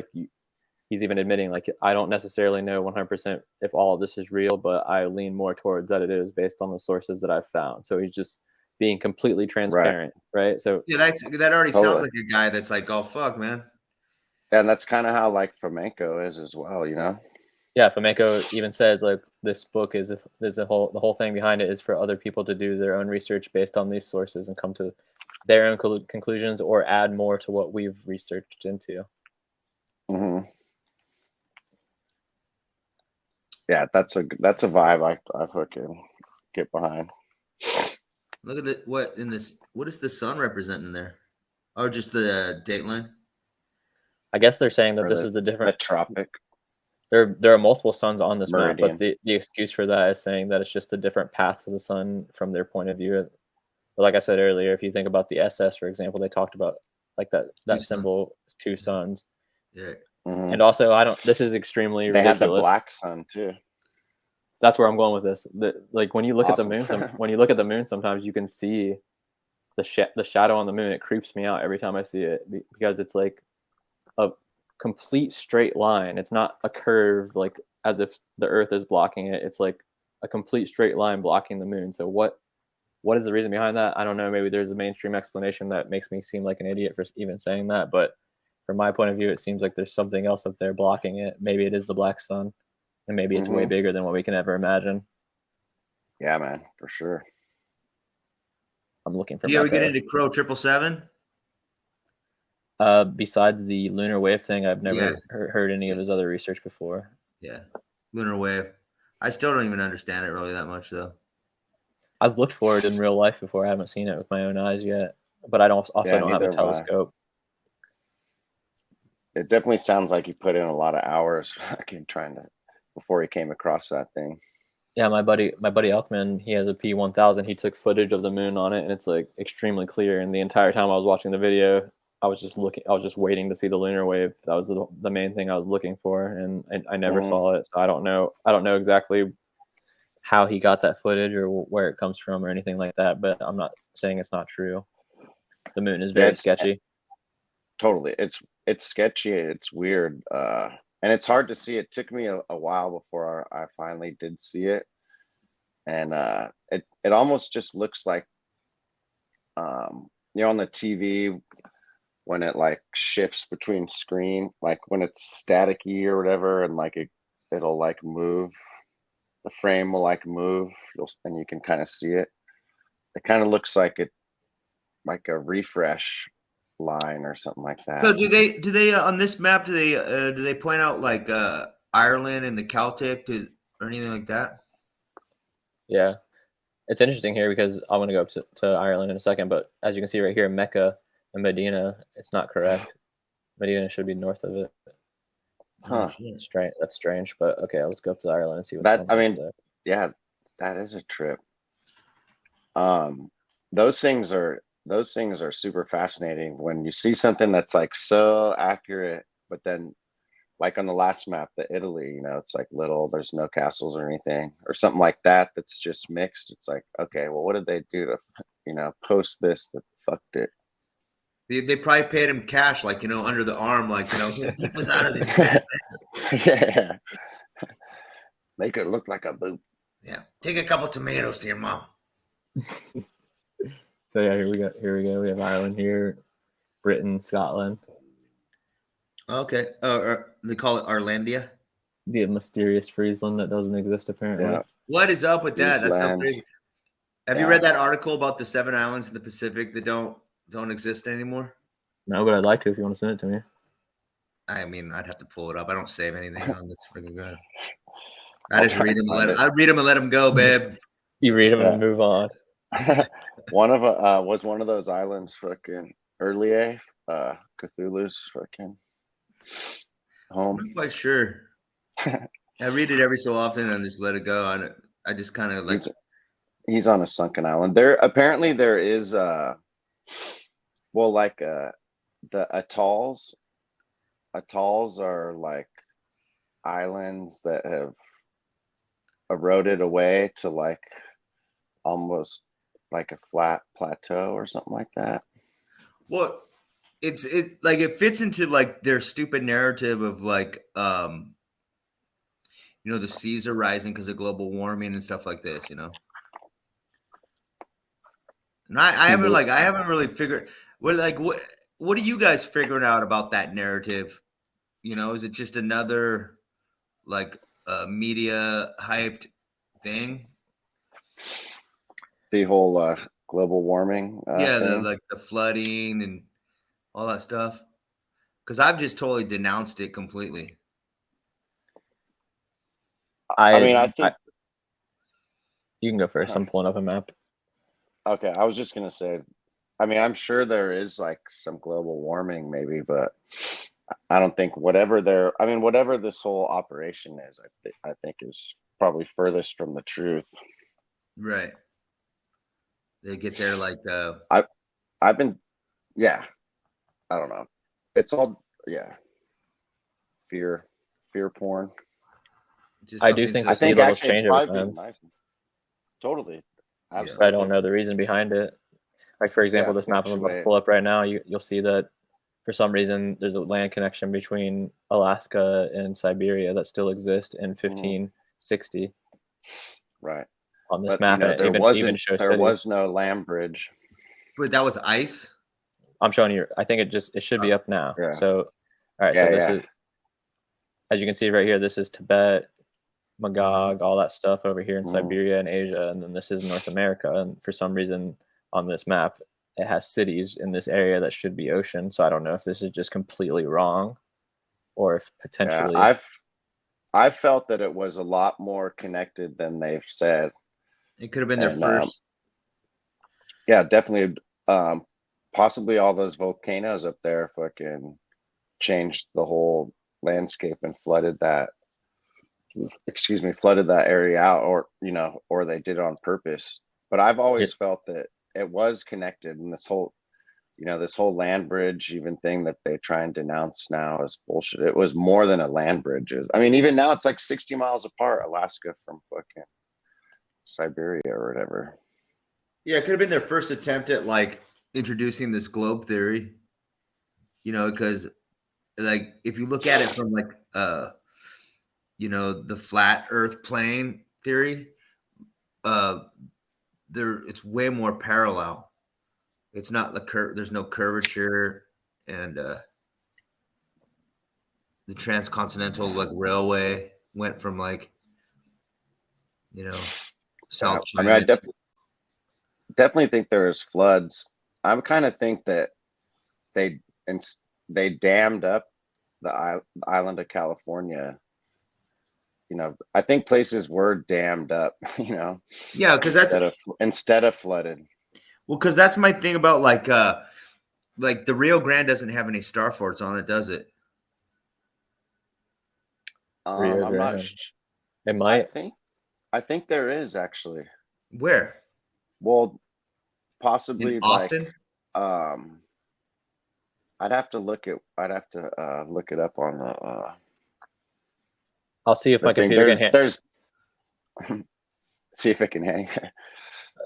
even admitting, like, I don't necessarily know 100% if all of this is real, but I lean more towards that it is based on the sources that I've found. So he's just being completely transparent, right? So yeah, that already sounds like a guy that's like, oh fuck, man. And that's kind of how like Fomenko is as well, you know. Yeah, Fomenko even says like this book the whole thing behind it is for other people to do their own research based on these sources and come to their own conclusions or add more to what we've researched into. Mm-hmm. Yeah, that's a vibe I fucking get behind. Look at what is the sun representing there? Or just the date line? I guess they're saying that this is a different tropic. There are multiple suns on this map, Meridian. but the excuse for that is saying that it's just a different path to the sun from their point of view. But like I said earlier, if you think about the SS, for example, they talked about like that symbol is two suns. Yeah. Mm-hmm. And also, this is extremely ridiculous. They have the black sun too. That's where I'm going with this. Like when you look at the moon, sometimes you can see the shadow on the moon. It creeps me out every time I see it because it's like a complete straight line. It's not a curve like as if the Earth is blocking it. It's like a complete straight line blocking the moon. So what What is the reason behind that? I don't know. Maybe there's a mainstream explanation that makes me seem like an idiot for even saying that. But from my point of view, it seems like there's something else up there blocking it. Maybe it is the black sun, and maybe it's way bigger than what we can ever imagine. Yeah, man, for sure. I'm looking for. Do you ever get into Crow 777? Besides the lunar wave thing, I've never heard any of his other research before. Yeah, lunar wave. I still don't even understand it really that much, though. I've looked for it in real life before. I haven't seen it with my own eyes yet, but I don't have a telescope. It definitely sounds like he put in a lot of hours before he came across that thing. Yeah, my buddy Elkman, he has a P1000. He took footage of the moon on it, and it's like extremely clear. And the entire time I was watching the video, I was just waiting to see the lunar wave. That was the main thing I was looking for, and I never saw it. So I don't know exactly how he got that footage or where it comes from or anything like that. But I'm not saying it's not true. The moon is very sketchy. Totally, it's sketchy. It's weird. And it's hard to see. It took me a while before I finally did see it. And it almost just looks like, on the TV when it like shifts between screen, like when it's staticky or whatever, and like it'll like move. The frame will like move, and you can kind of see it. It kind of looks like like a refresh line or something like that. So do they on this map do they point out like Ireland and the Celtic or anything like that? Yeah, it's interesting here because I want to go up to Ireland in a second, but as you can see right here, Mecca and Medina, it's not correct. Medina should be north of it. Huh. Strange. That's strange, but okay, let's go up to Ireland and see what's that. I mean, there. Yeah, that is a trip. Those things are super fascinating when you see something that's like so accurate, but then like on the last map, the Italy, it's like there's no castles or anything or something like that. That's just mixed. It's like, okay, well, what did they do to, post this that fucked it? They probably paid him cash, like, under the arm, like, keep us out of this bed. Yeah. Make it look like a boot. Yeah. Take a couple tomatoes to your mom. So yeah, here we go. We have Ireland here, Britain, Scotland. Okay. They call it Irelandia. The mysterious Friesland that doesn't exist apparently. Yeah. What is up with that? That's so crazy. Have you read that article about the 7 islands in the Pacific that don't exist anymore? No, but I'd like to if you want to send it to me. I mean, I'd have to pull it up. I don't save anything on this freaking guy. I just read them and let them go, babe. You read them and move on. Was one of those islands fucking earlier, Cthulhu's fucking home. I'm not quite sure. I read it every so often and just let it go. I just kind of like. He's on a sunken island. Apparently there is the atolls. Atolls are like islands that have eroded away to like almost like a flat plateau or something like that. Well, it like it fits into like their stupid narrative of like the seas are rising because of global warming and stuff like this, And I haven't really figured what are you guys figuring out about that narrative? Is it just another like media hyped thing? The whole global warming thing? The flooding and all that stuff. Because I've just totally denounced it completely. I think you can go first. I'm pulling up a map. Okay, I was just gonna say, I'm sure there is like some global warming maybe, but I don't think whatever this whole operation is, I think is probably furthest from the truth. Right. They get there like I've been, I don't know. It's all fear porn. I do think the sea levels change over time. Totally. Absolutely. I don't know the reason behind it. Like, for example, this map I'm about to pull up right now, you'll see that for some reason there's a land connection between Alaska and Siberia that still exists in 1560. Right. on this But map. And it even shows there cities. was no land bridge. But that was ice. I'm showing you. I think it should be up now. Yeah. So, all right. Yeah, so this yeah. is, as you can see right here, this is Tibet, Magog, all that stuff over here in Siberia and Asia, and then this is North America. And for some reason on this map, it has cities in this area that should be ocean. So I don't know if this is just completely wrong, or if potentially. Yeah, I felt that it was a lot more connected than they've said. It could have been their first. Yeah, definitely. Possibly all those volcanoes up there fucking changed the whole landscape and flooded that area out, or or they did it on purpose. But I've always felt that it was connected, and this whole land bridge even thing that they try and denounce now is bullshit. It was more than a land bridge. I mean, even now it's like 60 miles apart, Alaska from fucking Siberia or whatever. Yeah, it could have been their first attempt at like introducing this globe theory, because like if you look at it from like the flat earth plane theory, it's way more parallel. It's not there's no curvature, and the transcontinental like railway went from like South China. I mean, I definitely think there is floods. I kind of think that they dammed up the island of California. I think places were dammed up. Yeah, because that's instead of flooded. Well, because that's my thing about like the Rio Grande doesn't have any starforts on it, does it? I'm not. It might. I think there is actually. Where? Well, possibly in Austin. I'd have to look it up on the. I'll see if my computer can hang. See if it can hang.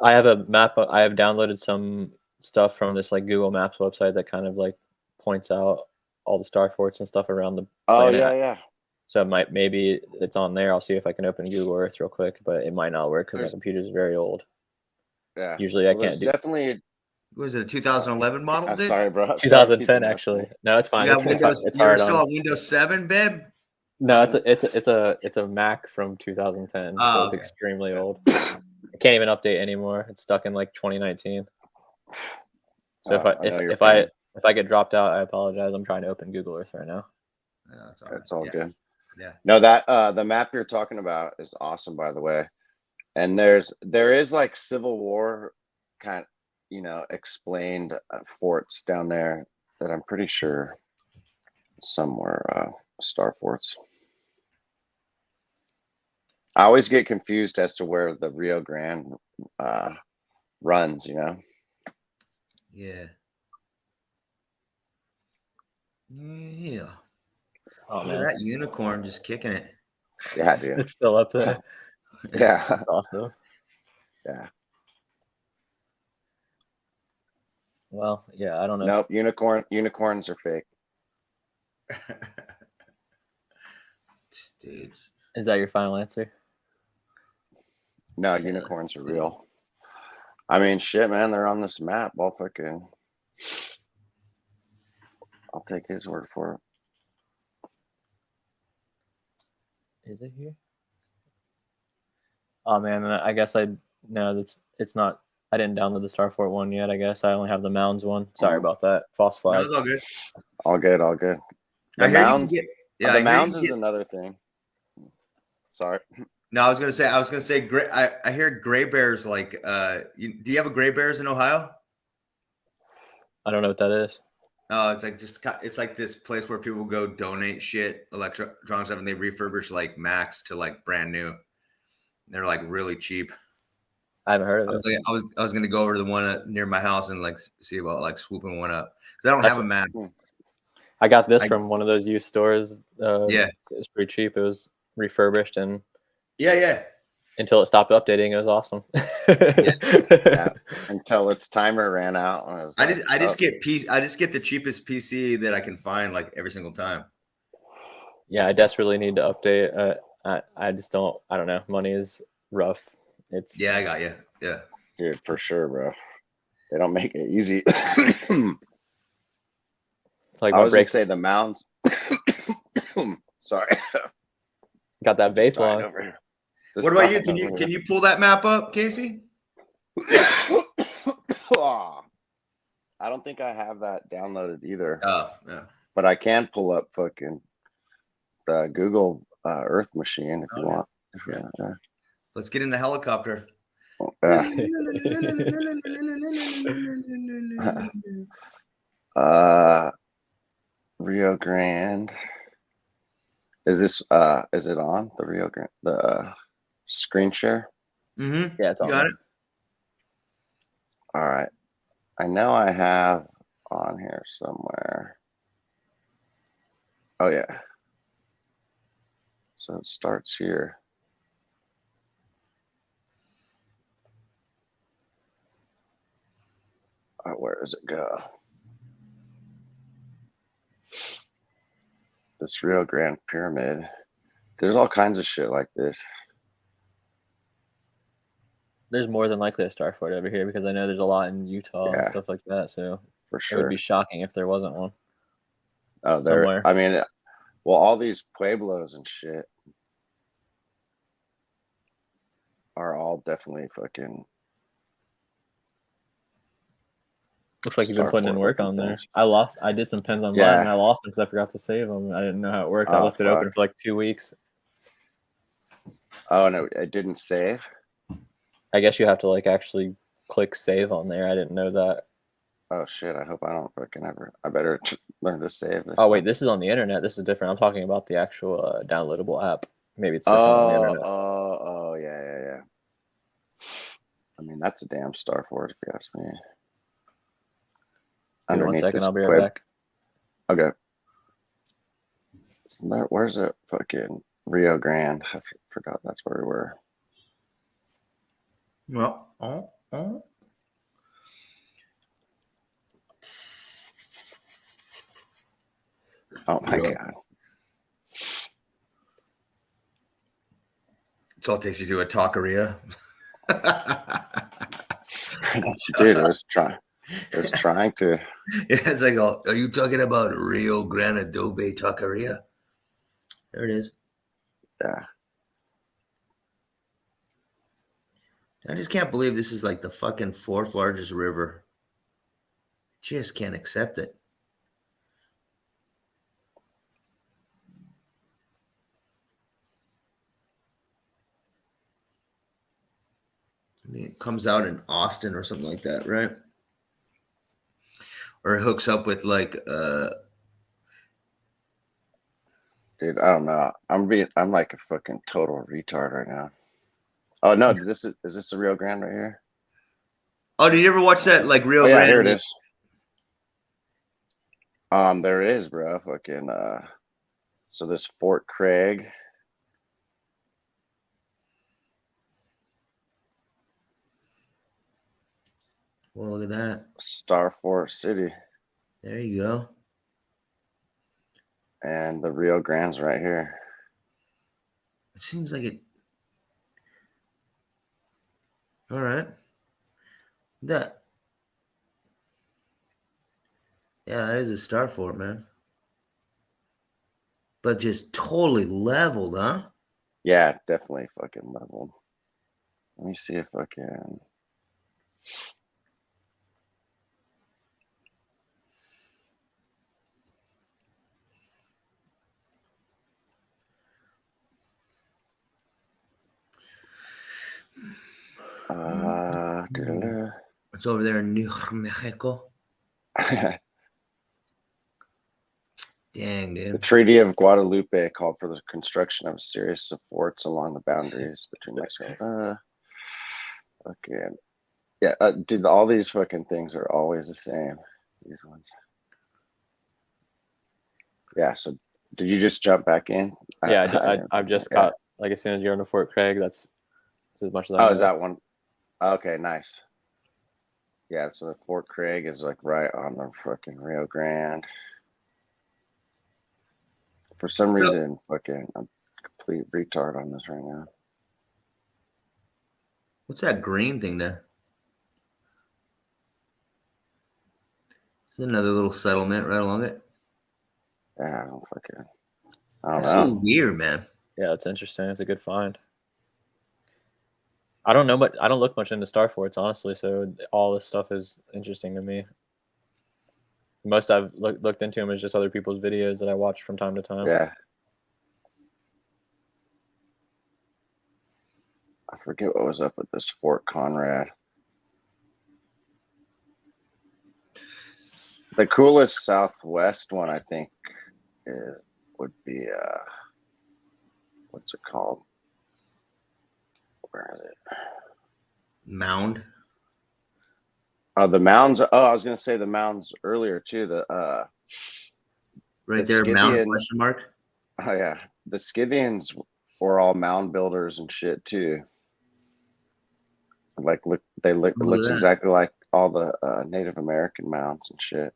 I have a map. I have downloaded some stuff from this like Google Maps website that kind of like points out all the star forts and stuff around the planet. Yeah. So maybe it's on there. I'll see if I can open Google Earth real quick, but it might not work because my computer is very old. Yeah. Usually I can't do. Definitely. Was it a 2011 model? I'm sorry, bro. 2010 actually. No, it's fine. Yeah, it's hard still on Windows 7, babe. No, it's a Mac from 2010, so it's extremely old. I can't even update anymore. It's stuck in like 2019. So if I get dropped out, I apologize. I'm trying to open Google Earth right now. Yeah, it's all good. Yeah. No, that the map you're talking about is awesome, by the way. And there is like Civil War kind of explained forts down there that I'm pretty sure some were star forts. I always get confused as to where the Rio Grande runs, Yeah. Yeah. Oh, look at that unicorn just kicking it. Yeah, dude. It's still up there. Yeah. That's awesome. Yeah. Well, yeah, I don't know. Nope, unicorns are fake. Stage. Is that your final answer? No, unicorns are real. I mean, shit, man, they're on this map. I'll take his word for it. Is it here? Oh man, I guess it's not. I didn't download the Starfort one yet. I guess I only have the Mounds one. Sorry about that. False flag. No, it's all good. All good. The Mounds is another thing. Sorry. No, I was gonna say. I hear gray bears like. Do you have a gray bears in Ohio? I don't know what that is. Oh, it's like this place where people go donate shit, electronic stuff, and they refurbish like Macs to like brand new. They're like really cheap. I haven't heard of it. I was gonna go over to the one near my house and like see about like swooping one up because I don't have a Mac. I got this from one of those used stores. Yeah, it was pretty cheap. It was refurbished and yeah. Until it stopped updating, it was awesome. Yeah. Until its timer ran out. I just get the cheapest PC that I can find like every single time. Yeah, I desperately need to update. I just don't. I don't know. Money is rough It's Yeah, I got you. Yeah. Dude, for sure, bro. They don't make it easy. like I what was gonna breaks. say the mounds. Sorry. Got that Just vape dying line. over here. What about you? Can you pull that map up, Casey? I don't think I have that downloaded either. Oh, yeah. But I can pull up fucking the Google Earth machine if you want. Let's get in the helicopter. Rio Grande. Is it on the Rio Grande, the screen share? Mm-hmm. Yeah, it's You on got there. it. All right. I know I have on here somewhere. Oh yeah. So it starts here. Where does it go? This Rio Grande Pyramid. There's all kinds of shit like this. There's more than likely a Starfort over here because I know there's a lot in Utah and Yeah. stuff like that. So For it sure. would be shocking if there wasn't one. Oh, somewhere. I mean, well, all these pueblos and shit are all definitely fucking. Looks like you've been putting in work on there. things. I did some pins on mine and I lost them because I forgot to save them. I didn't know how it worked. I left it open for like 2 weeks. Oh, no, it didn't save? I guess you have to like actually click save on there. I didn't know that. Oh shit, I hope I don't fucking ever. I better learn to save this. Oh wait, this is on the internet. This is different. I'm talking about the actual downloadable app. Maybe it's different on the internet. Oh, yeah. I mean, that's a damn Starfort if you ask me. Give me 1 second, I'll be right back. Okay. Where's it? Fucking Rio Grande. I forgot that's where we were. Well, Oh my god. It's all it takes you to a taqueria. Dude, it was trying to. Yeah, it's like, are you talking about Rio Grande Adobe Taqueria? There it is. Yeah. I just can't believe this is like the fucking 4th largest river. Just can't accept it. I mean, it comes out in Austin or something like that, right? Or it hooks up with like Dude, I don't know. I'm like a fucking total retard right now. Oh no, is this the Rio Grande right here? Oh, did you ever watch that like Rio Grande? Here it is. There it is, bro. Fucking so this Fort Craig. Well, look at that. Starfort City. There you go. And the Rio Grande's right here. It seems like it. All right. That. Yeah, that is a Starfort, man. But just totally leveled, huh? Yeah, definitely fucking leveled. Let me see if I can. It's over there in New Mexico. Dang, dude. The Treaty of Guadalupe called for the construction of a series of forts along the boundaries between Mexico. Okay. Yeah, dude, all these fucking things are always the same. These ones. Yeah, so did you just jump back in? Yeah, I've just got, like, as soon as you're in the Fort Craig, that's as much as I know. Oh, is that one? Okay, nice. Yeah, so the Fort Craig is like right on the fucking Rio Grande. For some reason, fucking, I'm a complete retard on this right now. What's that green thing there? Is another little settlement right along it? Yeah, I don't That's so know. weird, man. Yeah, it's interesting. It's a good find. I don't know, but I don't look much into Starforts, honestly. So all this stuff is interesting to me. Most I've looked into them is just other people's videos that I watch from time to time. Yeah. I forget what was up with this Fort Conrad. The coolest southwest one, I think, would be what's it called? Where is it? Mound. Oh, the mounds. Oh, I was gonna say the mounds earlier too. Right the there, mound Scythian. question mark. Oh yeah, the Scythians were all mound builders and shit too. Like it looks exactly like all the Native American mounds and shit.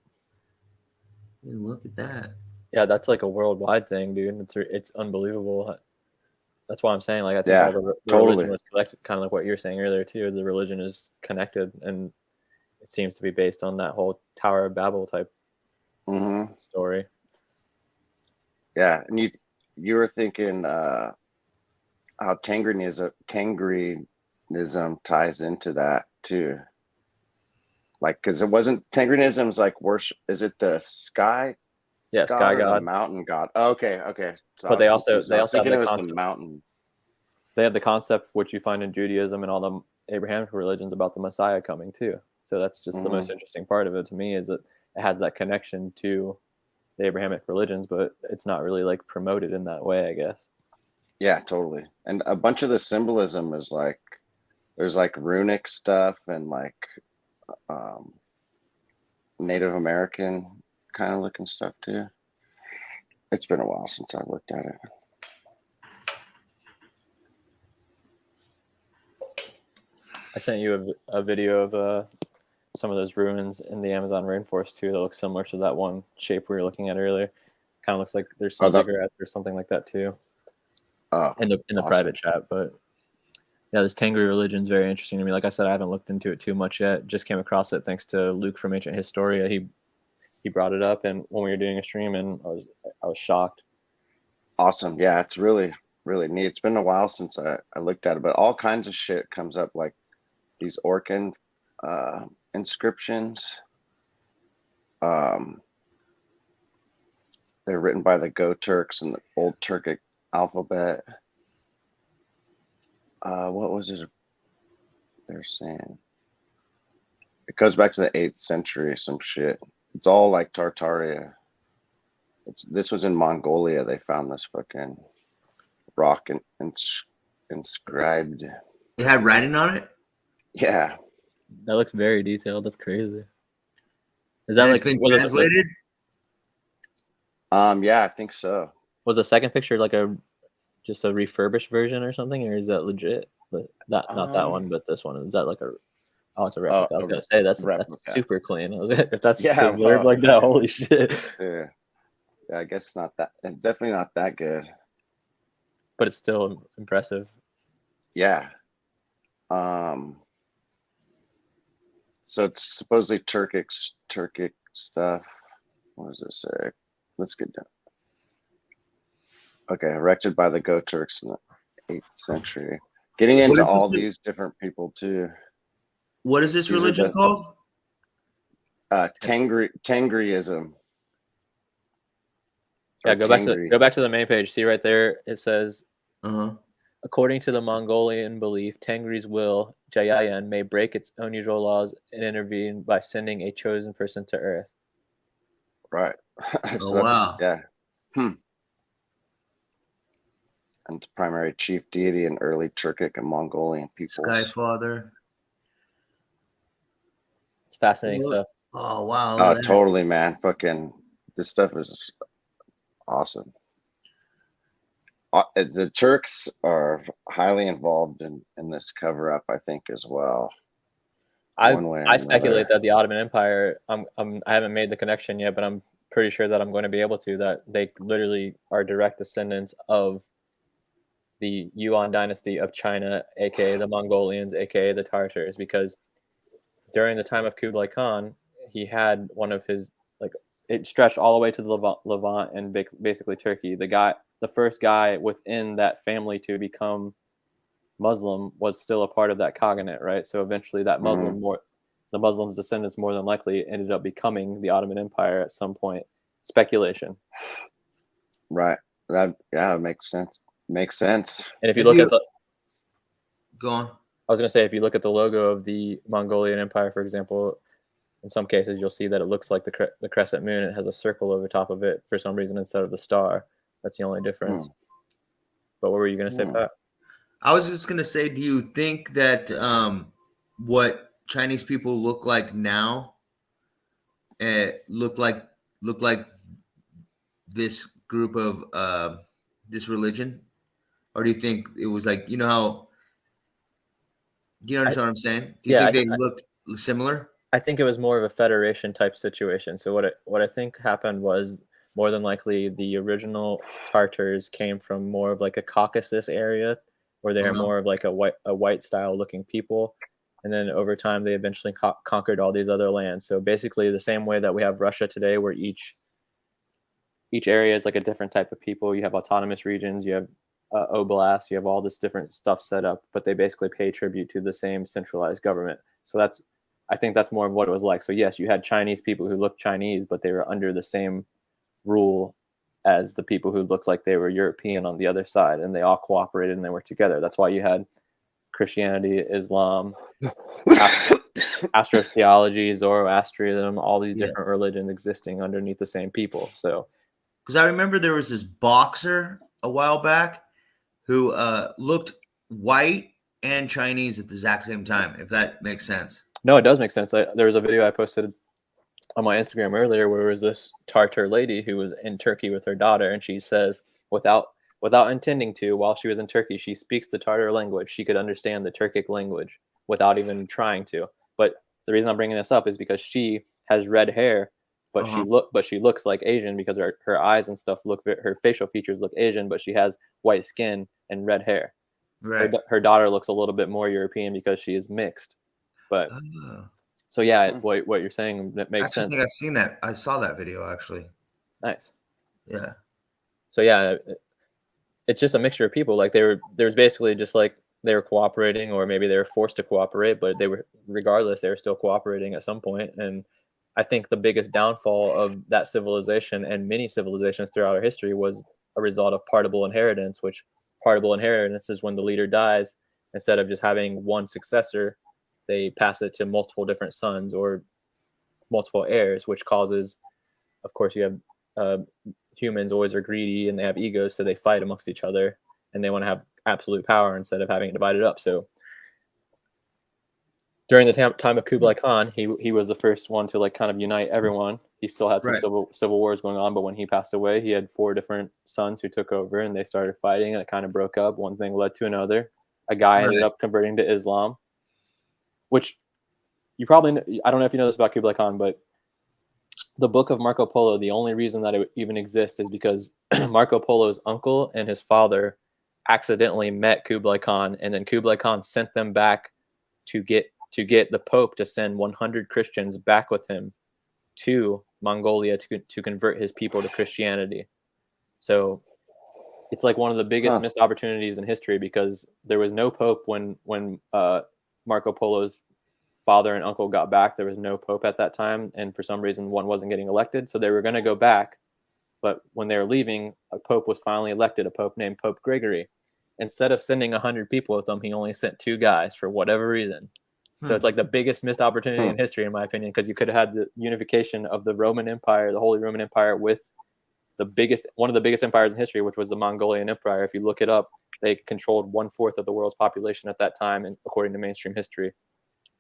Yeah, look at that. Yeah, that's like a worldwide thing, dude. It's unbelievable. That's why I'm saying, like, I think all the totally. religion was collected, kind of like what you're saying earlier too. The religion is connected, and it seems to be based on that whole Tower of Babel type story. Yeah, and you were thinking how Tengrinism ties into that too. Like, because it wasn't Tengrinism's like worship. Is it the sky? Yeah, god sky or god, the mountain god. Oh, okay. So but they also have the concept. The mountain. They have the concept which you find in Judaism and all the Abrahamic religions about the Messiah coming too. So that's just the most interesting part of it to me, is that it has that connection to the Abrahamic religions, but it's not really like promoted in that way, I guess. Yeah, totally. And a bunch of the symbolism is like, there's like runic stuff and like Native American kind of looking stuff too. It's been a while since I looked at it. I sent you a video of some of those ruins in the Amazon rainforest too that looks similar to that one shape we were looking at earlier. Kind of looks like there's some ziggurats or something like that too. In the awesome. Private chat, but yeah, this Tengri religion is very interesting to me. Like I said, I haven't looked into it too much yet. Just came across it thanks to Luke from Ancient Historia. He brought it up, and when we were doing a stream, and I was shocked. Awesome, yeah, it's really neat. It's been a while since I looked at it, but all kinds of shit comes up, like these Orkhun inscriptions. They're written by the Go Turks in the old Turkic alphabet. What was it they're saying? It goes back to the 8th century, some shit. It's all like Tartaria. This was in Mongolia. They found this fucking rock inscribed. It had writing on it? Yeah. That looks very detailed. That's crazy. Is that like been translated? Yeah, I think so. Was the second picture like just a refurbished version or something, or is that legit? But not that one, but this one. Is that like it's a replica. I was gonna say that's super clean. If that's preserved like that, holy shit. Yeah, I guess not that. Definitely not that good. But it's still impressive. Yeah. So it's supposedly Turkic stuff. What does it say? Let's get down. Okay, erected by the Go Turks in the 8th century. Getting into all these different people too. What is this religion called? Tengrism. Yeah, go back to the main page. See right there, it says, according to the Mongolian belief, Tengri's will, Jayayan, may break its own usual laws and intervene by sending a chosen person to Earth. Right. So, wow. Yeah. And primary chief deity in early Turkic and Mongolian peoples. Skyfather. It's fascinating stuff. Oh, wow. Oh, totally, man. Fucking, this stuff is awesome. The Turks are highly involved in this cover-up, I think, as well. I speculate that the Ottoman Empire, I haven't made the connection yet, but I'm pretty sure that I'm going to be able to, that they literally are direct descendants of the Yuan dynasty of China, aka the Mongolians, aka the Tartars, because during the time of Kublai Khan, he had one of his, like, it stretched all the way to the Levant and basically Turkey. The first guy within that family to become Muslim was still a part of that cognate, right? So eventually that the Muslims' descendants more than likely ended up becoming the Ottoman Empire at some point. Speculation. Right. That makes sense. Makes sense. And if you look at the, go on. I was going to say, if you look at the logo of the Mongolian Empire, for example, in some cases you'll see that it looks like the crescent moon. It has a circle over top of it for some reason instead of the star. That's the only difference. But what were you going to say, Pat? I was just going to say, do you think that what Chinese people look like now look like this group of this religion? Or do you think it was like, how, do you understand what I'm saying? Do you think they looked similar? I think it was more of a federation type situation. So what I think happened was, more than likely the original Tartars came from more of like a Caucasus area, where they are more of like a white style looking people. And then over time, they eventually conquered all these other lands. So basically the same way that we have Russia today, where each area is like a different type of people. You have autonomous regions, you have oblasts, you have all this different stuff set up, but they basically pay tribute to the same centralized government. So I think that's more of what it was like. So yes, you had Chinese people who looked Chinese, but they were under the same rule as the people who looked like they were European on the other side, and they all cooperated and they were together. That's why you had Christianity, Islam, astrotheology, Zoroastrianism, all these different religions existing underneath the same people. So, because I remember there was this boxer a while back who looked white and Chinese at the exact same time, if that makes sense. No, it does make sense. There was a video I posted on my Instagram earlier where there was this Tartar lady who was in Turkey with her daughter, and she says without intending to, while she was in Turkey, she speaks the Tartar language. She could understand the Turkic language without even trying to. But the reason I'm bringing this up is because she has red hair, but she looks like Asian, because her eyes and stuff her facial features look Asian, but she has white skin and red hair. Right. Her daughter looks a little bit more European because she is mixed. But so yeah, what you're saying, that makes sense. I think I've seen that. I saw that video actually. Nice. Yeah. So yeah, it's just a mixture of people. Like there was basically just like they were cooperating, or maybe they were forced to cooperate, but they were still cooperating at some point. And I think the biggest downfall of that civilization and many civilizations throughout our history was a result of partible inheritance, which partible inheritance is when the leader dies, instead of just having one successor, they pass it to multiple different sons or multiple heirs, which causes, of course, you have humans always are greedy and they have egos, so they fight amongst each other and they want to have absolute power instead of having it divided up. So during the time of Kublai Khan, he was the first one to like kind of unite everyone. He still had some civil wars going on, but when he passed away, he had 4 different sons who took over, and they started fighting, and it kind of broke up. One thing led to another. A guy ended up converting to Islam, which you probably, I don't know if you know this about Kublai Khan, but the book of Marco Polo, the only reason that it even exists is because Marco Polo's uncle and his father accidentally met Kublai Khan, and then Kublai Khan sent them back to get the Pope to send 100 Christians back with him to Mongolia to convert his people to Christianity. So it's like one of the biggest missed opportunities in history, because there was no Pope when Marco Polo's father and uncle got back. There was no Pope at that time, and for some reason one wasn't getting elected, so they were going to go back. But when they were leaving, a Pope was finally elected, a Pope named Pope Gregory. Instead of sending 100 people with them, he only sent 2 guys for whatever reason. So it's like the biggest missed opportunity in history, in my opinion, because you could have had the unification of the Roman Empire, the Holy Roman Empire, with one of the biggest empires in history, which was the Mongolian Empire. If you look it up, they controlled 1/4 of the world's population at that time, and according to mainstream history.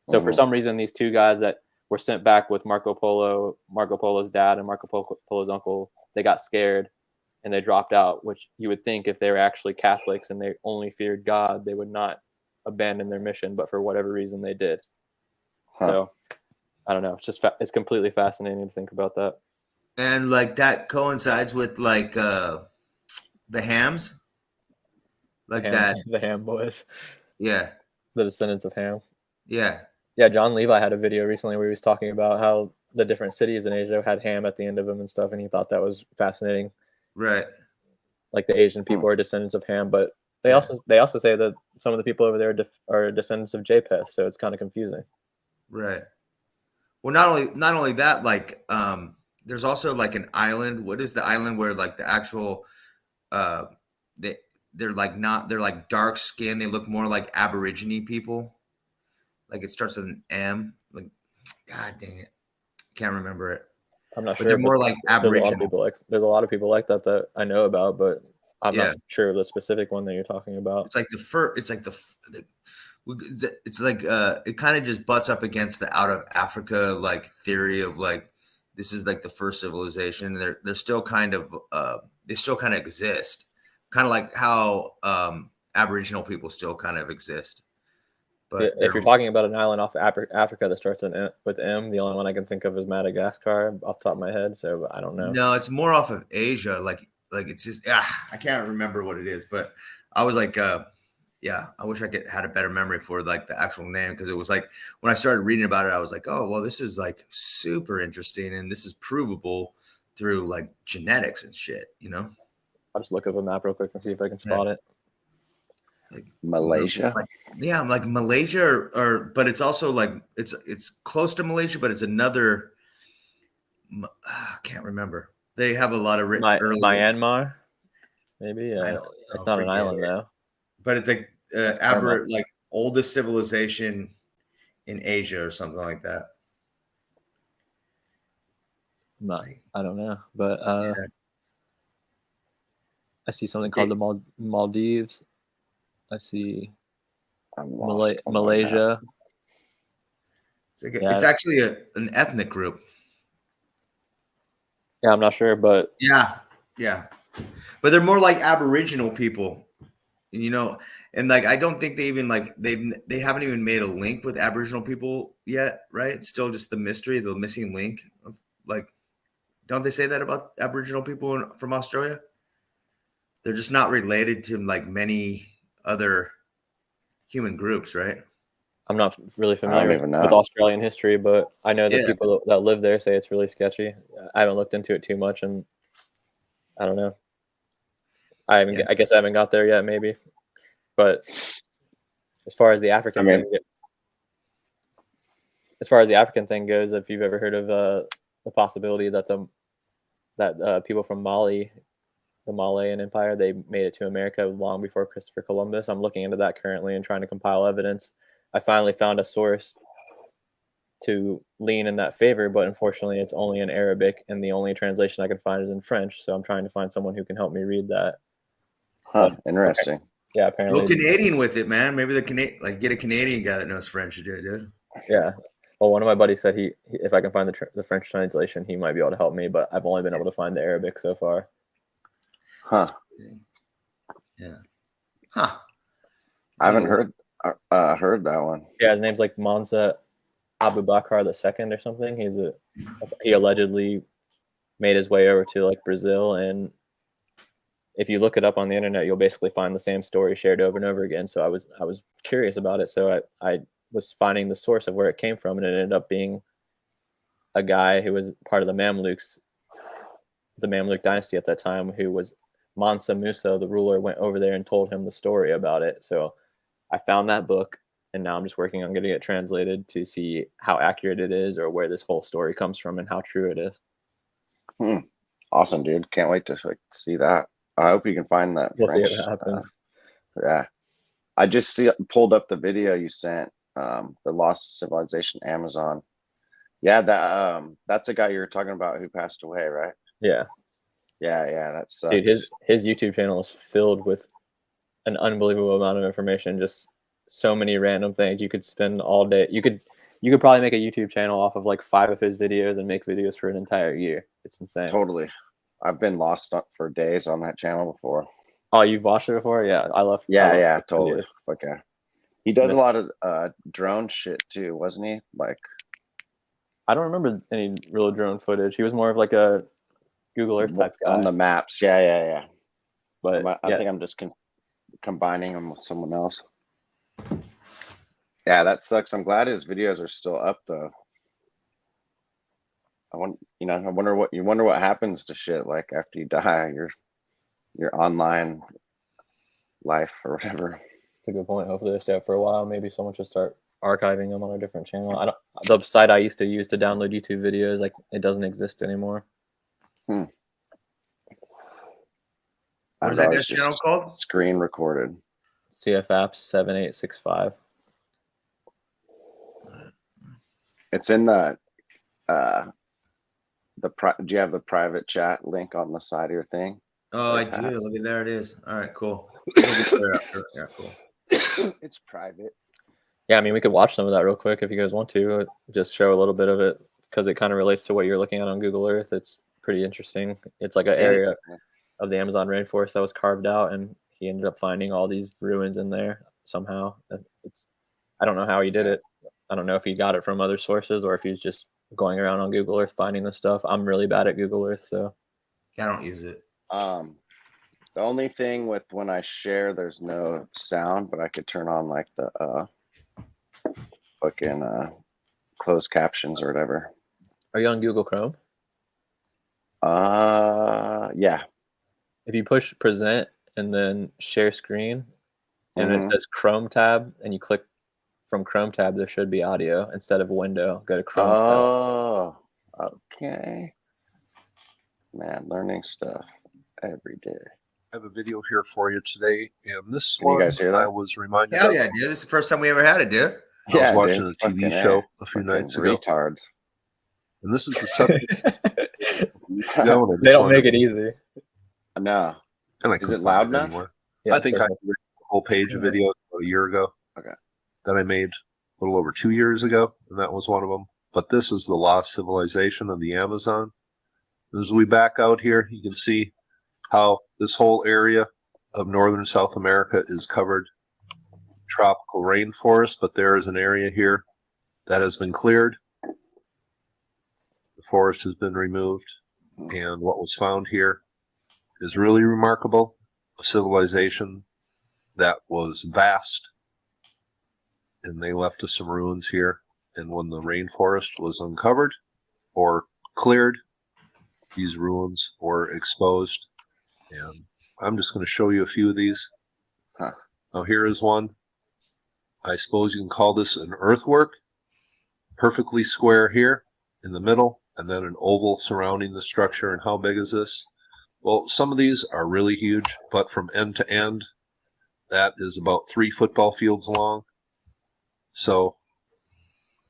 So for some reason, these 2 guys that were sent back with Marco Polo's dad and Marco Polo's uncle, they got scared and they dropped out, which you would think if they were actually Catholics and they only feared God, they would not abandon their mission, but for whatever reason they did. So I don't know. It's completely fascinating to think about that. And like that coincides with like the Hams. like Ham, that. the Ham boys, Yeah, the descendants of Ham. yeah, Yeah, John Levi had a video recently where he was talking about how the different cities in Asia had ham at the end of them and stuff, and he thought that was fascinating. right. Like the Asian people are descendants of Ham, but they Yeah. also say that some of the people over there are descendants of Japheth, so it's kind of confusing. Right. Well, not only that, like there's also like an island. What is the island where like the actual uh they're like dark skin, they look more like Aborigine people. Like it starts with an M. Like God dang it. Can't remember it. I'm not But sure. they're more like there's a lot of Aboriginal. people like that I know about, but I'm not sure of the specific one that you're talking about. It's like it's like it kind of just butts up against the out of Africa like theory of like this is like the first civilization. They're still kind of they still kind of exist, kind of like how Aboriginal people still kind of exist. But if you're talking about an island off Africa that starts with M, the only one I can think of is Madagascar off the top of my head. So I don't know. No, it's more off of Asia. Like it's just I can't remember what it is, but I was like yeah, I wish I had a better memory for like the actual name, because it was like when I started reading about it, I was like, oh well, this is like super interesting, and this is provable through like genetics and shit, you know. I'll just look up a map real quick and see if I can spot it. Like Malaysia. Yeah, I'm like Malaysia, or but it's also like it's close to Malaysia, but it's another. I can't remember. They have a lot of early Myanmar, maybe. It's not an island though. But it's like like oldest civilization in Asia or something like that. I don't know, but I see something called the Maldives. I see Malaysia. It's actually an ethnic group. Yeah, I'm not sure, but yeah, but they're more like Aboriginal people, you know. And like I don't think they even like they haven't even made a link with Aboriginal people yet, right? It's still just the mystery, the missing link of like. Don't they say that about Aboriginal people from Australia? They're just not related to like many other human groups, right? I'm not really familiar with Australian history, but I know that people that live there say it's really sketchy. I haven't looked into it too much, and I don't know. I guess I haven't got there yet, maybe. But as far as the African thing goes, if you've ever heard of the possibility that people from Mali, the Malayan Empire, they made it to America long before Christopher Columbus. I'm looking into that currently and trying to compile evidence. I finally found a source to lean in that favor, but unfortunately it's only in Arabic, and the only translation I can find is in French. So I'm trying to find someone who can help me read that. Huh, interesting. Okay. Yeah, apparently. Go Canadian with it, man. Maybe get a Canadian guy that knows French to do it, dude. Yeah. Well, one of my buddies said if I can find the French translation, he might be able to help me, but I've only been able to find the Arabic so far. Huh. Yeah. Huh. I haven't heard that one. Yeah, his name's like Mansa Abubakar II or something. He allegedly made his way over to like Brazil, and if you look it up on the internet, you'll basically find the same story shared over and over again. So I was curious about it, so I was finding the source of where it came from, and it ended up being a guy who was part of the Mamluk dynasty at that time, who was Mansa Musa, the ruler, went over there and told him the story about it. So I found that book, and now I'm just working on getting it translated to see how accurate it is, or where this whole story comes from and how true it is. Awesome, dude. Can't wait to see that. I hope you can find that. We'll see what happens. Yeah. I just pulled up the video you sent, the Lost Civilization Amazon. Yeah, that's a guy you were talking about who passed away, right? Yeah. Yeah, that sucks. Dude, his YouTube channel is filled with an unbelievable amount of information, just so many random things. You could spend all day. You could probably make a YouTube channel off of like 5 of his videos and make videos for an entire year. It's insane. Totally. I've been lost for days on that channel before. Oh, you've watched it before? Yeah, I love. Yeah, totally. Okay. He does a lot of drone shit too, wasn't he? Like, I don't remember any real drone footage. He was more of like a Google Earth type guy on the maps. Yeah. But I think I'm just combining them with someone else. Yeah, that sucks. I'm glad his videos are still up though. I wonder what happens to shit like after you die, your online life or whatever. It's a good point. Hopefully they stay up for a while. Maybe someone should start archiving them on a different channel. The site I used to use to download YouTube videos, like it doesn't exist anymore. What was that guy's channel called? Screen recorded. CFApps 7865. It's in the do you have the private chat link on the side of your thing? Oh, I do. Look at there it is. All right, cool. Yeah, cool. It's private. Yeah, I mean, we could watch some of that real quick if you guys want to. Just show a little bit of it because it kind of relates to what you're looking at on Google Earth. It's pretty interesting. It's like an area of the Amazon rainforest that was carved out, and he ended up finding all these ruins in there somehow. I don't know how he did it. I don't know if he got it from other sources or if he's just going around on Google Earth finding this stuff. I'm really bad at Google Earth, so I don't use it. The only thing with when I share, there's no sound, but I could turn on like the fucking closed captions or whatever. Are you on Google Chrome? Yeah. If you push present and then share screen, and it says Chrome tab, and you click from Chrome tab, there should be audio instead of window. Go to Chrome tab. Oh, okay. Man, learning stuff every day. I have a video here for you today, and this Can one you guys hear that? I was reminded Hell of. yeah, dude. This is the first time we ever had it, dude. I was watching dude. a TV Fucking show A. a few Fucking nights ago, retards. and this is the subject. They don't make it easy. No. And I Is couldn't it loud find enough? anymore. Yeah, I think I perfect. did a whole page of videos about a year ago. Okay. That I made a little over 2 years ago, and that was one of them. But this is the lost civilization of the Amazon. As we back out here, you can see how this whole area of northern South America is covered tropical rainforest, but there is an area here that has been cleared. The forest has been removed, and what was found here is really remarkable. A civilization that was vast, and they left us some ruins here. And when the rainforest was uncovered or cleared, these ruins were exposed. And I'm just going to show you a few of these. Now here is one. I suppose you can call this an earthwork. Perfectly square here in the middle, and then an oval surrounding the structure. And how big is this? Well, some of these are really huge, but from end to end, that is about 3 football fields long. So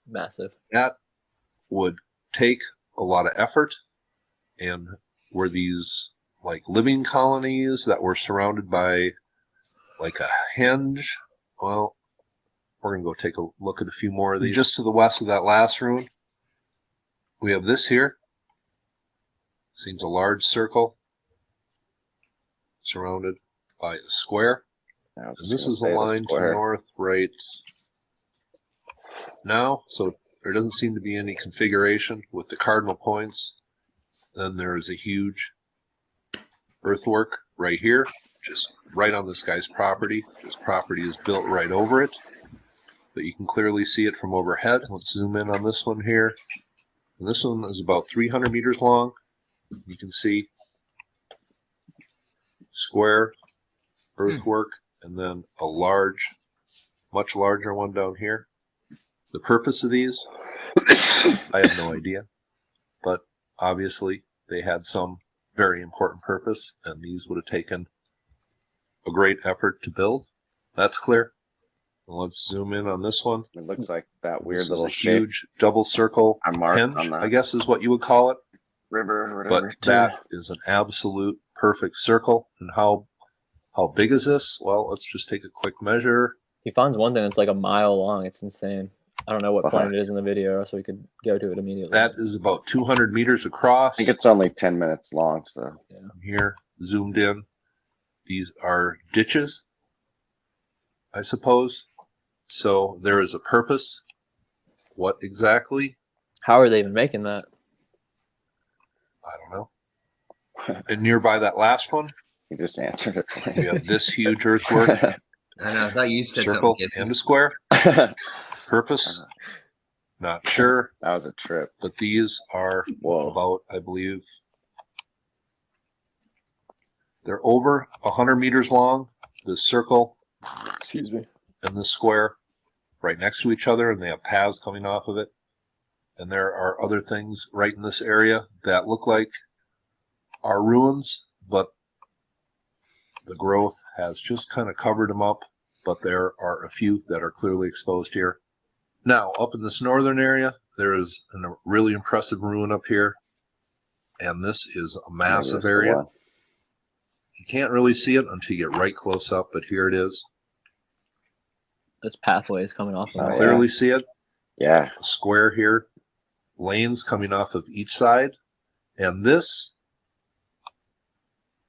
Massive. that would take a lot of effort, and were these like living colonies that were surrounded by like a henge? Well, we're going to go take a look at a few more of these. Just to the west of that last ruin, we have this here. Seems a large circle surrounded by a square. And this is the line to the north right now, so there doesn't seem to be any configuration with the cardinal points. Then there is a huge earthwork right here, just right on this guy's property. His property is built right over it, but you can clearly see it from overhead. Let's zoom in on this one here. And this one is about 300 meters long. You can see square earthwork, and then a large, much larger one down here. The purpose of these, I have no idea, but obviously they had some very important purpose, and these would have taken a great effort to build. That's clear. And let's zoom in on this one. It looks like that weird This little is a shape. huge double circle henge, I guess is what you would call it. River or whatever. But that is an absolute perfect circle. And how big is this? Well, let's just take a quick measure. He finds one thing that's like a mile long. It's insane. I don't know what point it is in the video, so we could go to it immediately. That is about 200 meters across. I think it's only 10 minutes long. So yeah. Here, zoomed in. These are ditches, I suppose. So there is a purpose. What exactly? How are they even making that? I don't know. And nearby that last one, You just answered it for We me. have this huge earthwork, I know. I thought you said circle something. Casey. and a square. That Purpose, not sure, was a trip. but these are Whoa. about, I believe, they're over 100 meters long. The circle Excuse me. and the square right next to each other, and they have paths coming off of it. And there are other things right in this area that look like are ruins, but the growth has just kind of covered them up. But there are a few that are clearly exposed here. Now, up in this northern area, there is a really impressive ruin up here. And this is a massive area. You can't really see it until you get right close up, but here it is. This pathway is coming off You of can it. clearly see it. Yeah. A square here, lanes coming off of each side. And this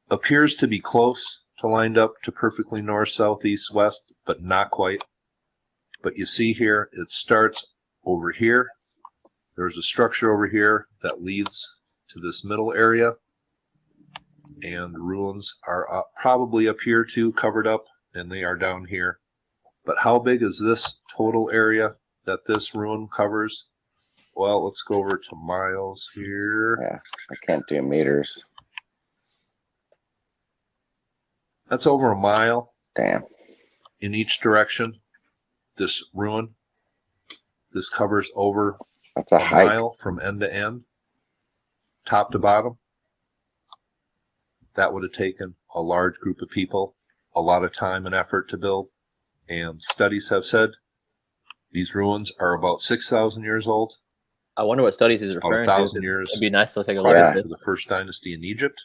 appears to be close to lined up to perfectly north, south, east, west, but not quite. But you see here, it starts over here. There's a structure over here that leads to this middle area. And ruins are probably up here too, covered up, and they are down here. But how big is this total area that this ruin covers? Well, let's go over to miles here. Yeah. I can't do meters. That's over a mile Damn. in each direction. This ruin, this covers over That's a a hike. mile from end to end, top to bottom. That would have taken a large group of people, a lot of time and effort to build. And studies have said these ruins are about 6,000 years old. I wonder what studies he's About referring to. 1,000 'Cause years It'd be nice to take a look prior at to this. the first dynasty in Egypt.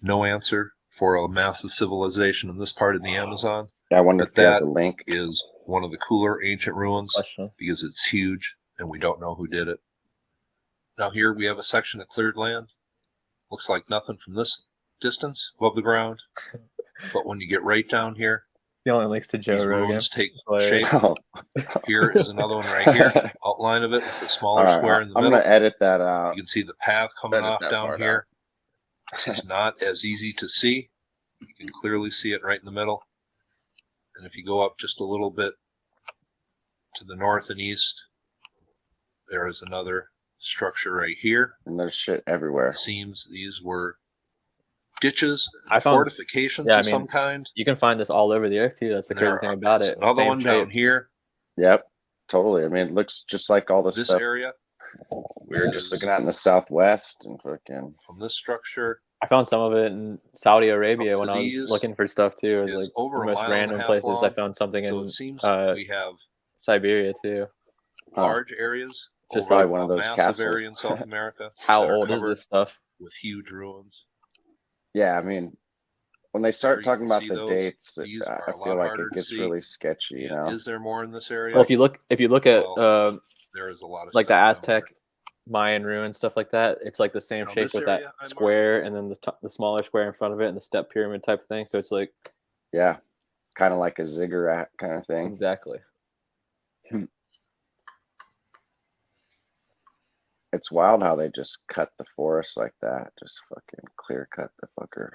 No answer for a massive civilization in this part of the Amazon. Yeah, I wonder But if he has that a link. is one of the cooler ancient ruins Question. because it's huge and we don't know who did it. Now here we have a section of cleared land. Looks like nothing from this distance above the ground. But when you get right down here, He only links to Joe these Rogan. ruins take It's hilarious. shape. Oh. Here is another one right here. Outline of it with the smaller All right, square in the I'm middle. gonna edit that out. You can see the path coming Edit off that down part here. This is not as easy to see. You can clearly see it right in the middle. And if you go up just a little bit to the north and east, there is another structure right here. And there's shit everywhere. It seems these were ditches, I found- fortifications yeah, I of some mean, kind. You can find this all over the earth too. That's the And crazy thing about there's it. another Same one down shape. here. Yep, totally. I mean, it looks just like all the This stuff area we were just looking at in the Southwest and fucking. from this structure I found some of it in Saudi Arabia Up when to I was these looking for stuff too. It was is like over the a most mile and a random half places. I long. found something So in it seems uh, we have Siberia too. large areas Just over like one of a those massive castles. area in South America. How that are old is covered this stuff? with huge ruins. Yeah, I mean, when they start you talking can about see the those. dates, These I are a feel lot like harder it to gets see. really sketchy. You And know, is there more in this area? Well, if you look at Well, there is a lot of like the stuff down Aztec, here. Mayan ruins, stuff like that, it's like the same Now, shape this with area that I square and then the smaller square in front of it and the step pyramid type thing. So it's like yeah, kind of like a ziggurat kind of thing. exactly. It's wild how they just cut the forest like that. Just fucking clear cut the fucker.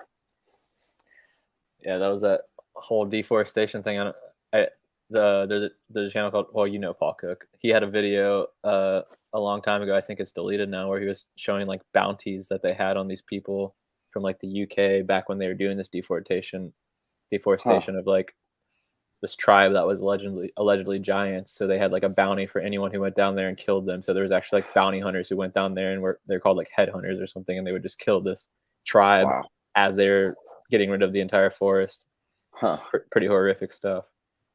Yeah, that was that whole deforestation thing. There's a channel called, well, you know, Paul Cook. He had a video a long time ago. I think it's deleted now, where he was showing like bounties that they had on these people from like the UK back when they were doing this deforestation of like this tribe that was allegedly giants. So they had like a bounty for anyone who went down there and killed them. So there was actually like bounty hunters who went down there and they're called like headhunters or something, and they would just kill this tribe Wow. as they're getting rid of the entire forest. Huh. Pretty horrific stuff.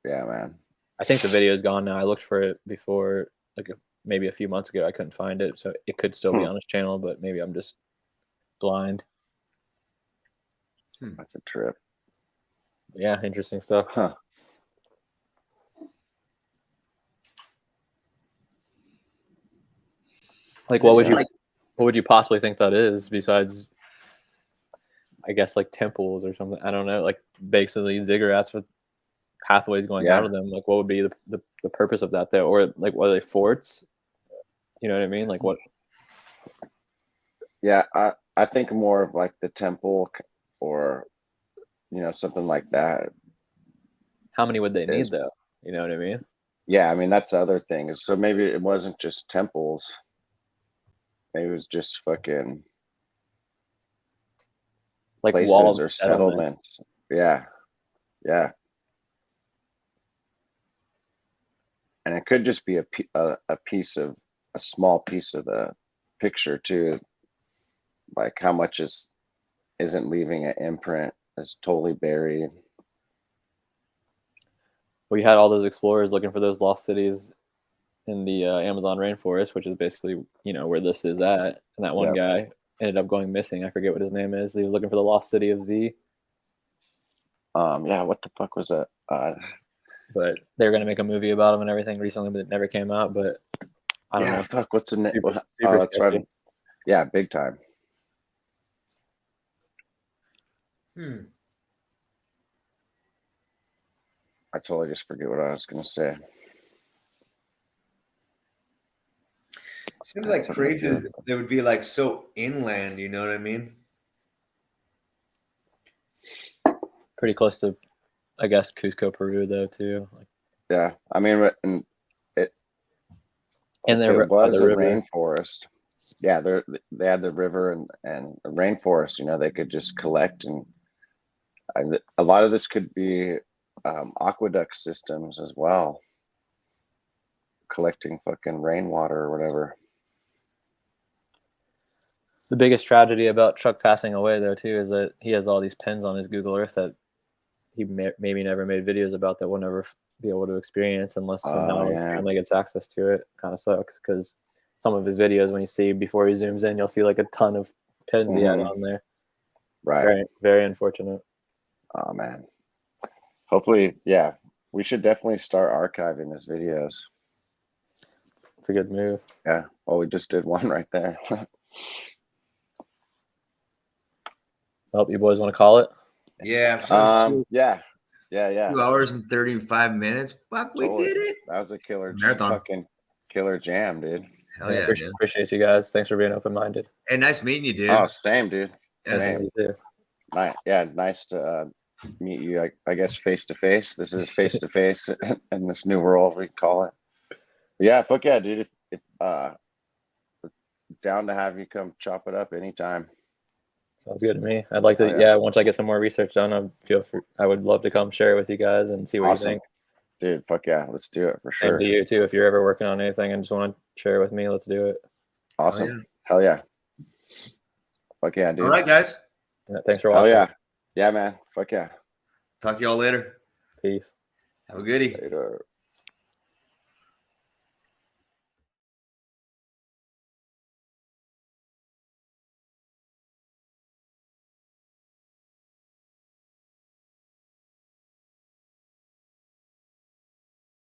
Yeah, man. I think the video is gone now. I looked for it before, like maybe a few months ago. I couldn't find it, so it could still be on his channel, but maybe I'm just blind. That's a trip. Yeah, interesting stuff. Huh. Like, what Yeah. would you possibly think that is besides, I guess, like temples or something? I don't know, like basically ziggurats with pathways going out of them. Like, what would be the purpose of that there? Or like, what are they, forts? You know what I mean? Like, what? Yeah, I think more of like the temple or, something like that. How many would they Is- need though? You know what I mean? Yeah, I mean, that's the other thing. So maybe it wasn't just temples. Maybe it was just fucking Like places walled or settlements. settlements. Yeah. Yeah. And it could just be a small piece of the picture too. Like how much isn't leaving an imprint, is totally buried. We had all those explorers looking for those lost cities in the Amazon rainforest, which is basically where this is at. And that one guy ended up going missing. I forget what his name is. He was looking for the lost city of Z. Yeah, what the fuck was that? But they were gonna make a movie about him and everything recently, but it never came out. But I don't know. Fuck, what's the name? Super That's sketchy. right. Yeah, big time. I totally just forget what I was gonna say. Seems like crazy that they would be like so inland, you know what I mean? Pretty close to, I guess, Cusco, Peru, though, too. Yeah, I mean, it was a rainforest. Yeah, they had the river and the rainforest. They could just collect, and a lot of this could be aqueduct systems as well, collecting fucking rainwater or whatever. The biggest tragedy about Chuck passing away, though, too, is that he has all these pins on his Google Earth that he maybe never made videos about that we'll never be able to experience unless somehow his family gets access to it. Kind of sucks because some of his videos, when you see before he zooms in, you'll see like a ton of pins he had on there. Right. Very, very unfortunate. Oh, man. Hopefully, yeah. We should definitely start archiving his videos. It's a good move. Yeah. Well, we just did one right there. Well, you boys want to call it? Yeah. Yeah. 2 hours and 35 minutes. Fuck, we did it. That was a killer marathon. Fucking killer jam, dude. Hell yeah, appreciate you guys. Thanks for being open-minded. Hey, nice meeting you, dude. Oh, same, dude. Same. Nice to meet you. I guess face to face. This is face to face in this new world, we call it. But yeah, fuck yeah, dude. If down to have you come chop it up anytime. Sounds good to me. I'd like to, once I get some more research done, I would love to come share it with you guys and see what you think. Dude, fuck yeah, let's do it for sure. Same to you too. If you're ever working on anything and just want to share it with me, let's do it. Awesome. Oh, yeah. Hell yeah. Fuck yeah, dude. All right, guys. Yeah, thanks for watching. Oh yeah. Yeah, man. Fuck yeah. Talk to y'all later. Peace. Have a goodie. Later.